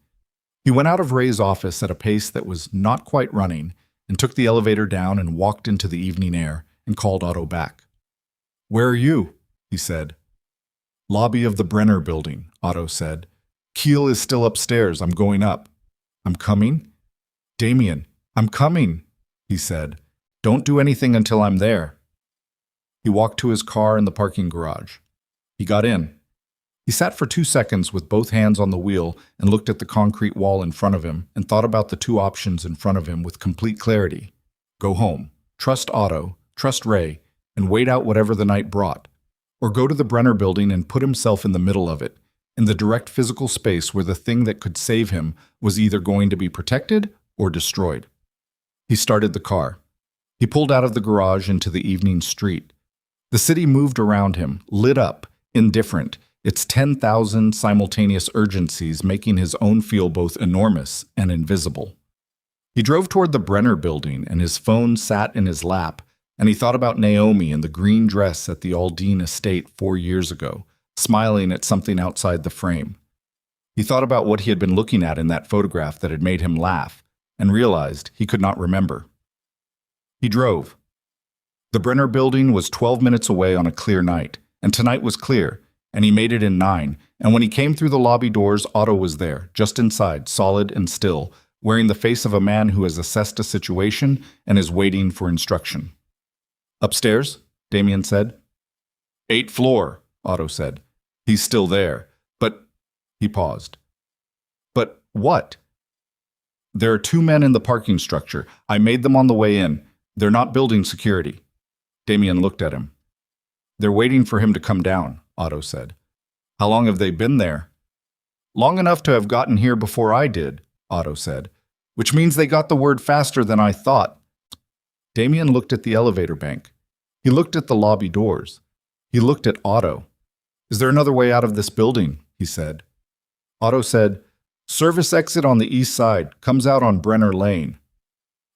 He went out of Ray's office at a pace that was not quite running, and took the elevator down and walked into the evening air and called Otto back. "Where are you?" he said. "Lobby of the Brenner building," Otto said. "Keel is still upstairs. I'm going up." "I'm coming?" "Damien, I'm coming," he said. "Don't do anything until I'm there." He walked to his car in the parking garage. He got in. He sat for 2 seconds with both hands on the wheel and looked at the concrete wall in front of him and thought about the 2 options in front of him with complete clarity. Go home, trust Otto, trust Ray, and wait out whatever the night brought. Or go to the Brenner building and put himself in the middle of it, in the direct physical space where the thing that could save him was either going to be protected or destroyed. He started the car. He pulled out of the garage into the evening street. The city moved around him, lit up, indifferent, its 10,000 simultaneous urgencies making his own feel both enormous and invisible. He drove toward the Brenner building, and his phone sat in his lap, and he thought about Naomi in the green dress at the Aldine estate 4 years ago, smiling at something outside the frame. He thought about what he had been looking at in that photograph that had made him laugh, and realized he could not remember. He drove. The Brenner building was 12 minutes away on a clear night, and tonight was clear, and he made it in 9, and when he came through the lobby doors, Otto was there, just inside, solid and still, wearing the face of a man who has assessed a situation and is waiting for instruction. "Upstairs?" Damien said. 8th floor, Otto said. He's still there. But, he paused. But what? There are 2 men in the parking structure. I made them on the way in. They're not building security. Damien looked at him. They're waiting for him to come down, Otto said. How long have they been there? Long enough to have gotten here before I did, Otto said, which means they got the word faster than I thought. Damien looked at the elevator bank. He looked at the lobby doors. He looked at Otto. Is there another way out of this building? He said. Otto said, Service exit on the east side, comes out on Brenner Lane.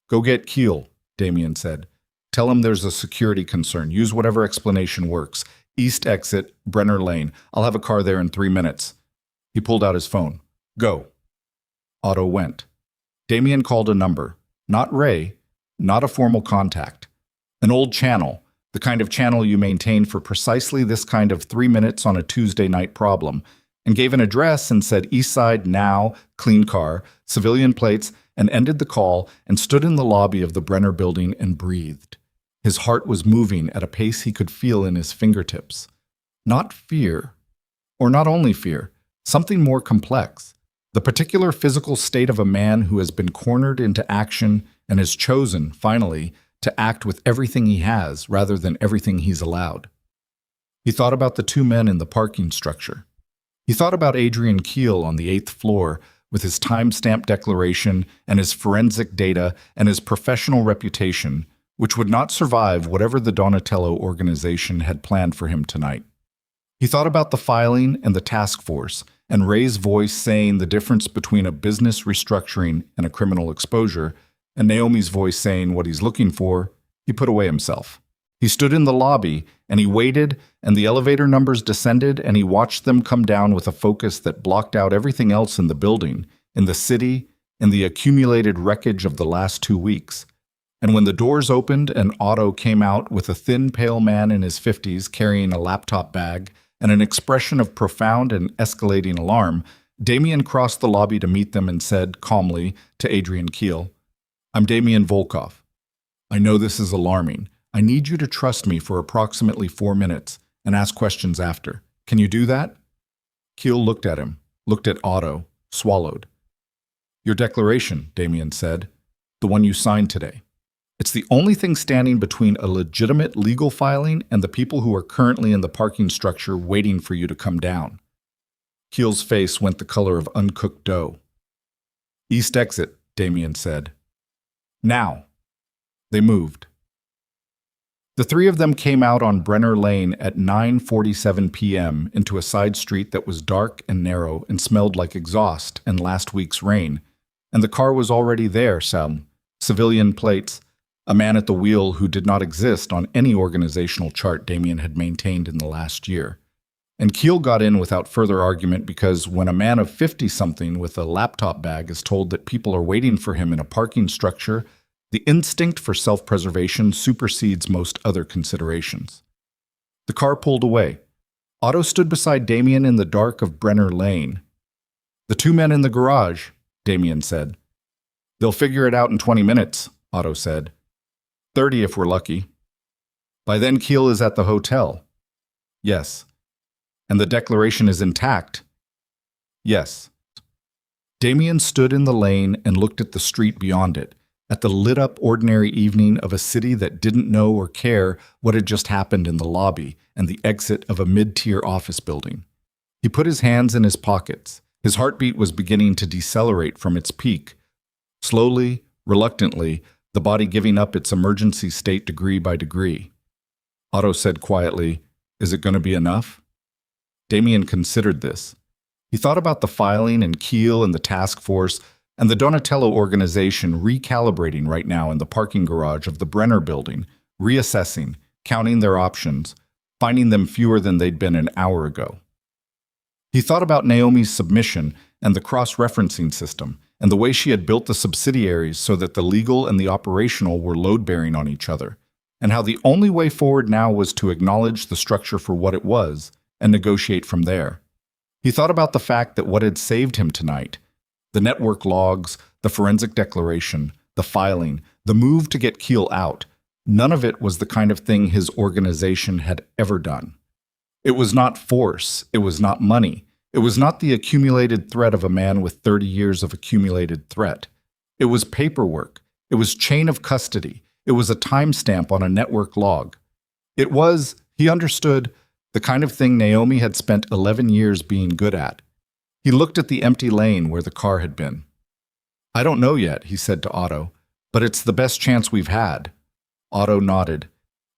Go get Keel, Damien said. Tell him there's a security concern. Use whatever explanation works. East exit, Brenner Lane. I'll have a car there in 3 minutes. He pulled out his phone. Go. Otto went. Damien called a number. Not Ray, not a formal contact. An old channel, the kind of channel you maintain for precisely this kind of 3 minutes on a Tuesday night problem, and gave an address and said East Side now, clean car, civilian plates, and ended the call and stood in the lobby of the Brenner building and breathed. His heart was moving at a pace he could feel in his fingertips. Not fear, or not only fear, something more complex. The particular physical state of a man who has been cornered into action and has chosen, finally, to act with everything he has rather than everything he's allowed. He thought about the 2 men in the parking structure. He thought about Adrian Keel on the 8th floor with his time-stamped declaration and his forensic data and his professional reputation, which would not survive whatever the Donatello organization had planned for him tonight. He thought about the filing and the task force, and Ray's voice saying the difference between a business restructuring and a criminal exposure, and Naomi's voice saying what he's looking for. He put away himself. He stood in the lobby, and he waited, and the elevator numbers descended, and he watched them come down with a focus that blocked out everything else in the building, in the city, in the accumulated wreckage of the last 2 weeks. And when the doors opened and Otto came out with a thin, pale man in his 50s carrying a laptop bag and an expression of profound and escalating alarm, Damien crossed the lobby to meet them and said, calmly, to Adrian Keel, I'm Damien Volkov. I know this is alarming. I need you to trust me for approximately 4 minutes and ask questions after. Can you do that? Keel looked at him, looked at Otto, swallowed. Your declaration, Damien said, the one you signed today. It's the only thing standing between a legitimate legal filing and the people who are currently in the parking structure waiting for you to come down. Keel's face went the color of uncooked dough. East exit, Damien said. Now. They moved. The 3 of them came out on Brenner Lane at 9:47 p.m. into a side street that was dark and narrow and smelled like exhaust and last week's rain, and the car was already there, civilian plates, a man at the wheel who did not exist on any organizational chart Damien had maintained in the last year. And Keel got in without further argument because when a man of 50-something with a laptop bag is told that people are waiting for him in a parking structure, the instinct for self-preservation supersedes most other considerations. The car pulled away. Otto stood beside Damien in the dark of Brenner Lane. The 2 men in the garage, Damien said. They'll figure it out in 20 minutes, Otto said. 30 if we're lucky. By then Keel is at the hotel. Yes. And the declaration is intact. Yes. Damien stood in the lane and looked at the street beyond it, at the lit-up ordinary evening of a city that didn't know or care what had just happened in the lobby and the exit of a mid-tier office building. He put his hands in his pockets. His heartbeat was beginning to decelerate from its peak. Slowly, reluctantly, the body giving up its emergency state degree by degree. Otto said quietly, Is it going to be enough? Damien considered this. He thought about the filing and Keel and the task force and the Donatello organization recalibrating right now in the parking garage of the Brenner building, reassessing, counting their options, finding them fewer than they'd been an hour ago. He thought about Naomi's submission and the cross-referencing system and the way she had built the subsidiaries so that the legal and the operational were load-bearing on each other, and how the only way forward now was to acknowledge the structure for what it was and negotiate from there. He thought about the fact that what had saved him tonight, the network logs, the forensic declaration, the filing, the move to get Keel out, none of it was the kind of thing his organization had ever done. It was not force. It was not money. It was not the accumulated threat of a man with 30 years of accumulated threat. It was paperwork. It was chain of custody. It was a timestamp on a network log. It was, he understood, the kind of thing Naomi had spent 11 years being good at. He looked at the empty lane where the car had been. I don't know yet, he said to Otto, but it's the best chance we've had. Otto nodded.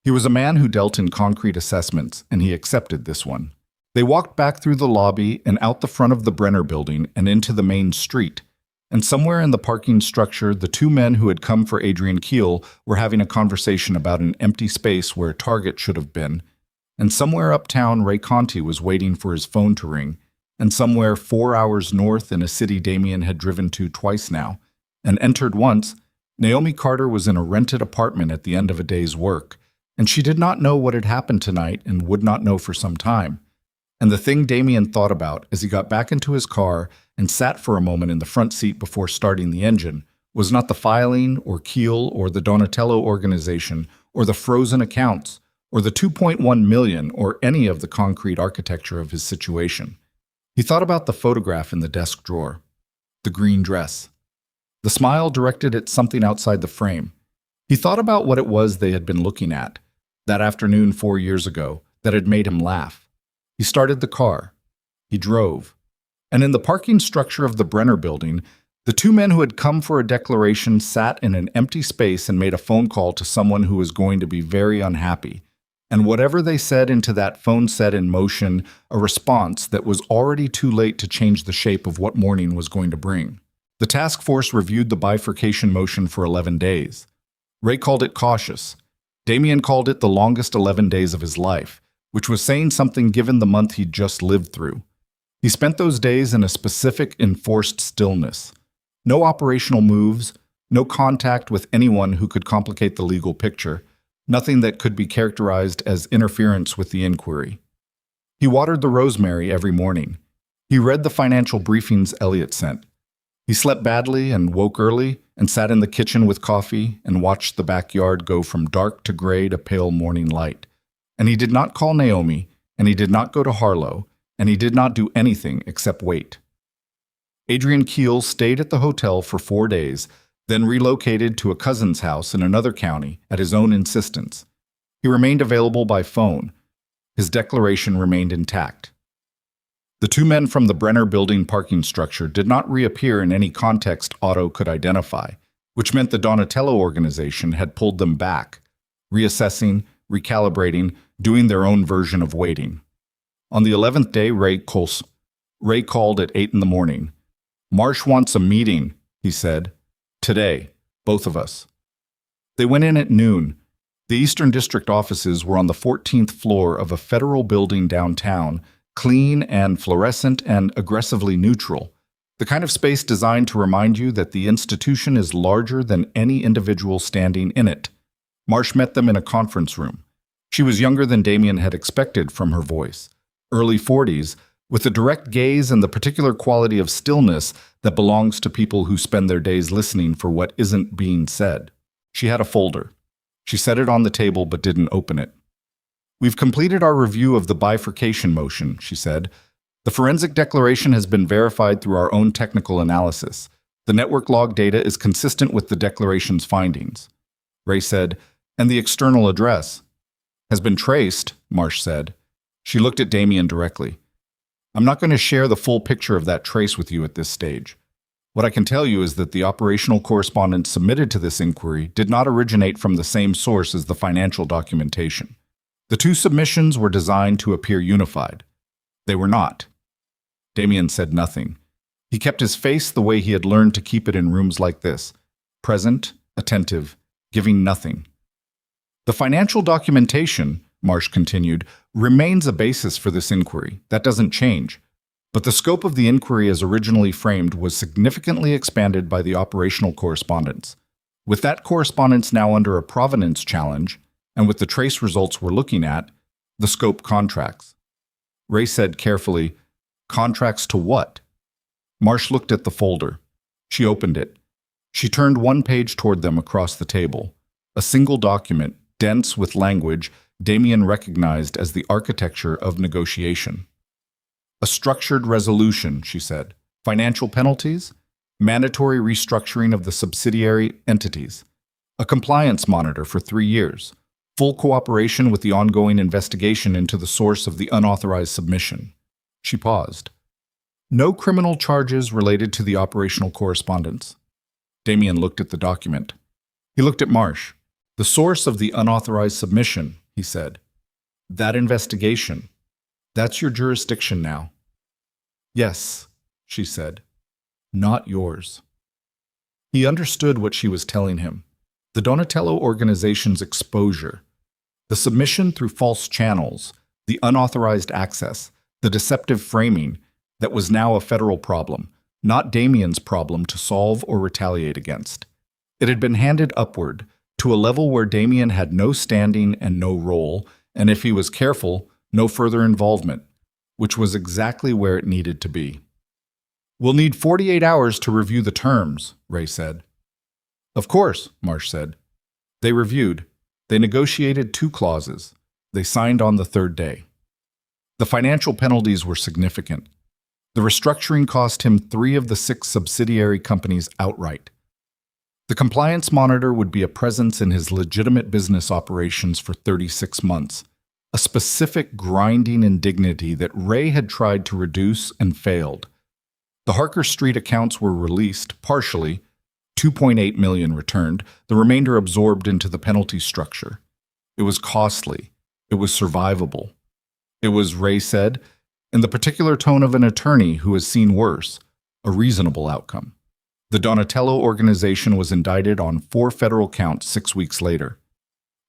He was a man who dealt in concrete assessments, and he accepted this one. They walked back through the lobby and out the front of the Brenner building and into the main street. And somewhere in the parking structure, the two men who had come for Adrian Keel were having a conversation about an empty space where a target should have been. And somewhere uptown, Ray Conti was waiting for his phone to ring. And somewhere 4 hours north in a city Damien had driven to twice now, and entered once, Naomi Carter was in a rented apartment at the end of a day's work. And she did not know what had happened tonight and would not know for some time. And the thing Damien thought about as he got back into his car and sat for a moment in the front seat before starting the engine was not the filing or Keel or the Donatello organization or the frozen accounts or the 2.1 million or any of the concrete architecture of his situation. He thought about the photograph in the desk drawer, the green dress. The smile directed at something outside the frame. He thought about what it was they had been looking at that afternoon 4 years ago that had made him laugh. He started the car. He drove. And in the parking structure of the Brenner building, the two men who had come for a declaration sat in an empty space and made a phone call to someone who was going to be very unhappy. And whatever they said into that phone set in motion a response that was already too late to change the shape of what morning was going to bring. The task force reviewed the bifurcation motion for 11 days. Ray called it cautious. Damien called it the longest 11 days of his life, which was saying something given the month he'd just lived through. He spent those days in a specific, enforced stillness. No operational moves, no contact with anyone who could complicate the legal picture, nothing that could be characterized as interference with the inquiry. He watered the rosemary every morning. He read the financial briefings Elliot sent. He slept badly and woke early and sat in the kitchen with coffee and watched the backyard go from dark to gray to pale morning light. And he did not call Naomi, and he did not go to Harlow, and he did not do anything except wait. Adrian Keel stayed at the hotel for 4 days, then relocated to a cousin's house in another county at his own insistence. He remained available by phone. His declaration remained intact. The two men from the Brenner building parking structure did not reappear in any context Otto could identify, which meant the Donatello organization had pulled them back, reassessing, recalibrating, doing their own version of waiting. On the 11th day, Ray called at 8 in the morning. "Marsh wants a meeting," he said. "Today, both of us." They went in at noon. The Eastern District offices were on the 14th floor of a federal building downtown, clean and fluorescent and aggressively neutral, the kind of space designed to remind you that the institution is larger than any individual standing in it. Marsh met them in a conference room. She was younger than Damien had expected from her voice, early 40s, with the direct gaze and the particular quality of stillness that belongs to people who spend their days listening for what isn't being said. She had a folder. She set it on the table but didn't open it. "We've completed our review of the bifurcation motion," she said. "The forensic declaration has been verified through our own technical analysis. The network log data is consistent with the declaration's findings." Ray said, "And the external address?" "Has been traced," Marsh said. She looked at Damien directly. "I'm not going to share the full picture of that trace with you at this stage. What I can tell you is that the operational correspondence submitted to this inquiry did not originate from the same source as the financial documentation. The two submissions were designed to appear unified. They were not." Damien said nothing. He kept his face the way he had learned to keep it in rooms like this, present, attentive, giving nothing. "The financial documentation," Marsh continued, "remains a basis for this inquiry. That doesn't change. But the scope of the inquiry as originally framed was significantly expanded by the operational correspondence. With that correspondence now under a provenance challenge, and with the trace results we're looking at, the scope contracts." Ray said carefully, "Contracts to what?" Marsh looked at the folder. She opened it. She turned one page toward them across the table. A single document, dense with language, Damien recognized as the architecture of negotiation. A structured resolution, she said. Financial penalties, mandatory restructuring of the subsidiary entities, a compliance monitor for 3 years, full cooperation with the ongoing investigation into the source of the unauthorized submission. She paused. No criminal charges related to the operational correspondence. Damien looked at the document. He looked at Marsh. The source of the unauthorized submission, he said. That investigation. That's your jurisdiction now. Yes, she said. Not yours. He understood what she was telling him. The Donatello organization's exposure, the submission through false channels, the unauthorized access, the deceptive framing, that was now a federal problem, not Damien's problem to solve or retaliate against. It had been handed upward to a level where Damien had no standing and no role, and if he was careful, no further involvement, which was exactly where it needed to be. We'll need 48 hours to review the terms, Ray said. Of course, Marsh said. They reviewed. They negotiated 2 clauses. They signed on the 3rd day. The financial penalties were significant. The restructuring cost him 3 of the 6 subsidiary companies outright. The compliance monitor would be a presence in his legitimate business operations for 36 months, a specific grinding indignity that Ray had tried to reduce and failed. The Harker Street accounts were released, partially, $2.8 million returned, the remainder absorbed into the penalty structure. It was costly. It was survivable. It was, Ray said, in the particular tone of an attorney who has seen worse, a reasonable outcome. The Donatello organization was indicted on 4 federal counts 6 weeks later.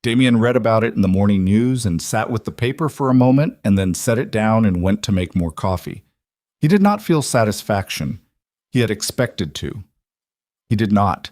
Damien read about it in the morning news and sat with the paper for a moment and then set it down and went to make more coffee. He did not feel satisfaction. He had expected to. He did not.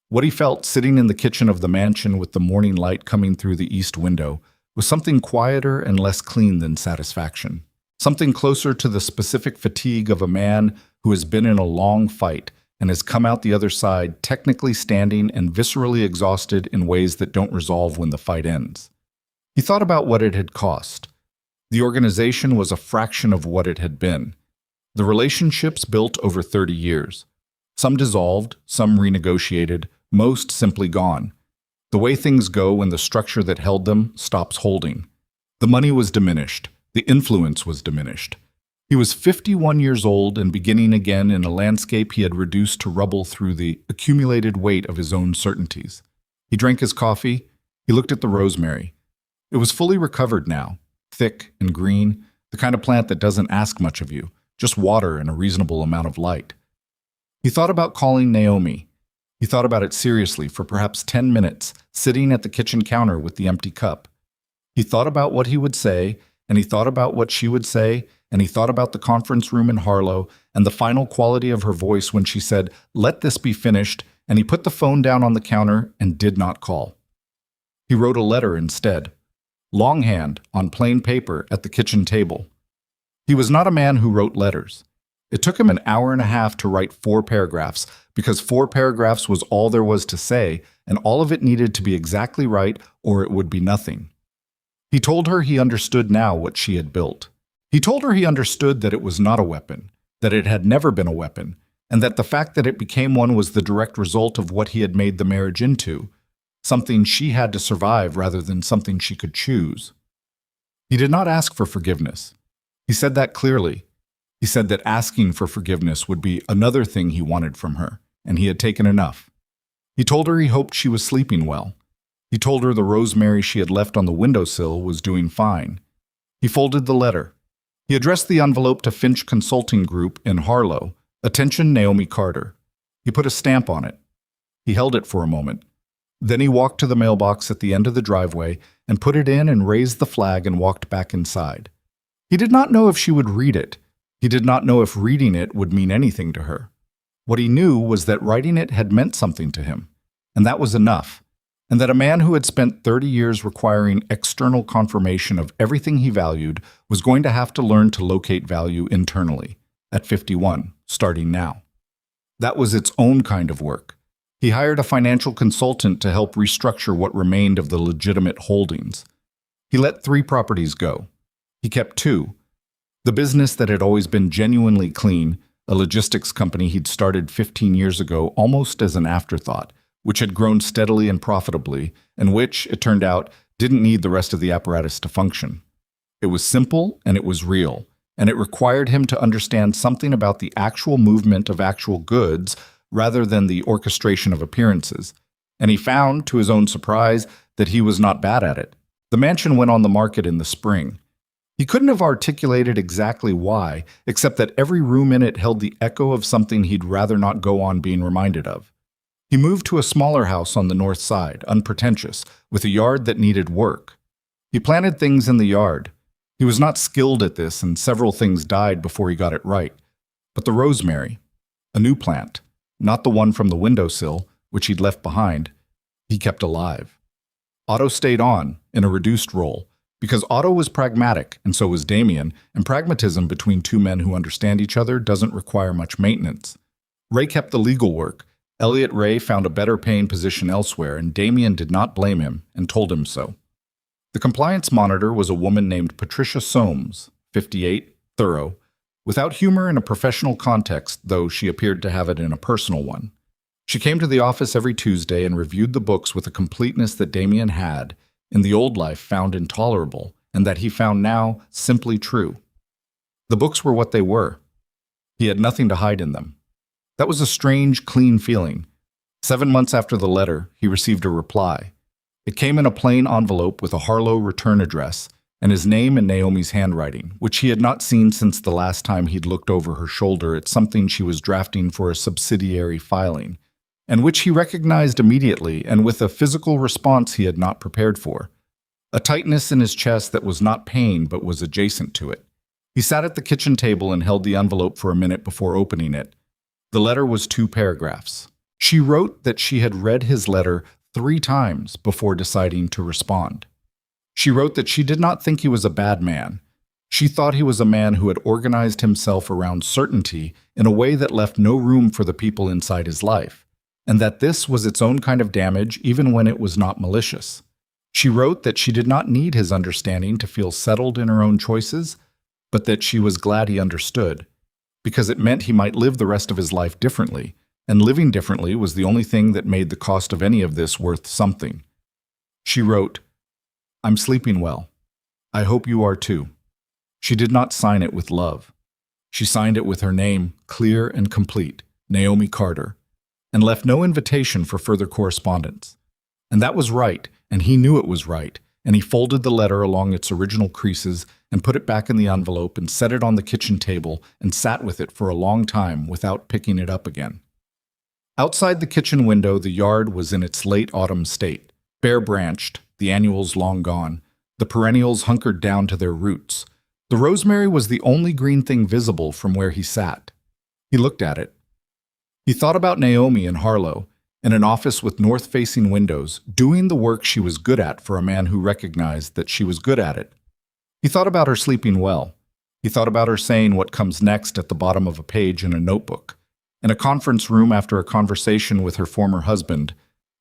What he felt sitting in the kitchen of the mansion with the morning light coming through the east window was something quieter and less clean than satisfaction. Something closer to the specific fatigue of a man who has been in a long fight and has come out the other side technically standing and viscerally exhausted in ways that don't resolve when the fight ends. He thought about what it had cost. The organization was a fraction of what it had been. The relationships built over 30 years. Some dissolved, some renegotiated, most simply gone. The way things go when the structure that held them stops holding. The money was diminished. The influence was diminished. He was 51 years old and beginning again in a landscape he had reduced to rubble through the accumulated weight of his own certainties. He drank his coffee. He looked at the rosemary. It was fully recovered now, thick and green, the kind of plant that doesn't ask much of you, just water and a reasonable amount of light. He thought about calling Naomi. He thought about it seriously for perhaps 10 minutes, sitting at the kitchen counter with the empty cup. He thought about what he would say, and he thought about what she would say, and he thought about the conference room in Harlow and the final quality of her voice when she said, "Let this be finished," and he put the phone down on the counter and did not call. He wrote a letter instead, longhand on plain paper at the kitchen table. He was not a man who wrote letters. It took him an hour and a half to write 4 paragraphs, because 4 paragraphs was all there was to say, and all of it needed to be exactly right or it would be nothing. He told her he understood now what she had built. He told her he understood that it was not a weapon, that it had never been a weapon, and that the fact that it became one was the direct result of what he had made the marriage into, something she had to survive rather than something she could choose. He did not ask for forgiveness. He said that clearly. He said that asking for forgiveness would be another thing he wanted from her, and he had taken enough. He told her he hoped she was sleeping well. He told her the rosemary she had left on the windowsill was doing fine. He folded the letter. He addressed the envelope to Finch Consulting Group in Harlow. Attention, Naomi Carter. He put a stamp on it. He held it for a moment. Then he walked to the mailbox at the end of the driveway and put it in and raised the flag and walked back inside. He did not know if she would read it. He did not know if reading it would mean anything to her. What he knew was that writing it had meant something to him, and that was enough, and that a man who had spent 30 years requiring external confirmation of everything he valued was going to have to learn to locate value internally, at 51, starting now. That was its own kind of work. He hired a financial consultant to help restructure what remained of the legitimate holdings. He let 3 properties go. He kept 2. The business that had always been genuinely clean, a logistics company he'd started 15 years ago almost as an afterthought, which had grown steadily and profitably, and which, it turned out, didn't need the rest of the apparatus to function. It was simple and it was real, and it required him to understand something about the actual movement of actual goods rather than the orchestration of appearances. And he found, to his own surprise, that he was not bad at it. The mansion went on the market in the spring. He couldn't have articulated exactly why, except that every room in it held the echo of something he'd rather not go on being reminded of. He moved to a smaller house on the north side, unpretentious, with a yard that needed work. He planted things in the yard. He was not skilled at this, and several things died before he got it right. But the rosemary, a new plant, not the one from the windowsill, which he'd left behind, he kept alive. Otto stayed on, in a reduced role, because Otto was pragmatic, and so was Damien, and pragmatism between 2 men who understand each other doesn't require much maintenance. Ray kept the legal work. Elliot Ray found a better paying position elsewhere, and Damien did not blame him, and told him so. The compliance monitor was a woman named Patricia Soames, 58, thorough, without humor in a professional context, though she appeared to have it in a personal one. She came to the office every Tuesday and reviewed the books with a completeness that Damien had, in the old life, found intolerable, and that he found now simply true. The books were what they were. He had nothing to hide in them. That was a strange, clean feeling. 7 months after the letter, he received a reply. It came in a plain envelope with a Harlow return address, and his name in Naomi's handwriting, which he had not seen since the last time he'd looked over her shoulder at something she was drafting for a subsidiary filing, and which he recognized immediately and with a physical response he had not prepared for. A tightness in his chest that was not pain but was adjacent to it. He sat at the kitchen table and held the envelope for a minute before opening it. The letter was 2 paragraphs. She wrote that she had read his letter 3 times before deciding to respond. She wrote that she did not think he was a bad man. She thought he was a man who had organized himself around certainty in a way that left no room for the people inside his life, and that this was its own kind of damage even when it was not malicious. She wrote that she did not need his understanding to feel settled in her own choices, but that she was glad he understood, because it meant he might live the rest of his life differently, and living differently was the only thing that made the cost of any of this worth something. She wrote, "I'm sleeping well. I hope you are too." She did not sign it with love. She signed it with her name, clear and complete, Naomi Carter, and left no invitation for further correspondence. And that was right, and he knew it was right, and he folded the letter along its original creases and put it back in the envelope and set it on the kitchen table and sat with it for a long time without picking it up again. Outside the kitchen window, the yard was in its late autumn state, bare-branched, the annuals long gone, the perennials hunkered down to their roots. The rosemary was the only green thing visible from where he sat. He looked at it. He thought about Naomi in Harlow, in an office with north-facing windows, doing the work she was good at for a man who recognized that she was good at it. He thought about her sleeping well. He thought about her saying what comes next at the bottom of a page in a notebook, in a conference room after a conversation with her former husband,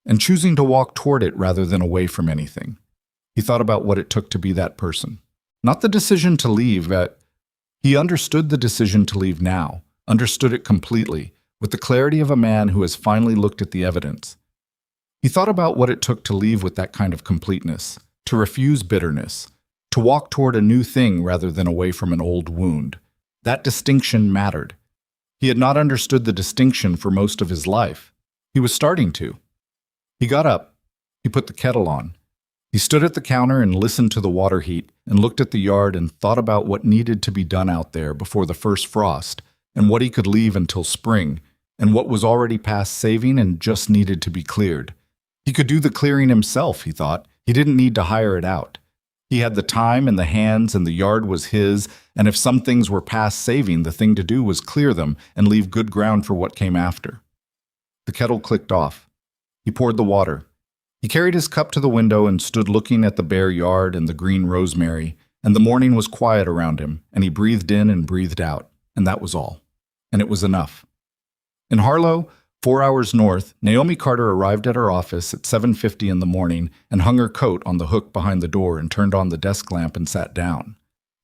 and choosing to walk toward it rather than away from anything. He thought about what it took to be that person. Not the decision to leave, but he understood the decision to leave now, understood it completely, with the clarity of a man who has finally looked at the evidence. He thought about what it took to leave with that kind of completeness, to refuse bitterness, to walk toward a new thing rather than away from an old wound. That distinction mattered. He had not understood the distinction for most of his life. He was starting to. He got up. He put the kettle on. He stood at the counter and listened to the water heat and looked at the yard and thought about what needed to be done out there before the first frost and what he could leave until spring and what was already past saving and just needed to be cleared. He could do the clearing himself, he thought. He didn't need to hire it out. He had the time and the hands and the yard was his, and if some things were past saving, the thing to do was clear them and leave good ground for what came after. The kettle clicked off. He poured the water. He carried his cup to the window and stood looking at the bare yard and the green rosemary, and the morning was quiet around him, and he breathed in and breathed out, and that was all. And it was enough. In Harlow, 4 hours north, Naomi Carter arrived at her office at 7:50 in the morning and hung her coat on the hook behind the door and turned on the desk lamp and sat down.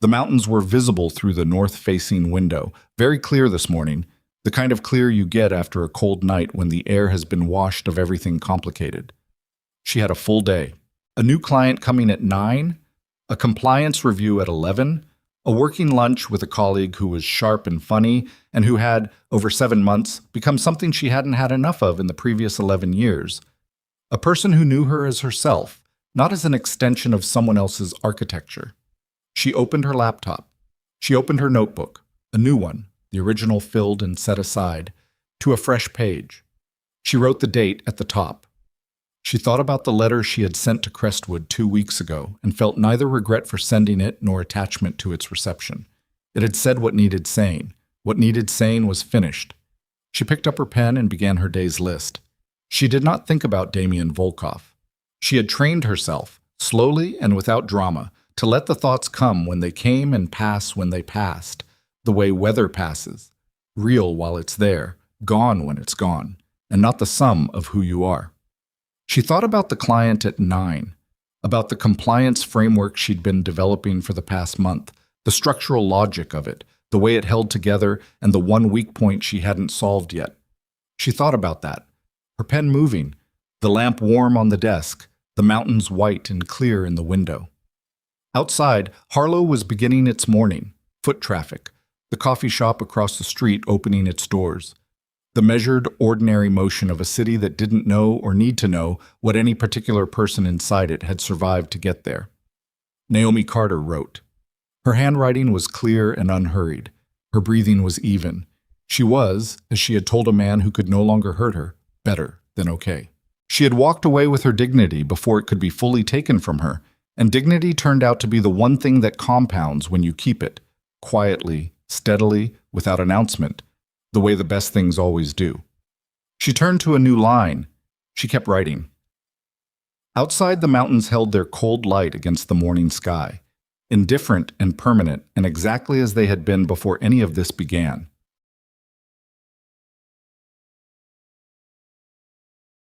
The mountains were visible through the north-facing window, very clear this morning, the kind of clear you get after a cold night when the air has been washed of everything complicated. She had a full day. A new client coming at 9, a compliance review at 11, a working lunch with a colleague who was sharp and funny and who had, over 7 months, become something she hadn't had enough of in the previous 11 years. A person who knew her as herself, not as an extension of someone else's architecture. She opened her laptop. She opened her notebook, a new one, the original filled and set aside, to a fresh page. She wrote the date at the top. She thought about the letter she had sent to Crestwood 2 weeks ago and felt neither regret for sending it nor attachment to its reception. It had said what needed saying. What needed saying was finished. She picked up her pen and began her day's list. She did not think about Damien Volkov. She had trained herself, slowly and without drama, to let the thoughts come when they came and pass when they passed, the way weather passes, real while it's there, gone when it's gone, and not the sum of who you are. She thought about the client at 9, about the compliance framework she'd been developing for the past month, the structural logic of it, the way it held together, and the one weak point she hadn't solved yet. She thought about that, her pen moving, the lamp warm on the desk, the mountains white and clear in the window. Outside, Harlow was beginning its morning, foot traffic, the coffee shop across the street opening its doors. The measured, ordinary motion of a city that didn't know or need to know what any particular person inside it had survived to get there. Naomi Carter wrote. Her handwriting was clear and unhurried. Her breathing was even. She was, as she had told a man who could no longer hurt her, better than okay. She had walked away with her dignity before it could be fully taken from her, and dignity turned out to be the one thing that compounds when you keep it, quietly, steadily, without announcement, the way the best things always do. She turned to a new line. She kept writing. Outside, the mountains held their cold light against the morning sky, indifferent and permanent and exactly as they had been before any of this began.